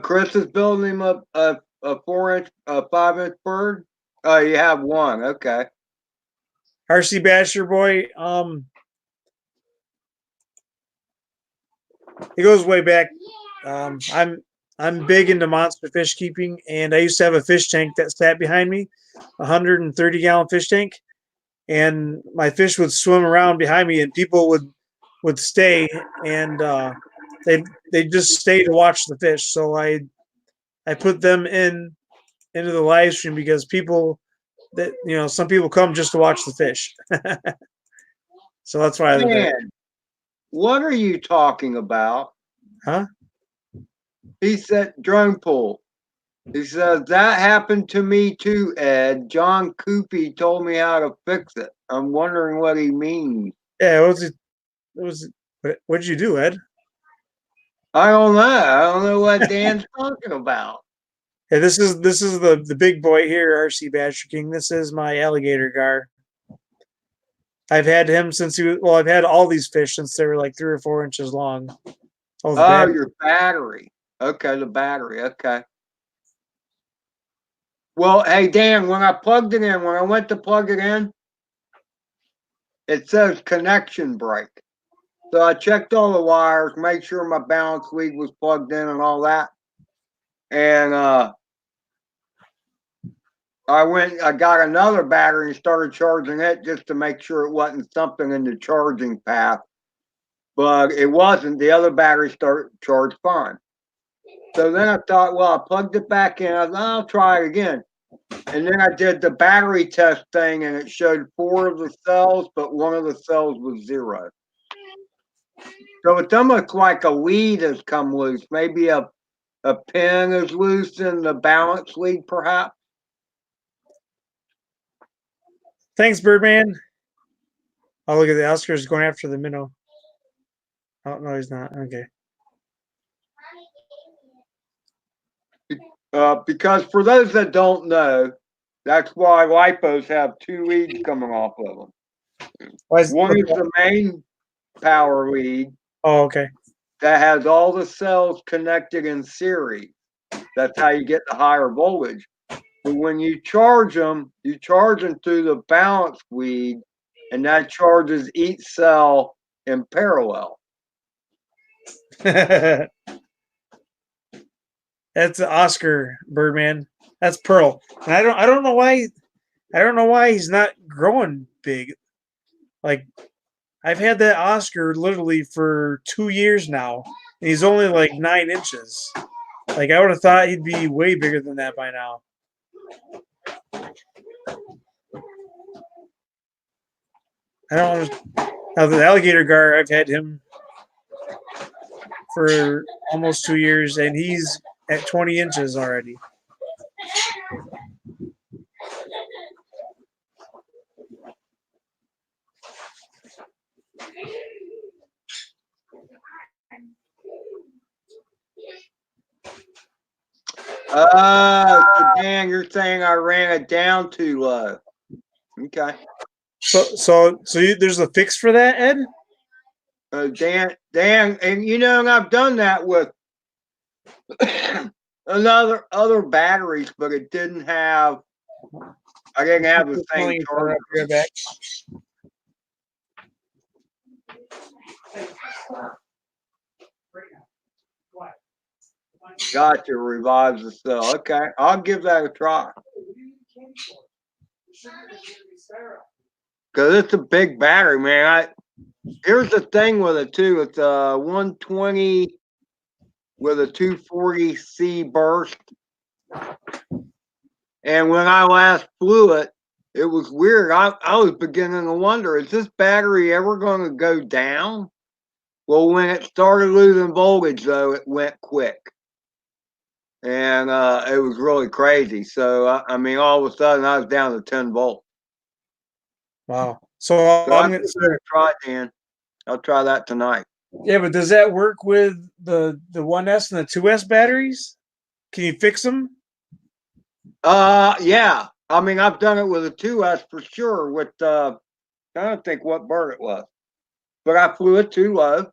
Chris is building him a 4-inch, 5-inch bird. Oh, you have one. Okay. RC Basher boy, he goes way back. I'm big into monster fish keeping, and I used to have a fish tank that sat behind me, 130-gallon fish tank, and my fish would swim around behind me, and people would stay, and they just stay to watch the fish. So I put them into the live stream because people some people come just to watch the fish. So that's why I did it. Man, what are you talking about? Huh? He said drone pool. He says that happened to me too, Ed. John Coopy told me how to fix it. I'm wondering what he means. Yeah, what'd you do, Ed? I don't know. I don't know what Dan's talking about. Yeah, this is the big boy here, RC Basher King. This is my alligator gar. I've had him since I've had all these fish since they were like 3 or 4 inches long. Oh, your battery. Okay, the battery. Okay. Well, hey, Dan, when I went to plug it in, it says connection break. So I checked all the wires, made sure my balance lead was plugged in and all that. And I got another battery and started charging it just to make sure it wasn't something in the charging path. But it wasn't. The other battery started charged fine. So then I thought, well, I plugged it back in. I thought, I'll try it again. And then I did the battery test thing, and it showed 4 of the cells, but 1 of the cells was 0. So it's almost like a lead has come loose. Maybe a pin is loose in the balance lead, perhaps. Thanks, Birdman. Oh, look at the Oscar's going after the minnow. Oh, no, he's not. Okay. Because for those that don't know, that's why lipos have 2 leads coming off of them. Why is, One is the main power lead oh, okay. that has all the cells connected in series. That's how you get the higher voltage. But when you charge them through the balance lead, and that charges each cell in parallel. That's Oscar, Birdman. That's Pearl. And I don't know why he's not growing big. Like, I've had that Oscar literally for 2 years now, and he's only like 9 inches. Like, I would have thought he'd be way bigger than that by now. I don't know. Now, the alligator gar, I've had him for almost 2 years, and he's at 20 inches already. So Dan, you're saying I ran it down too low. Okay. So there's a fix for that, Ed? Dan, and you know, and I've done that with other batteries, but it didn't have. I didn't have the same charge. Back. Gotcha, revives the cell. Okay, I'll give that a try. Because it's a big battery, man. Here's the thing with it too. It's a 120 with a 240C burst. And when I last flew it, it was weird. I was beginning to wonder, is this battery ever going to go down? Well, when it started losing voltage, though, it went quick. And it was really crazy. So, I mean, all of a sudden, I was down to 10 volts. Wow. So I'm going to try, Dan. I'll try that tonight. Yeah, but does that work with the 1S and the 2S batteries? Can you fix them? Yeah. I mean, I've done it with a 2S for sure. With I don't think what bird it was, but I flew it too low,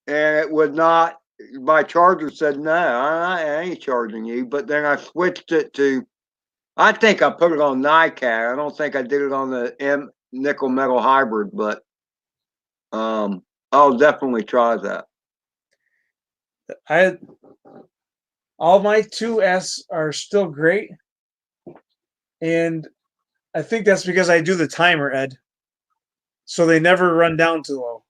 and it would not. My charger said no, I ain't charging you. But then I switched it to. I think I put it on NiCad. I don't think I did it on the nickel metal hybrid, but I'll definitely try that. All my 2S are still great, and I think that's because I do the timer, Ed. So they never run down too low.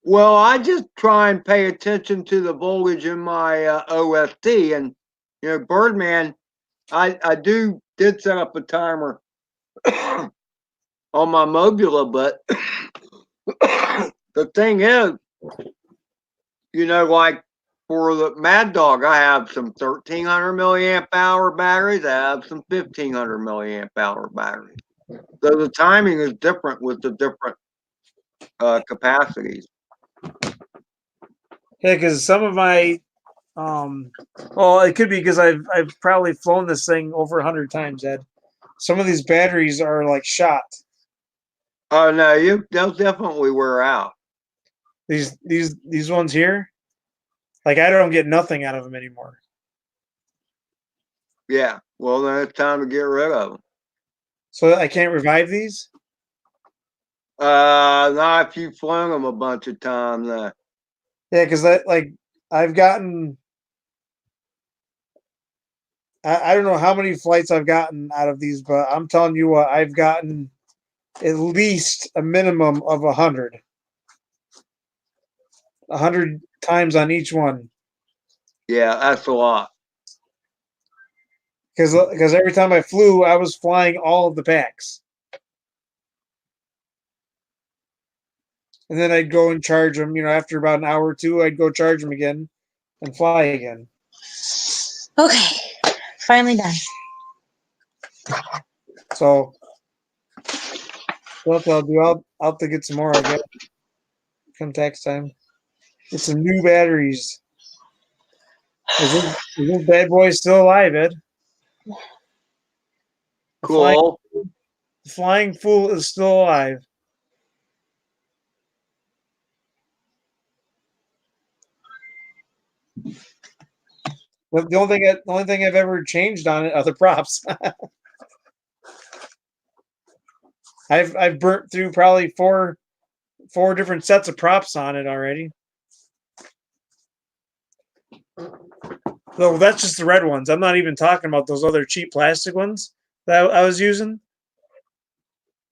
Well, I just try and pay attention to the voltage in my OSD, and you know, Birdman, I did set up a timer on my Mobula, but the thing is, you know, like for the Mad Dog, I have some 1300 milliamp hour batteries. I have some 1500 milliamp hour batteries. So the timing is different with the different capacities. Yeah, because some of my, well, it could be because I've probably flown this thing over 100 times, Ed. Some of these batteries are like shot. Oh no, they'll definitely wear out. These ones here, like I don't get nothing out of them anymore. Yeah, well then it's time to get rid of them. So I can't revive these? Not if you've flown them a bunch of times. Yeah, because I've gotten, I don't know how many flights I've gotten out of these, but I'm telling you what, I've gotten at least a minimum of 100. 100 times on each one. Yeah, that's a lot. Because every time I flew, I was flying all of the packs. And then I'd go and charge them. After about an hour or two, I'd go charge them again and fly again. Okay, finally done. So what I'll do, I'll have to get some more, I guess. Come tax time. Get some new batteries. Is this bad boy still alive, Ed? Cool. The flying fool is still alive. The only thing I've ever changed on it are the props. I've burnt through probably four different sets of props on it already. So that's just the red ones. I'm not even talking about those other cheap plastic ones that I was using.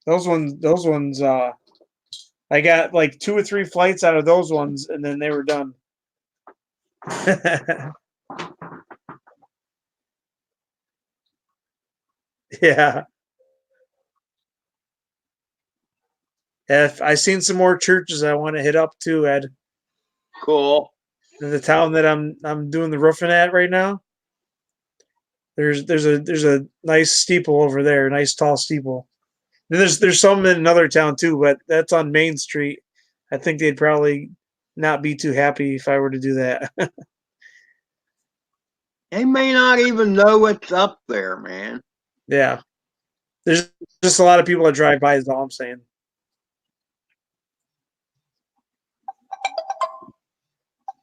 Those ones. I got like 2 or 3 flights out of those ones, and then they were done. Yeah. If I seen some more churches I want to hit up too, Ed. Cool. In the town that I'm doing the roofing at right now. There's a nice steeple over there, a nice tall steeple. And there's some in another town too, but that's on Main Street. I think they'd probably not be too happy if I were to do that. They may not even know what's up there, man. Yeah. There's just a lot of people that drive by is all I'm saying.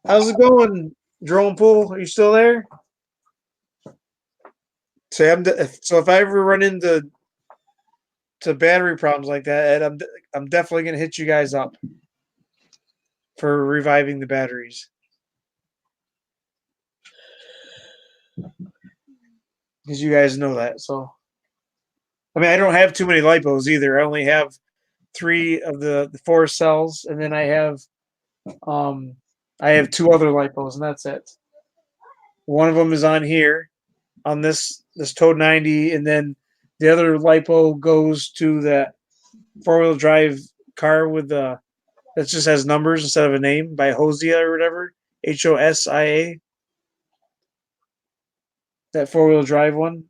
How's it going, Drone Pool? Are you still there? So if I ever run into battery problems like that, Ed, I'm definitely gonna hit you guys up for reviving the batteries. Because you guys know that. So I mean I don't have too many lipos either. I only have 3 of the 4 cells, and then I have 2 other lipos, and that's it. One of them is on here on this Toad 90, and then the other lipo goes to that 4-wheel drive car with the that just has numbers instead of a name by Hosia or whatever. Hosia. That 4-wheel drive one.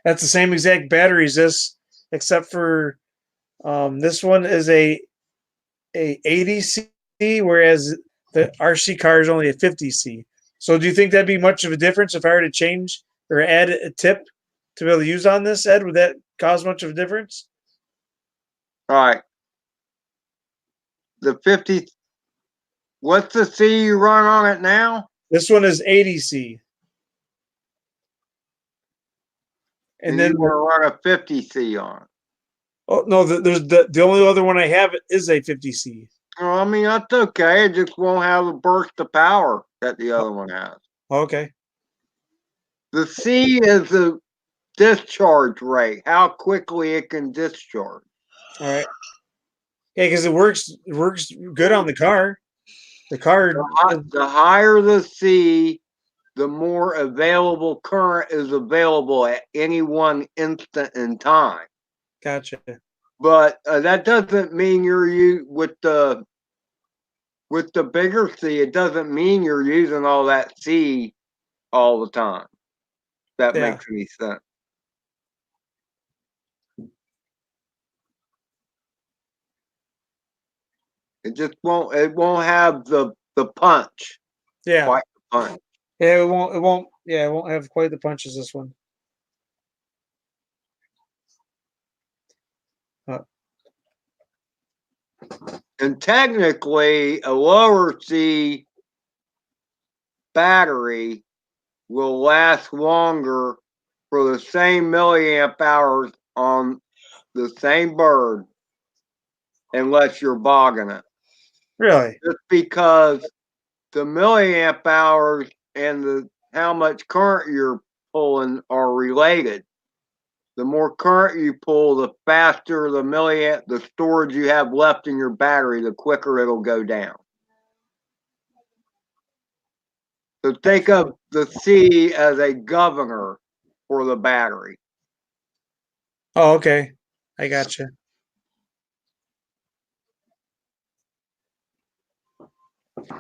That's the same exact battery as this, except for this one is a 80C, whereas the RC car is only a 50C. So do you think that'd be much of a difference if I were to change or add a tip to be able to use on this, Ed? Would that cause much of a difference? All right. The 50. What's the C you run on it now? This one is 80C. And then you want to run a 50C on. oh no, there's the only other one I have is a 50C. Well, I mean that's okay. It just won't have a burst of power that the other one has. Okay. The C is the discharge rate, how quickly it can discharge. All right. Yeah, because it works good on the car. The car. The higher the C, the more available current is available at any one instant in time. Gotcha. But that doesn't mean with the bigger C. It doesn't mean you're using all that C all the time. That makes any sense. It just won't. It won't have the punch. Yeah. Quite the punch. Yeah, it won't. Yeah, it won't have quite the punch as this one. And technically, a lower C battery will last longer for the same milliamp hours on the same bird, unless you're bogging it. Really? Just because the milliamp hours and how much current you're pulling are related. The more current you pull, the faster the storage you have left in your battery, the quicker it'll go down. So think of the C as a governor for the battery. Oh, okay. I got you.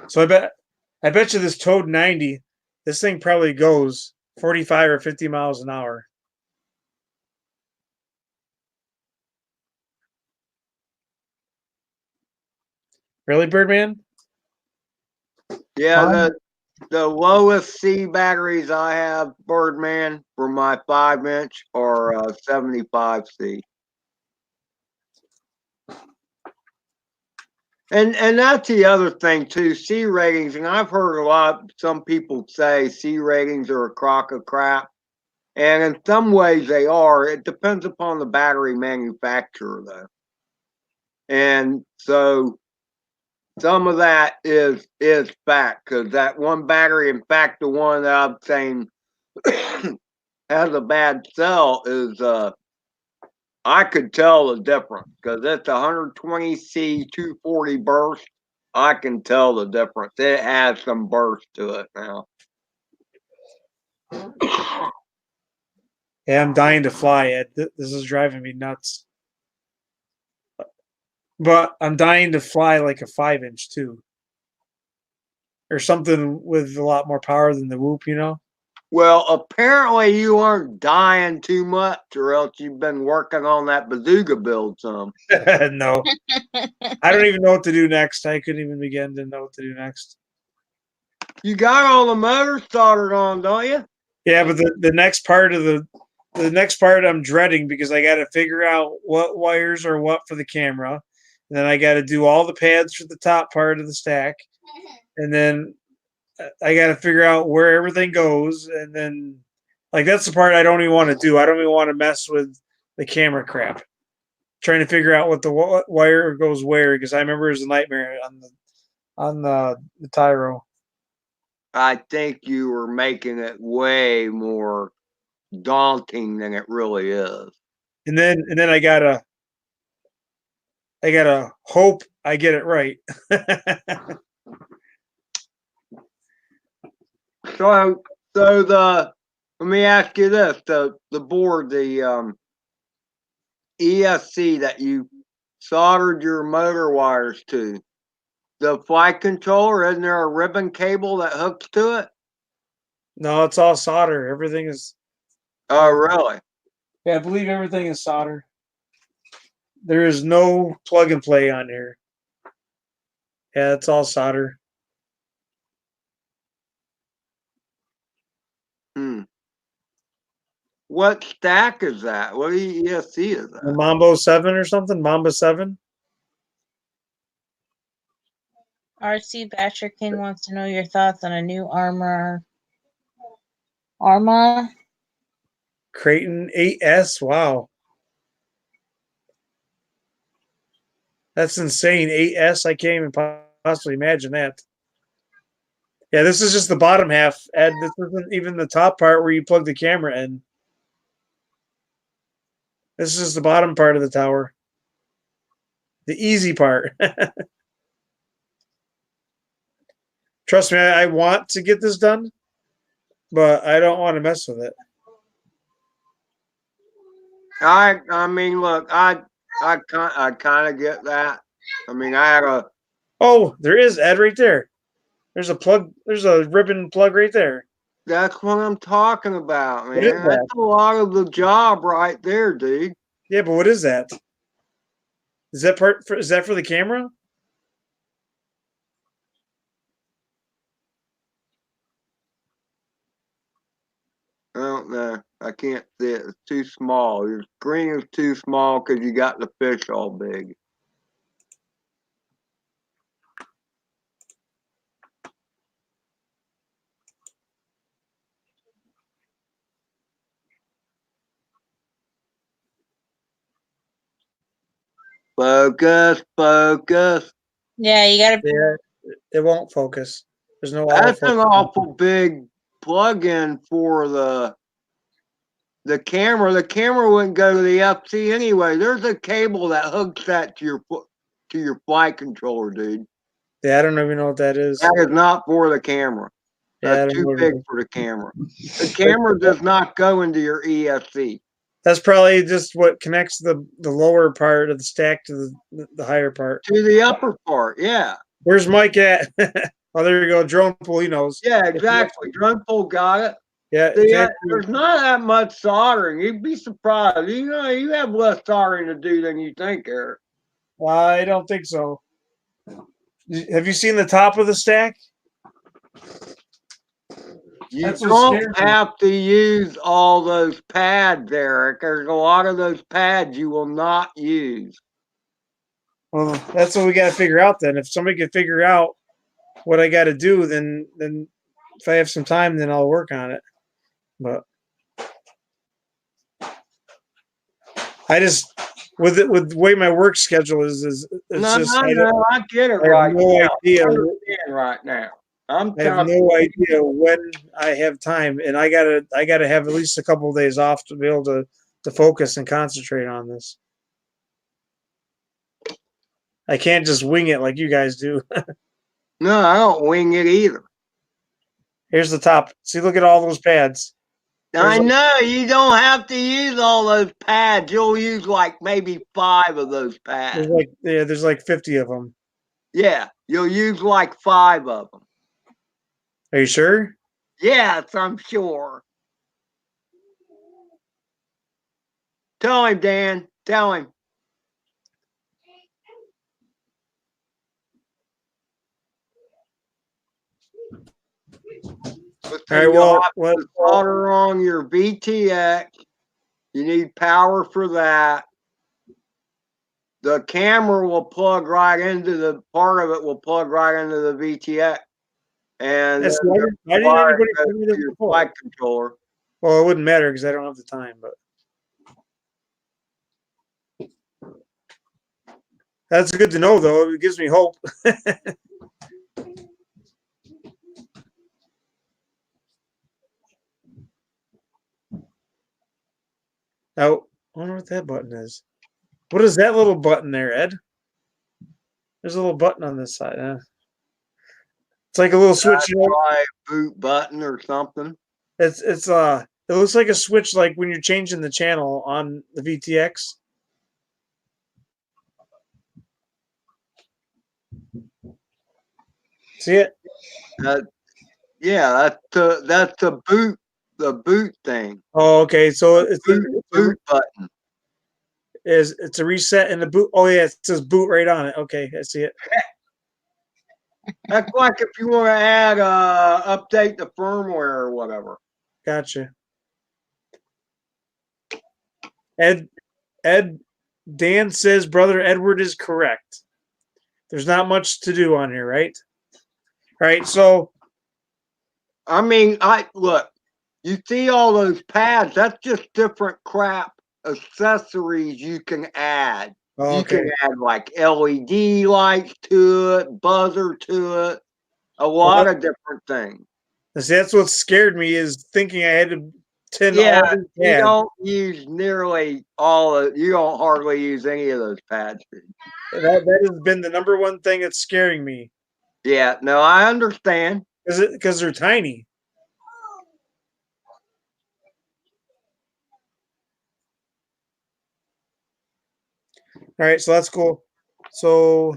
So I bet you this Toad 90, this thing probably goes 45 or 50 miles an hour. Really, Birdman? Yeah, Mine? the lowest C batteries I have, Birdman, for my 5-inch are 75C. And that's the other thing too, C ratings, and I've heard some people say C ratings are a crock of crap. And in some ways they are. It depends upon the battery manufacturer though. And so some of that is fact, because that one battery, in fact, the one that I'm saying has a bad cell is I could tell the difference because it's 120C 240 burst. I can tell the difference. It has some burst to it now. Yeah, I'm dying to fly it. This is driving me nuts. But I'm dying to fly like a 5-inch too. Or something with a lot more power than the Whoop, you know? Well, apparently you aren't dying too much, or else you've been working on that bazooka build some. No. I don't even know what to do next. I couldn't even begin to know what to do next. You got all the motors soldered on, don't you? Yeah, but the next part of the next part I'm dreading because I got to figure out what wires are what for the camera, and then I got to do all the pads for the top part of the stack, and then I got to figure out where everything goes, and then like that's the part I don't even want to do. I don't even want to mess with the camera crap. Trying to figure out what wire goes where because I remember it was a nightmare on the Tyro. I think you were making it way more daunting than it really is. And then I gotta hope I get it right. So let me ask you this: the board, the ESC that you soldered your motor wires to, the flight controller, isn't there a ribbon cable that hooks to it? No, it's all solder. Everything is. Oh, really? Yeah, I believe everything is solder. There is no plug and play on here. Yeah, it's all solder. Hmm. What stack is that? What ESC is The that? Mambo 7 or something? Mamba 7? RC Basher King wants to know your thoughts on a new Arma. Creighton 8S? Wow. That's insane. 8S? I can't even possibly imagine that. Yeah, this is just the bottom half. Ed, this isn't even the top part where you plug the camera in. This is the bottom part of the tower. The easy part. Trust me, I want to get this done, but I don't want to mess with it. I mean, look, I kind of get that. I mean, I had a. Oh, there is Ed right there. There's a plug. There's a ribbon plug right there. That's what I'm talking about, What is man. that? That's a lot of the job right there, dude. Yeah, but what is that? Is that part? Is that for the camera? I don't know. I can't see it. It's too small. Your screen is too small because you got the fish all big. Focus, focus. Yeah, you gotta. Yeah, it won't focus. There's no That's an autofocus. awful big plug-in for the camera. The camera wouldn't go to the FC anyway. There's a cable that hooks that to your flight controller, dude. Yeah, I don't even know what that is. That is not for the camera. Yeah, I That's don't too know. big for the camera. The camera does not go into your ESC. That's probably just what connects the lower part of the stack to the higher part. To the upper part, yeah. Where's Mike at? Oh, there you go. Drone pool, he knows. Yeah, exactly. Drone pool got it. Yeah, See, can there's not that much soldering. You'd be surprised. You know, you have less soldering to do than you think, Eric. I don't think so. Have you seen the top of the stack? You That's what don't scares me. have to use all those pads, Eric. There's a lot of those pads you will not use. Well, that's what we got to figure out then. If somebody can figure out what I got to do, then if I have some time, then I'll work on it. But I just with the way my work schedule is it's just I get it I right have no now. idea. I understand right now. I'm I have telling no you, idea when I have time, and I gotta have at least a couple of days off to be able to focus and concentrate on this. I can't just wing it like you guys do. no, I don't wing it either. Here's the top. See, look at all those pads. I know you don't have to use all those pads. You'll use like maybe 5 of those pads. There's like 50 of them. Yeah, you'll use like 5 of them. Are you sure? Yes, I'm sure. Tell him, Dan. Tell him. All right. Well, Solder on your VTX. You need power for that. The camera will plug right into the part of it will plug right into the VTX. And why didn't anybody tell me this your before? flight controller. Well, it wouldn't matter because I don't have the time. But that's good to know, though. It gives me hope. Now, I wonder what that button is. What is that little button there, Ed? There's a little button on this side. It's like a little switch. You know? Probably boot button or something. It looks like a switch, like when you're changing the channel on the VTX. See it? Yeah, that's the boot thing. Oh, okay. So it's Boot button. it's a reset in the boot. Oh yeah, it says boot right on it. Okay, I see it. That's like if you want to add update the firmware or whatever. Gotcha. Ed, Dan says brother Edward is correct. There's not much to do on here, right? All right, so I mean, look, you see all those pads, that's just different crap accessories you can add. okay. You can add like LED lights to it, buzzer to it, a lot of different things. See, that's what scared me is thinking I had to tin Yeah, all these you pads. don't use nearly all of, you don't hardly use any of those pads. That has been the number one thing that's scaring me. Yeah, no, I understand. Because they're tiny. All right, so that's cool. So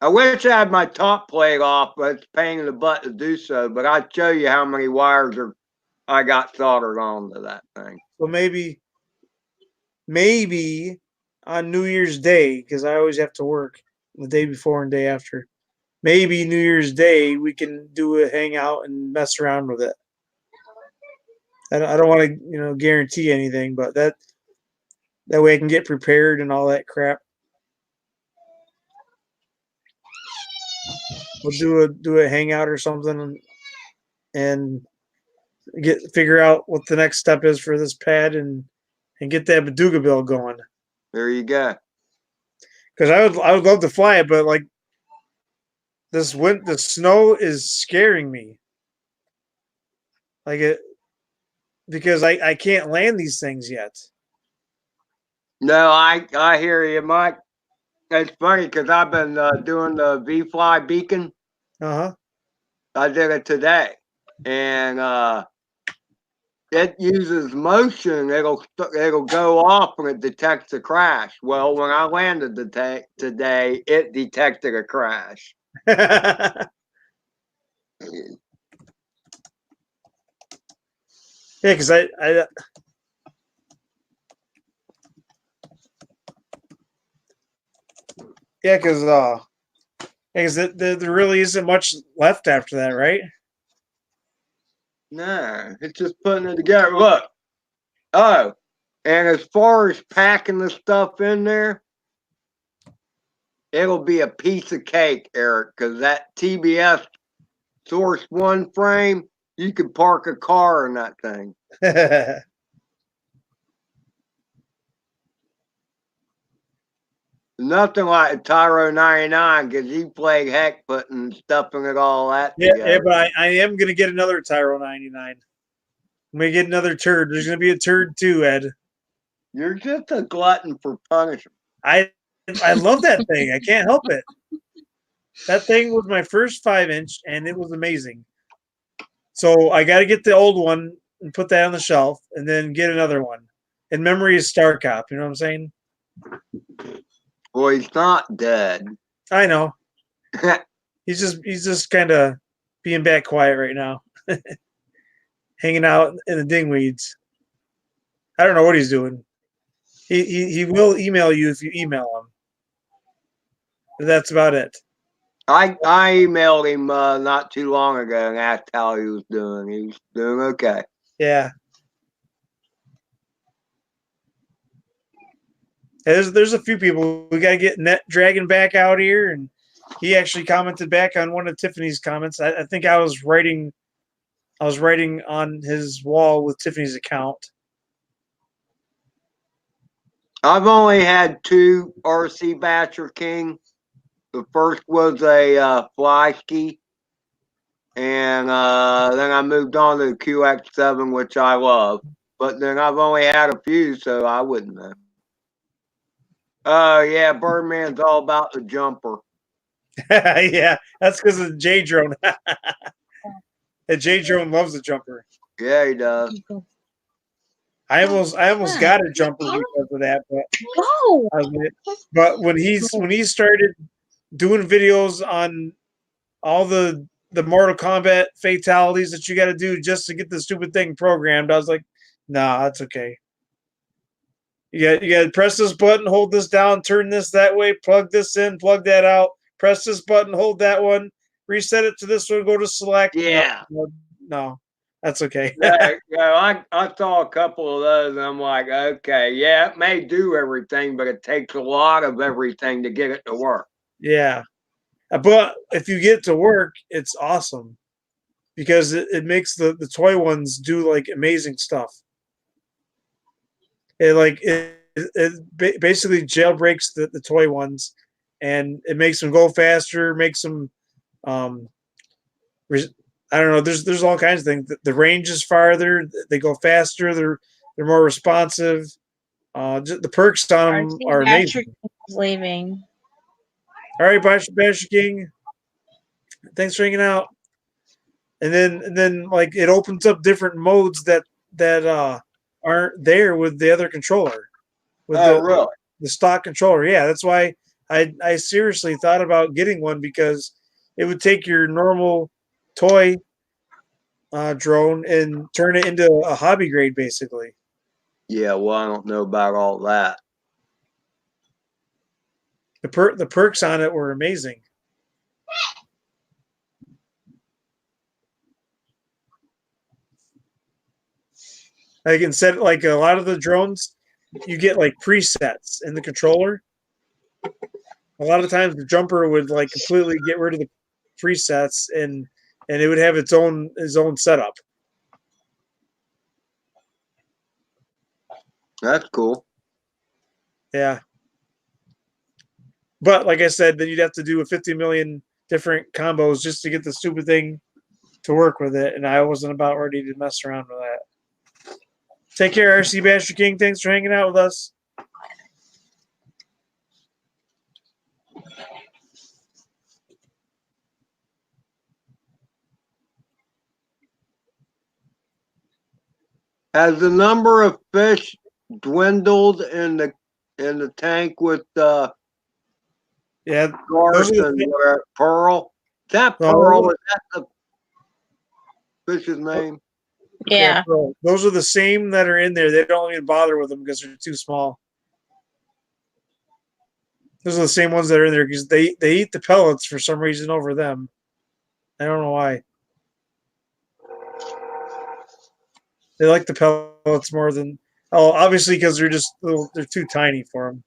I wish I had my top plate off, but it's a pain in the butt to do so. But I'd show you how many wires I got soldered onto that thing. So maybe on New Year's Day, because I always have to work the day before and day after. Maybe New Year's Day we can do a hangout and mess around with it. I don't want to guarantee anything, but that way I can get prepared and all that crap. We'll do a hangout or something and figure out what the next step is for this pad and get that Baduga bill going. There you go. Because I would love to fly it, but like the snow is scaring me. Because I can't land these things yet. No, I hear you, Mike. It's funny because I've been doing the V-Fly beacon. Uh-huh. I did it today. and it uses motion. It'll go off when it detects a crash. Well, when I landed today, it detected a crash. Yeah, because I yeah, because there really isn't much left after that, right? No, it's just putting it together. Look. Oh, and as far as packing the stuff in there, it'll be a piece of cake, Eric, because that TBS Source 1 frame, you could park a car in that thing. Nothing like a Tyro 99 because you play heck putting stuffing it all that together. Yeah, but I am gonna get another Tyro 99. I'm gonna get another turd. There's gonna be a turd too, Ed. You're just a glutton for punishment. I love that thing. I can't help it. That thing was my first 5-inch, and it was amazing. So I got to get the old one and put that on the shelf, and then get another one. In memory of Star Cop. You know what I'm saying? Well, he's not dead. I know. He's just kind of being back quiet right now, hanging out in the dingweeds. I don't know what he's doing. He will email you if you email him. But that's about it. I emailed him not too long ago and asked how he was doing. He was doing okay. Yeah. There's a few people we got to get Net Dragon back out here, and he actually commented back on one of Tiffany's comments. I think I was writing on his wall with Tiffany's account. I've only had 2 RC Batcher King. The first was a fly ski, and then I moved on to the QX7, which I love. But then I've only had a few, so I wouldn't know. Oh yeah, Birdman's all about the jumper. Yeah, that's because of J Drone. The J Drone loves the jumper. Yeah, he does. I almost got a jumper because of that, but when he started doing videos on all the Mortal Kombat fatalities that you got to do just to get the stupid thing programmed, I was like, nah, that's okay. You got to press this button, hold this down, turn this that way, plug this in, plug that out, press this button, hold that one, reset it to this one, go to select. Yeah. No, that's okay. I saw a couple of those, and I'm like, okay, yeah, it may do everything, but it takes a lot of everything to get it to work. Yeah. But if you get it to work, it's awesome because it makes the toy ones do like amazing stuff. It basically jailbreaks the toy ones, and it makes them go faster, makes them I don't know. There's all kinds of things. The range is farther. They go faster. They're more responsive. The perks on them are amazing. Leaving. All right, Basher King. Thanks for hanging out. And then like it opens up different modes that aren't there with the other controller. With really? The stock controller. Yeah, that's why I seriously thought about getting one because it would take your normal toy drone and turn it into a hobby grade basically. Yeah, well, I don't know about all that. The perks on it were amazing. Like instead, like a lot of the drones, you get like presets in the controller. A lot of times, the jumper would like completely get rid of the presets, and it would have its own setup. That's cool. Yeah, but like I said, then you'd have to do a 50 million different combos just to get the stupid thing to work with it, and I wasn't about ready to mess around with that. Take care, RC Basher King. Thanks for hanging out with us. Has the number of fish dwindled in the tank with Yeah, Garth those are the and same, Pearl? Is that no, Pearl? Is that the fish's name? Yeah. bro, those are the same that are in there. They don't even bother with them because they're too small. Those are the same ones that are in there because they eat the pellets for some reason over them. I don't know why. They like the pellets more than obviously because they're just they're too tiny for them.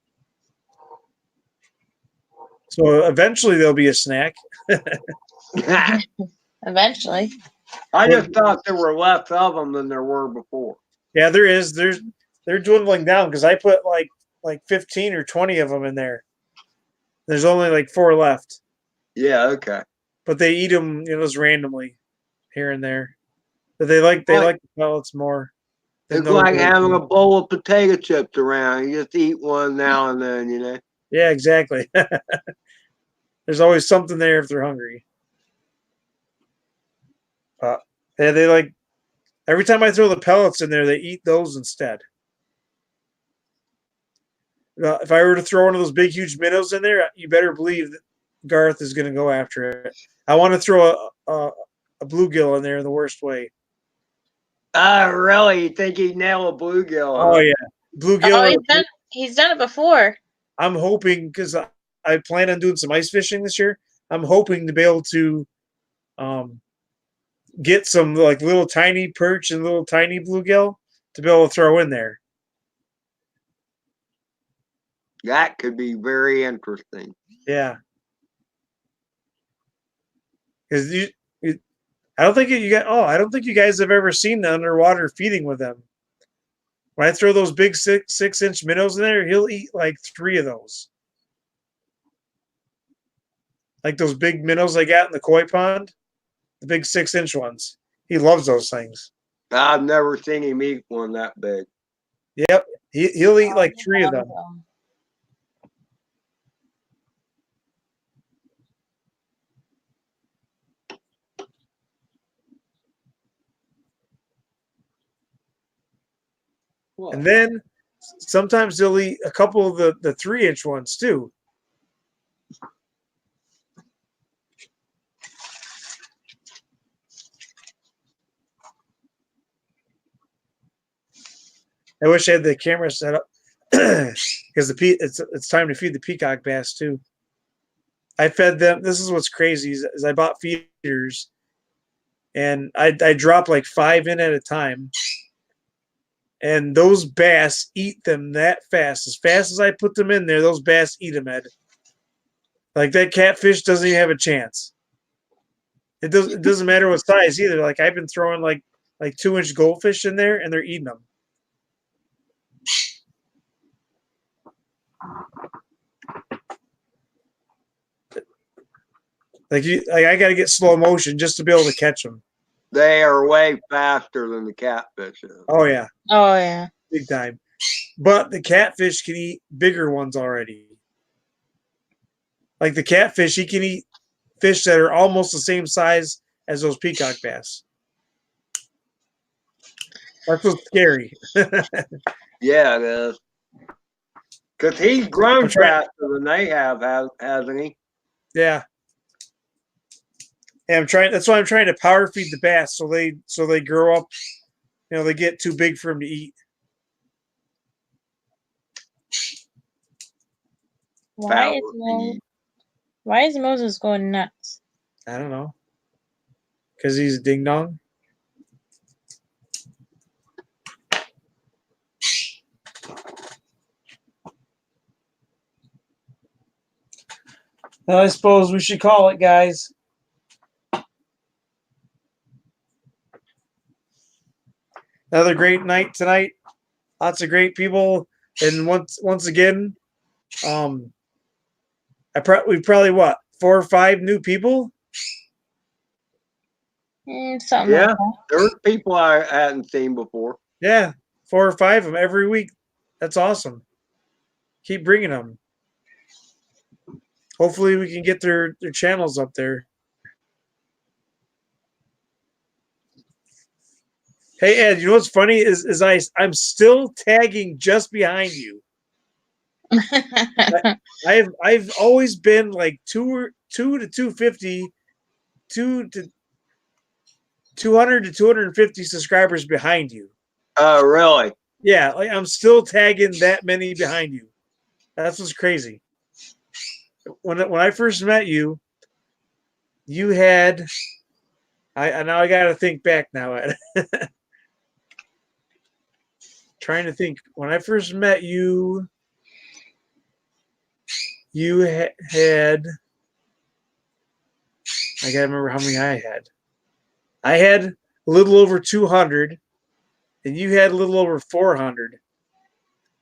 So eventually they'll be a snack. Eventually. I just thought there were less of them than there were before. Yeah, there is. They're dwindling down because I put like 15 or 20 of them in there. There's only like 4 left, Yeah, okay. but they eat them, just randomly here and there. But they like the pellets more than It's those. like having a bowl of potato chips around. You just eat one now and then, you know. Yeah, exactly. There's always something there if they're hungry. Yeah, they like every time I throw the pellets in there, they eat those instead. If I were to throw one of those big, huge minnows in there, you better believe that Garth is going to go after it. I want to throw a bluegill in there in the worst way. Oh, really? You think he'd nail a bluegill? Oh Huh? yeah, bluegill. Oh, Or he's done it before. I'm hoping because I plan on doing some ice fishing this year. I'm hoping to be able to um, get some like little tiny perch and little tiny bluegill to be able to throw in there. That could be very interesting. Yeah, because I don't think you got. Oh, I don't think you guys have ever seen the underwater feeding with them. When I throw those big 6-inch minnows in there, he'll eat like 3 of those. Like those big minnows I got in the koi pond, the big 6-inch ones. He loves those things. I've never seen him eat one that big. Yep, he'll eat Oh, like he 3 of loves them. them. And then sometimes they'll eat a couple of the 3-inch ones too. I wish I had the camera set up because it's time to feed the peacock bass too. I fed them. This is what's crazy is I bought feeders and I drop like 5 in at a time, and those bass eat them that fast. As fast as I put them in there, those bass eat them, Ed. Like that catfish doesn't even have a chance. It doesn't matter what size either. Like I've been throwing like 2-inch goldfish in there, and they're eating them. Like I got to get slow motion just to be able to catch them. They are way faster than the catfish is. Oh yeah, Oh yeah. big time. But the catfish can eat bigger ones already. Like the catfish, he can eat fish that are almost the same size as those peacock bass. That's what's scary. Yeah, it is. Because he's grown I'm trying. faster than they have, hasn't he? Yeah. And I'm trying. That's why I'm trying to power feed the bass so they grow up. They get too big for them to eat. Why is Moses going nuts? I don't know. Because he's a ding dong. Well, I suppose we should call it, guys. Another great night tonight. Lots of great people, and once again, we probably 4 or 5 new people. Something Yeah, like that. there's people I hadn't seen before. Yeah, 4 or 5 of them every week. That's awesome. Keep bringing them. Hopefully, we can get their channels up there. Hey Ed, you know what's funny is I'm still tagging just behind you. I've always been like two to 250, 200 to 250 subscribers behind you. Oh, really? Yeah, like I'm still tagging that many behind you. That's what's crazy. When I first met you, you had I now I got to think back now. Ed. Trying to think. When I first met you, you had I gotta remember how many I had. I had a little over 200, and you had a little over 400.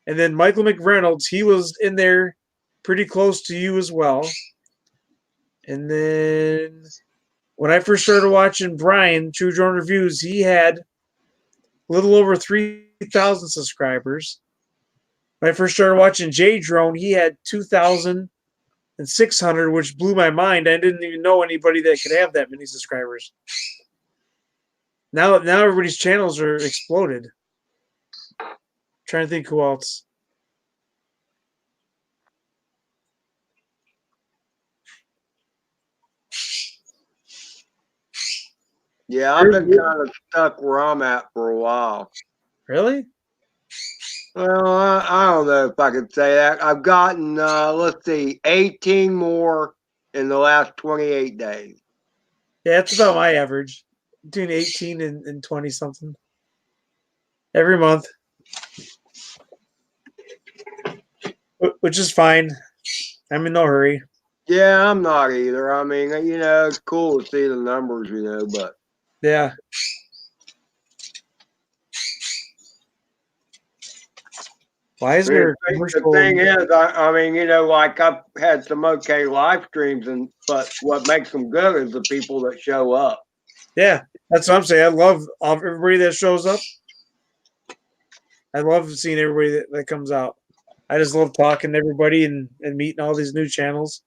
And then Michael McReynolds, he was in there pretty close to you as well. And then when I first started watching Brian, True Drone Reviews, he had a little over 3,000 subscribers. When I first started watching J Drone, he had 2,600, which blew my mind. I didn't even know anybody that could have that many subscribers. Now everybody's channels are exploded. Trying to think who else. Yeah, I've been kind of stuck where I'm at for a while. Really? Well, I don't know if I could say that. I've gotten, let's see, 18 more in the last 28 days. Yeah, that's about my average. Between 18 and 20 something. Every month. Which is fine. I'm in no hurry. Yeah, I'm not either. I mean, it's cool to see the numbers, but Yeah. Why is there a the commercial? thing is, I mean, like I've had some okay live streams, but what makes them good is the people that show up. Yeah, that's what I'm saying. I love everybody that shows up. I love seeing everybody that comes out. I just love talking to everybody and meeting all these new channels.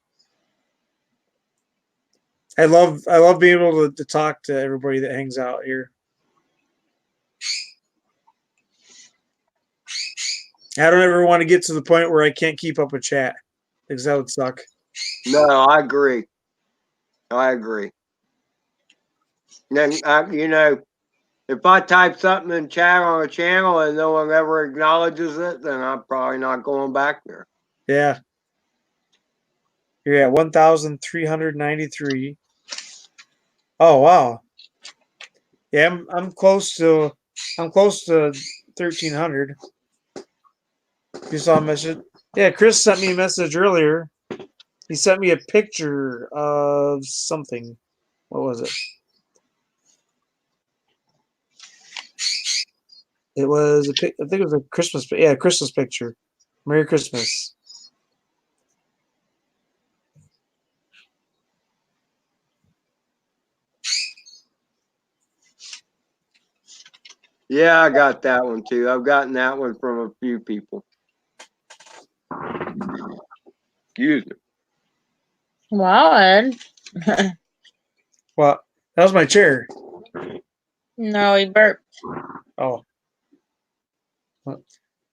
I love being able to talk to everybody that hangs out here. I don't ever want to get to the point where I can't keep up with chat because that would suck. No, I agree. I agree. Then, if I type something in chat on a channel and no one ever acknowledges it, then I'm probably not going back there. Yeah. You're at 1,393. Oh wow. Yeah, I'm close to 1,300. You saw a message? Yeah, Chris sent me a message earlier. He sent me a picture of something. What was it? It was I think it was a Christmas. Yeah, a Christmas picture. Merry Christmas. Yeah, I got that one too. I've gotten that one from a few people. Excuse me. Wow, Ed. Well, that was my chair. No, he burped. Oh. All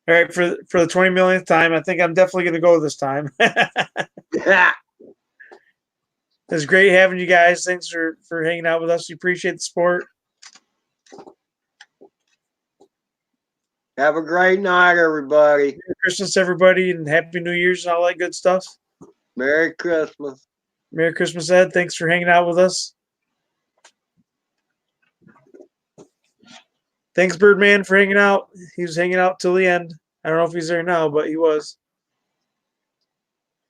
right, for the 20 millionth time, I think I'm definitely going to go this time. Yeah. It's great having you guys. Thanks for hanging out with us. We appreciate the support. Have a great night, everybody. Merry Christmas, everybody, and Happy New Year's and all that good stuff. Merry Christmas. Merry Christmas, Ed. Thanks for hanging out with us. Thanks, Birdman, for hanging out. He was hanging out till the end. I don't know if he's there now, but he was.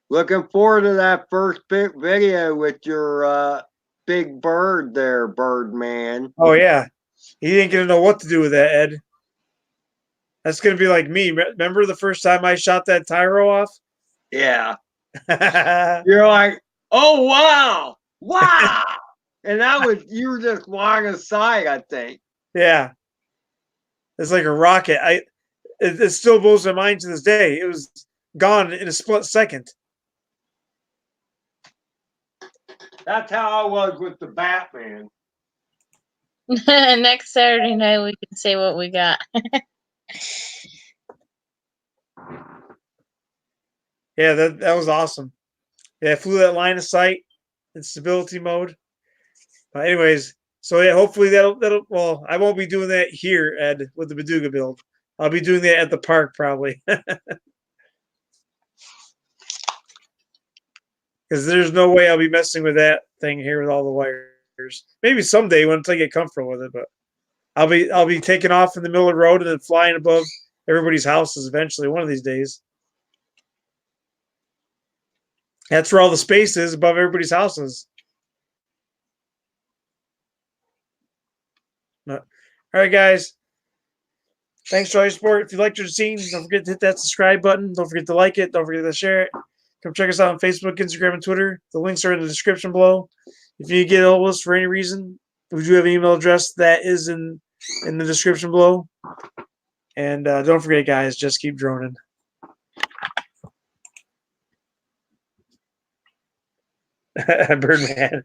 Looking forward to that first big video with your big bird there, Birdman. Oh, yeah. He ain't going to know what to do with that, Ed. That's going to be like me. Remember the first time I shot that Tyro off? Yeah. Yeah. You're like, oh, wow. Wow. And you were just lying aside, I think. It's like a rocket. It still blows my mind to this day. It was gone in a split second. That's how I was with the Batman. Next Saturday night we can say what we got. Yeah, that was awesome. Yeah, I flew that line of sight in stability mode. But anyways, so yeah, hopefully that'll well, I won't be doing that here, Ed, with the Baduga build. I'll be doing that at the park probably. Because there's no way I'll be messing with that thing here with all the wires. Maybe someday once I get comfortable with it, but I'll be taking off in the middle of the road and then flying above everybody's houses eventually one of these days. That's where all the space is, above everybody's houses. All right, guys. Thanks for all your support. If you liked your scene, don't forget to hit that subscribe button. Don't forget to like it. Don't forget to share it. Come check us out on Facebook, Instagram, and Twitter. The links are in the description below. If you get a hold of us for any reason, we do have an email address that is in the description below. And don't forget, guys, just keep droning. Birdman.